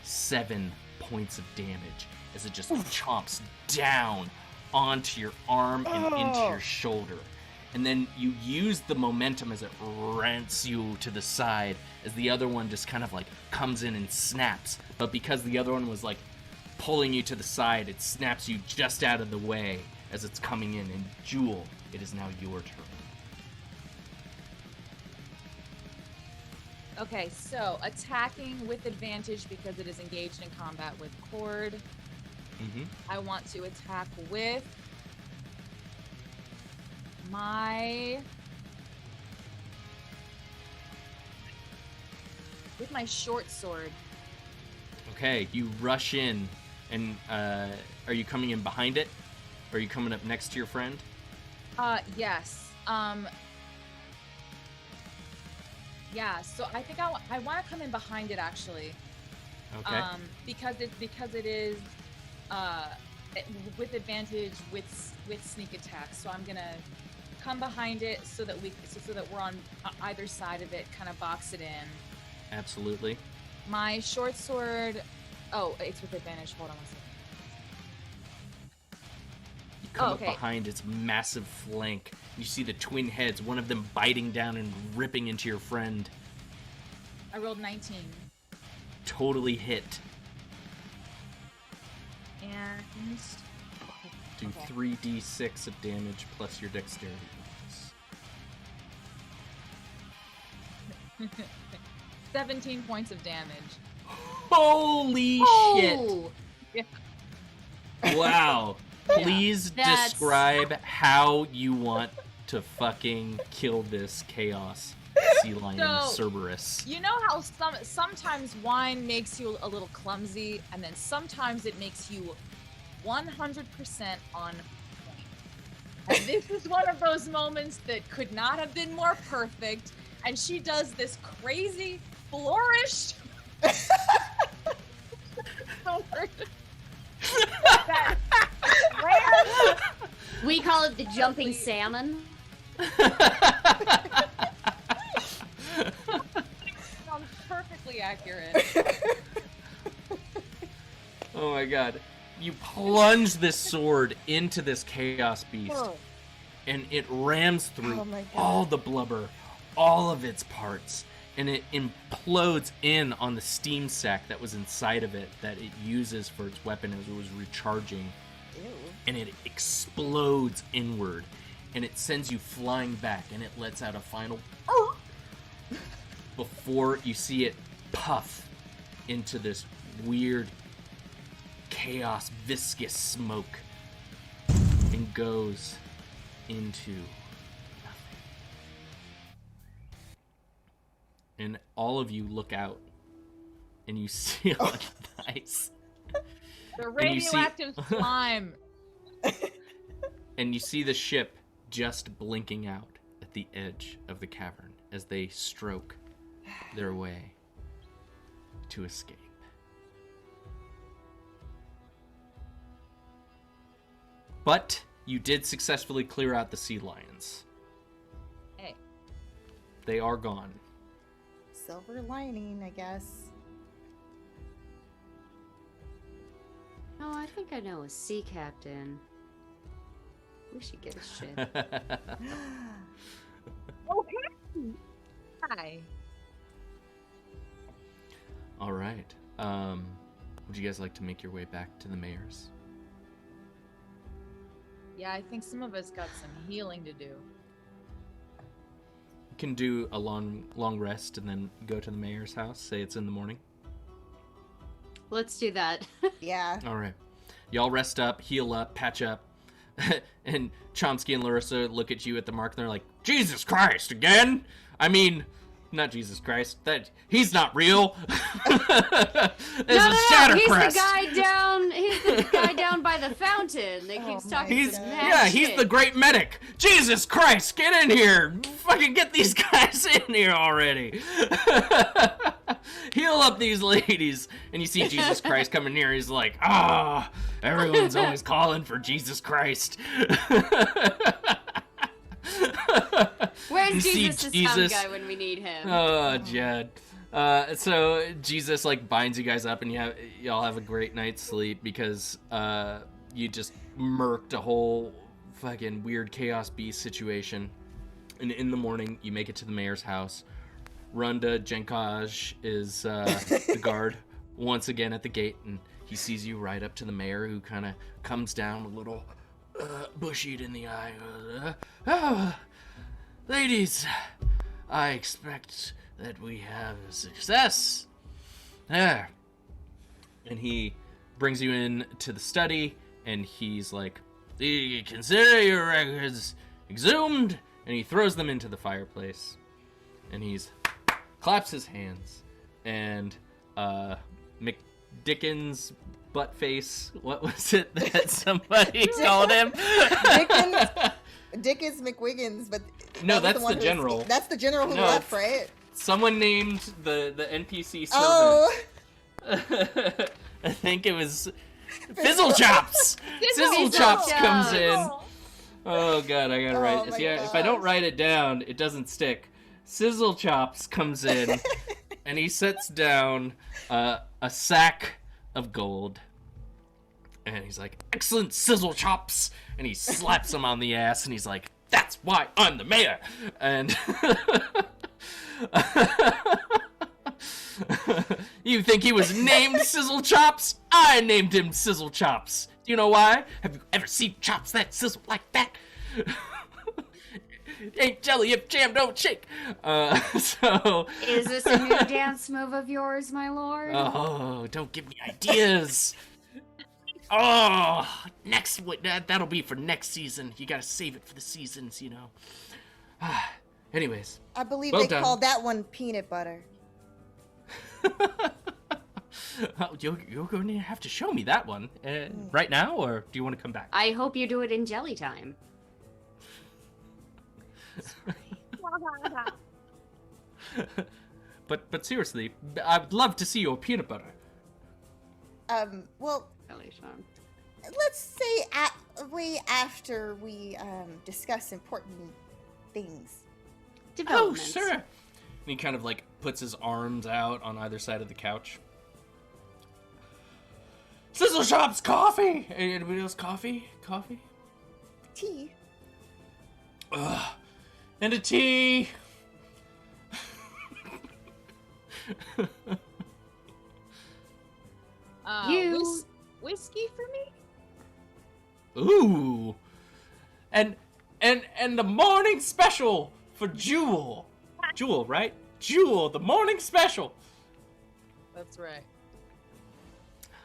7 points of damage as it just chomps down onto your arm and into your shoulder. And then you use the momentum as it rents you to the side as the other one just kind of like comes in and snaps. But because the other one was like pulling you to the side, it snaps you just out of the way as it's coming in. And Jewel, it is now your turn. Okay, so attacking with advantage because it is engaged in combat with Cord. Mm-hmm. I want to attack with my short sword. Okay, you rush in, and are you coming in behind it? Or are you coming up next to your friend? Yes. Yeah, so I think I want to come in behind it actually. Okay. Because it is with advantage with sneak attack. So I'm gonna come behind it so that we're on either side of it, kind of box it in. Absolutely. My short sword. Oh, it's with advantage. Hold on one second. You come okay. up behind its massive flank. You see the twin heads, one of them biting down and ripping into your friend. I rolled 19. Totally hit. And Do okay. 3d6 of damage plus your dexterity bonus. 17 points of damage. Holy Oh! shit! Wow. Please That's- describe how you want to fucking kill this chaos sea lion So- Cerberus. You know how sometimes wine makes you a little clumsy, and then sometimes it makes you 100% on point. And this is one of those moments that could not have been more perfect. And she does this crazy flourish. We call it the jumping salmon. Sounds perfectly accurate. Oh my god. You plunge this sword into this chaos beast, and it rams through Oh my God. all the blubber, all of its parts, and it implodes in on the steam sack that was inside of it that it uses for its weapon as it was recharging. Ew. And it explodes inward, and it sends you flying back, and it lets out a final before you see it puff into this weird chaos viscous smoke and goes into nothing. And all of you look out and you see nice. The And you see- radioactive slime. And you see the ship just blinking out at the edge of the cavern as they stroke their way to escape. But you did successfully clear out the sea lions. Hey. They are gone. Silver lining, I guess. Oh, I think I know a sea captain. We should get his shit. Okay. Hi. All right. Would you guys like to make your way back to the mayor's? Yeah, I think some of us got some healing to do. You can do a long rest and then go to the mayor's house. Say it's in the morning. Let's do that. Yeah. All right. Y'all rest up, heal up, patch up. And Chomsky and Larissa look at you at the mark and they're like, Jesus Christ, again? I mean, not Jesus Christ. He's not real. There's a Shattercrest. He's the guy down. He's the guy down by the fountain that keeps talking. He's the great medic. Jesus Christ, get in here. Fucking get these guys in here already. Heal up these ladies. And you see Jesus Christ coming here. He's like, everyone's always calling for Jesus Christ. Where's Jesus' sound guy when we need him? Oh, Jed. So Jesus like binds you guys up, and y'all have a great night's sleep because you just murked a whole fucking weird chaos beast situation. And in the morning, you make it to the mayor's house. Runda Jenkaj is the guard once again at the gate, and he sees you right up to the mayor, who kind of comes down a little bushied in the eye. Ladies, I expect that we have success. There. And he brings you in to the study, and he's like, consider your records exhumed, and he throws them into the fireplace. And he's claps his hands, and McDickens Buttface, what was it that somebody called him? Dickens McWiggins, but no, that's the general. That's the general who left, right? Someone named the NPC servant. Oh. I think it was Fizzle Chops. Sizzle Chops comes in. Oh god, I gotta write this. Yeah, if I don't write it down, it doesn't stick. Sizzle Chops comes in, and he sets down a sack of gold. And he's like, excellent Sizzle Chops! And he slaps him on the ass, and he's like, that's why I'm the mayor! And you think he was named Sizzle Chops? I named him Sizzle Chops. Do you know why? Have you ever seen chops that sizzle like that? Ain't jelly if jam don't shake. So is this a new dance move of yours, my lord? Oh, don't give me ideas. Oh, that'll be for next season. You gotta save it for the seasons, you know. Anyways, I believe well they done. called that one peanut butter. You're going to have to show me that one right now, or do you want to come back? I hope you do it in jelly time. But seriously, I'd love to see your peanut butter. Well, let's say after we discuss important things. Oh, sure. And he kind of like puts his arms out on either side of the couch. Sizzle Chops coffee! Anybody else coffee? Coffee? Tea. Ugh. And a tea! Whiskey for me? Ooh. And the morning special for Jewel. Jewel, right? Jewel, the morning special. That's right.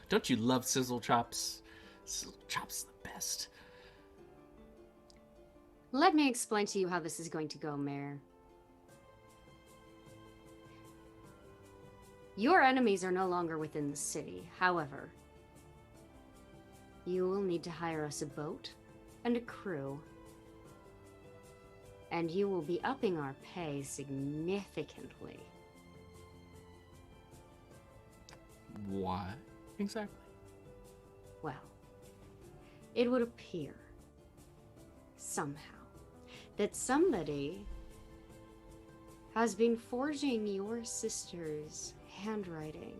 Don't you love Sizzle Chops? Sizzle Chops the best. Let me explain to you how this is going to go, Mayor. Your enemies are no longer within the city. However, you will need to hire us a boat and a crew. And you will be upping our pay significantly. Why exactly? Well, it would appear somehow that somebody has been forging your sister's handwriting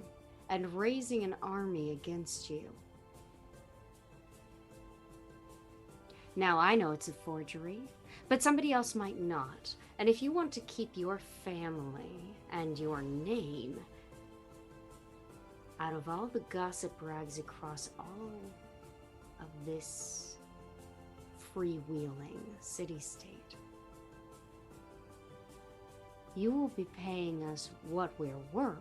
and raising an army against you. Now, I know it's a forgery, but somebody else might not. And if you want to keep your family and your name out of all the gossip rags across all of this freewheeling city-state. You will be paying us what we're worth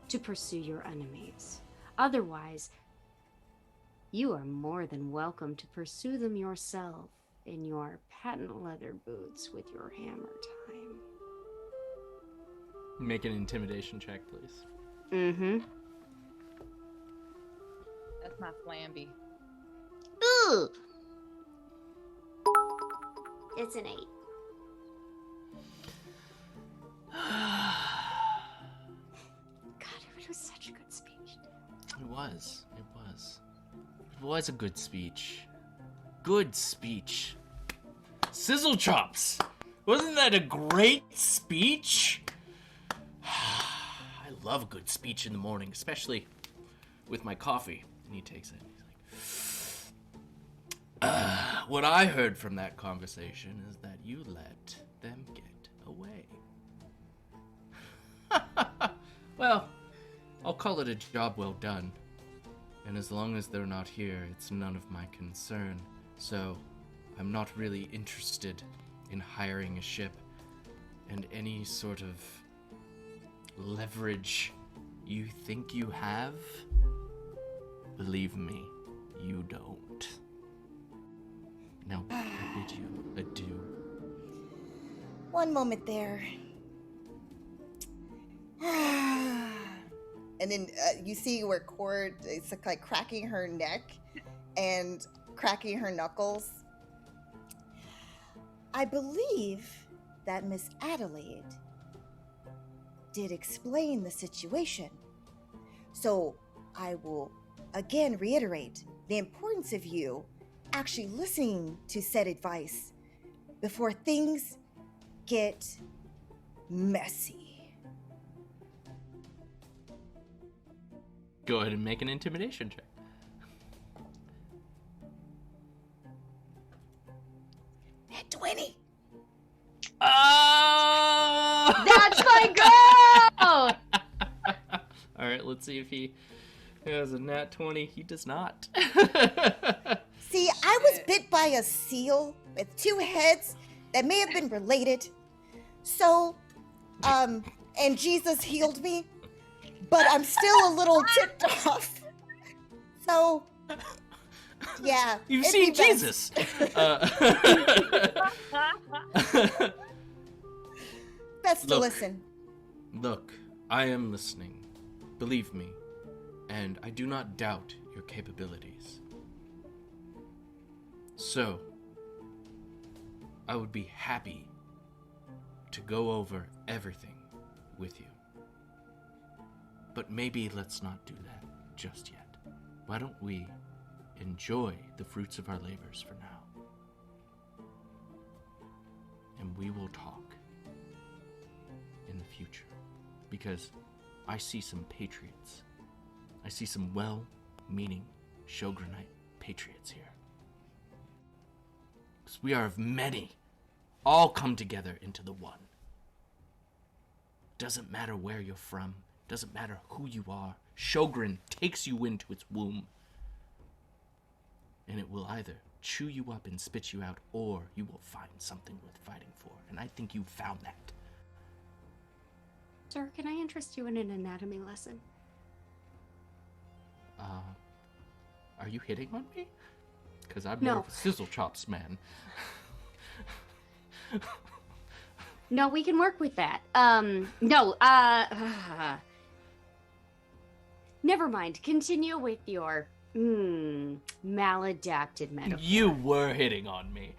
to pursue your enemies. Otherwise, you are more than welcome to pursue them yourself in your patent leather boots with your hammer time. Make an intimidation check, please. Mm-hmm. That's not Flamby. Ooh! It's an 8. God, it was such a good speech. It was. It was. It was a good speech. Good speech. Sizzle chops! Wasn't that a great speech? I love a good speech in the morning, especially with my coffee. And he takes it and he's like, what I heard from that conversation is that you let them get away. Well, I'll call it a job well done. And as long as they're not here, it's none of my concern. So, I'm not really interested in hiring a ship. And any sort of leverage you think you have, believe me, you don't. Now, I bid you adieu. One moment there. And then you see where Cord is like cracking her neck and cracking her knuckles. I believe that Miss Adelaide did explain the situation. So I will again reiterate the importance of you actually listening to said advice before things get messy. Go ahead and make an intimidation check. At 20. Oh! That's my girl! All right, let's see if he has a nat 20. He does not. See, I was bit by a seal with 2 heads that may have been related. So, and Jesus healed me, but I'm still a little ticked off. So, yeah. You've it'd seen be best. Jesus. Best to Look. listen. Look, I am listening. Believe me. And I do not doubt your capabilities. So, I would be happy to go over everything with you. But maybe let's not do that just yet. Why don't we enjoy the fruits of our labors for now? And we will talk in the future. Because I see some patriots. I see some well-meaning Shogunite patriots here. Because we are of many, all come together into the one. Doesn't matter where you're from, doesn't matter who you are, Shogun takes you into its womb. And it will either chew you up and spit you out, or you will find something worth fighting for. And I think you found that. Sir, can I interest you in an anatomy lesson? Are you hitting on me? Because I'm No. more of a sizzle chops man. No, we can work with that. Never mind. Continue with your maladapted metaphor. You were hitting on me.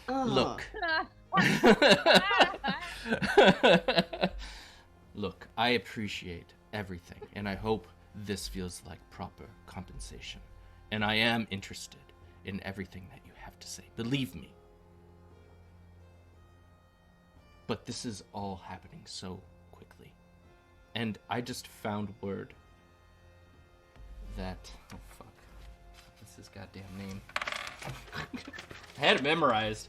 Ugh. Look. Look, I appreciate everything, and I hope this feels like proper compensation. And I am interested in everything that you have to say. Believe me. But this is all happening so quickly. And I just found word that... Oh, fuck. What's his goddamn name? I had it memorized.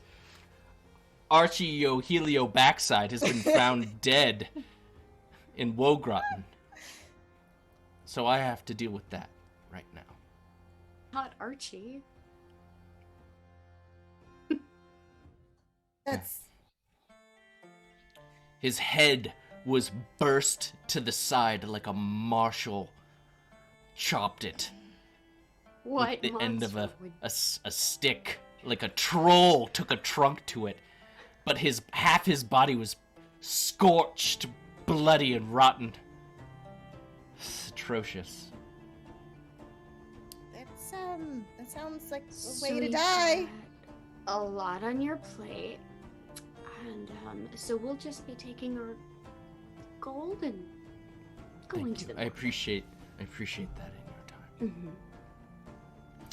Archie Helio Backside has been found dead in Wogrotten. So I have to deal with that right now. Not Archie. That's His head was burst to the side like a marshal chopped it What with the end of monster would... a stick, like a troll took a trunk to it. But half his body was scorched, bloody, and rotten. It's atrocious. that sounds like a So way to you've die. had a lot on your plate, and so we'll just be taking our gold and going Thank to you. the I appreciate that in your time. Mm-hmm.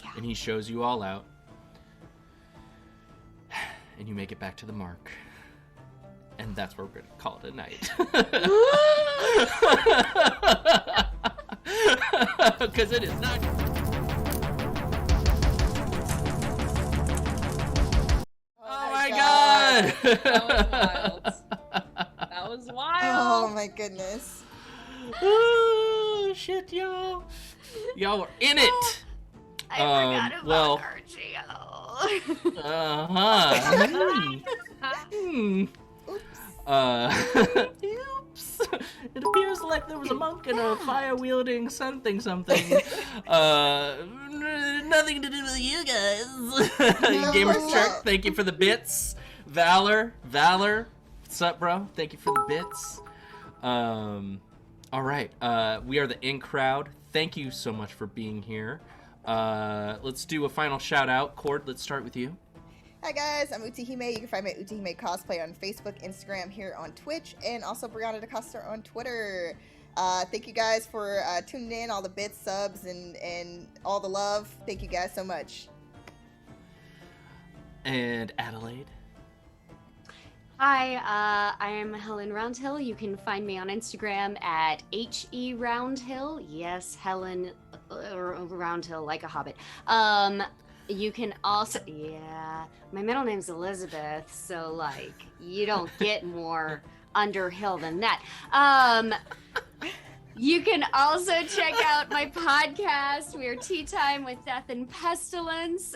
Yeah. And he shows you all out. And you make it back to the mark. And that's where we're going to call it a night. Because it is not... Oh my god! That was wild. That was wild. Oh my goodness. Oh, shit, y'all. Y'all are in it! I forgot about well- Archie. Oops. It appears like there was a monk and a fire-wielding something. Nothing to do with you guys. Gamer Shark, thank you for the bits. Valor, what's up, bro? Thank you for the bits. All right, we are the In Crowd. Thank you so much for being here. Let's do a final shout out. Cord, let's start with you. Hi guys, I'm Utahime. You can find me at Utahime Cosplay on Facebook, Instagram, here on Twitch, and also Brianna DeCosta on Twitter. Thank you guys for tuning in, all the bits, subs, and all the love. Thank you guys so much. And Adelaide. Hi, I am Helen Roundhill. You can find me on Instagram at HE Roundhill. Yes, Helen Roundhill, like a hobbit. You can also, yeah, my middle name's Elizabeth, so like, you don't get more Underhill than that. You can also check out my podcast. We are Tea Time with Death and Pestilence.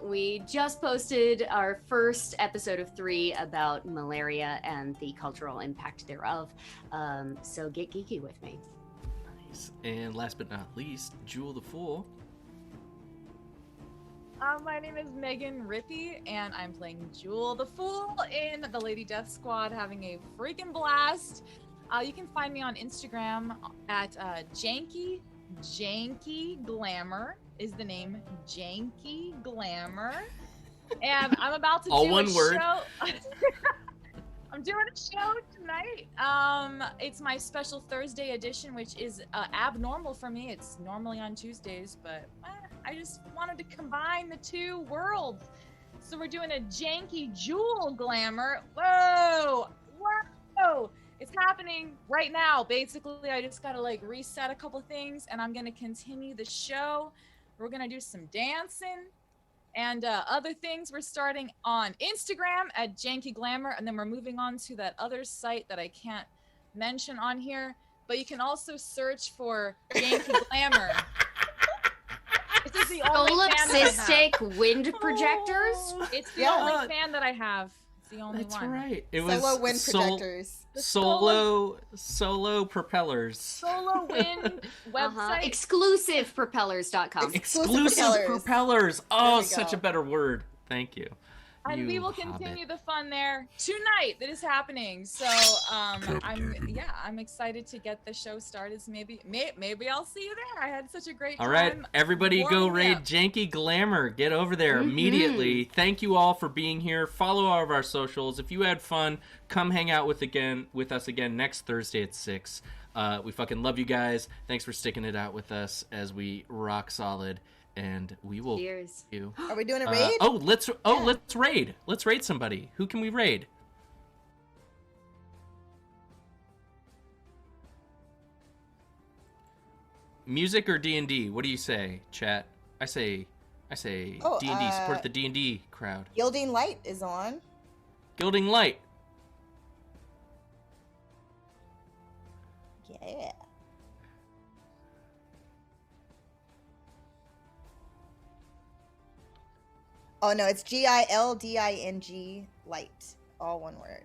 We just posted our first episode of 3 about malaria and the cultural impact thereof. So get geeky with me. Nice. And last but not least, Jewel the Fool. My name is Megan Rippey, and I'm playing Jewel the Fool in the Lady Death Squad, having a freaking blast. You can find me on Instagram at Janky Glamour is the name, Janky Glamour. And I'm about to All do one a word. show. I'm doing a show tonight. It's my special Thursday edition, which is abnormal for me. It's normally on Tuesdays, but I just wanted to combine the two worlds. So we're doing a Janky Jewel Glamour. Whoa! It's happening right now. Basically, I just gotta like reset a couple things, and I'm gonna continue the show. We're gonna do some dancing and other things. We're starting on Instagram at Janky Glamour, and then we're moving on to that other site that I can't mention on here. But you can also search for Janky Glamour. This is the only fan that I have. Solipsistic wind projectors. It's the Yeah. only fan that I have. It's the only That's one. right. It Solo was wind projectors. solo propellers. Solo Wind website. Exclusivepropellers.com. Exclusive propellers. Oh, we such go. a better word. Thank you. And we You will hobbit. continue the fun there tonight. That is happening. So I'm excited to get the show started. So maybe I'll see you there. I had such a great time. All right, everybody go warming raid up. Janky Glamour. Get over there immediately. Thank you all for being here. Follow all of our socials. If you had fun, come hang out with us again next Thursday at 6. We fucking love you guys. Thanks for sticking it out with us as we rock solid. And we will Cheers. you. Are we doing a raid? Let's raid. Let's raid somebody. Who can we raid? Music or D&D? What do you say, chat? I say D&D. Support the D&D crowd. Gilding Light is on. Gilding Light. Yeah. Oh no, it's GILDING light, all one word.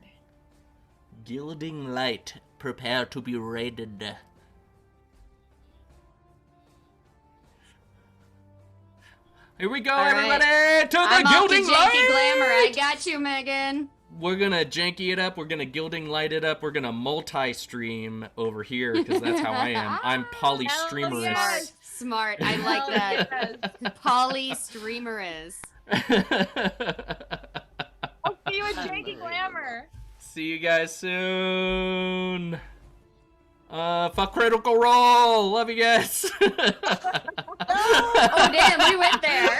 Gilding light, prepare to be raided. Here we go, All right. everybody, to the I'm off to gilding janky light. glamour. I got you, Megan. We're gonna janky it up. We're gonna gilding light it up. We're gonna multi-stream over here because that's how I am. I'm polystreamerous. yes. Smart. I like that. Polystreamerous. I'll see you at Janky Glamour. See you guys soon. Fuck Critical Role. Love you guys. Oh damn, we went there.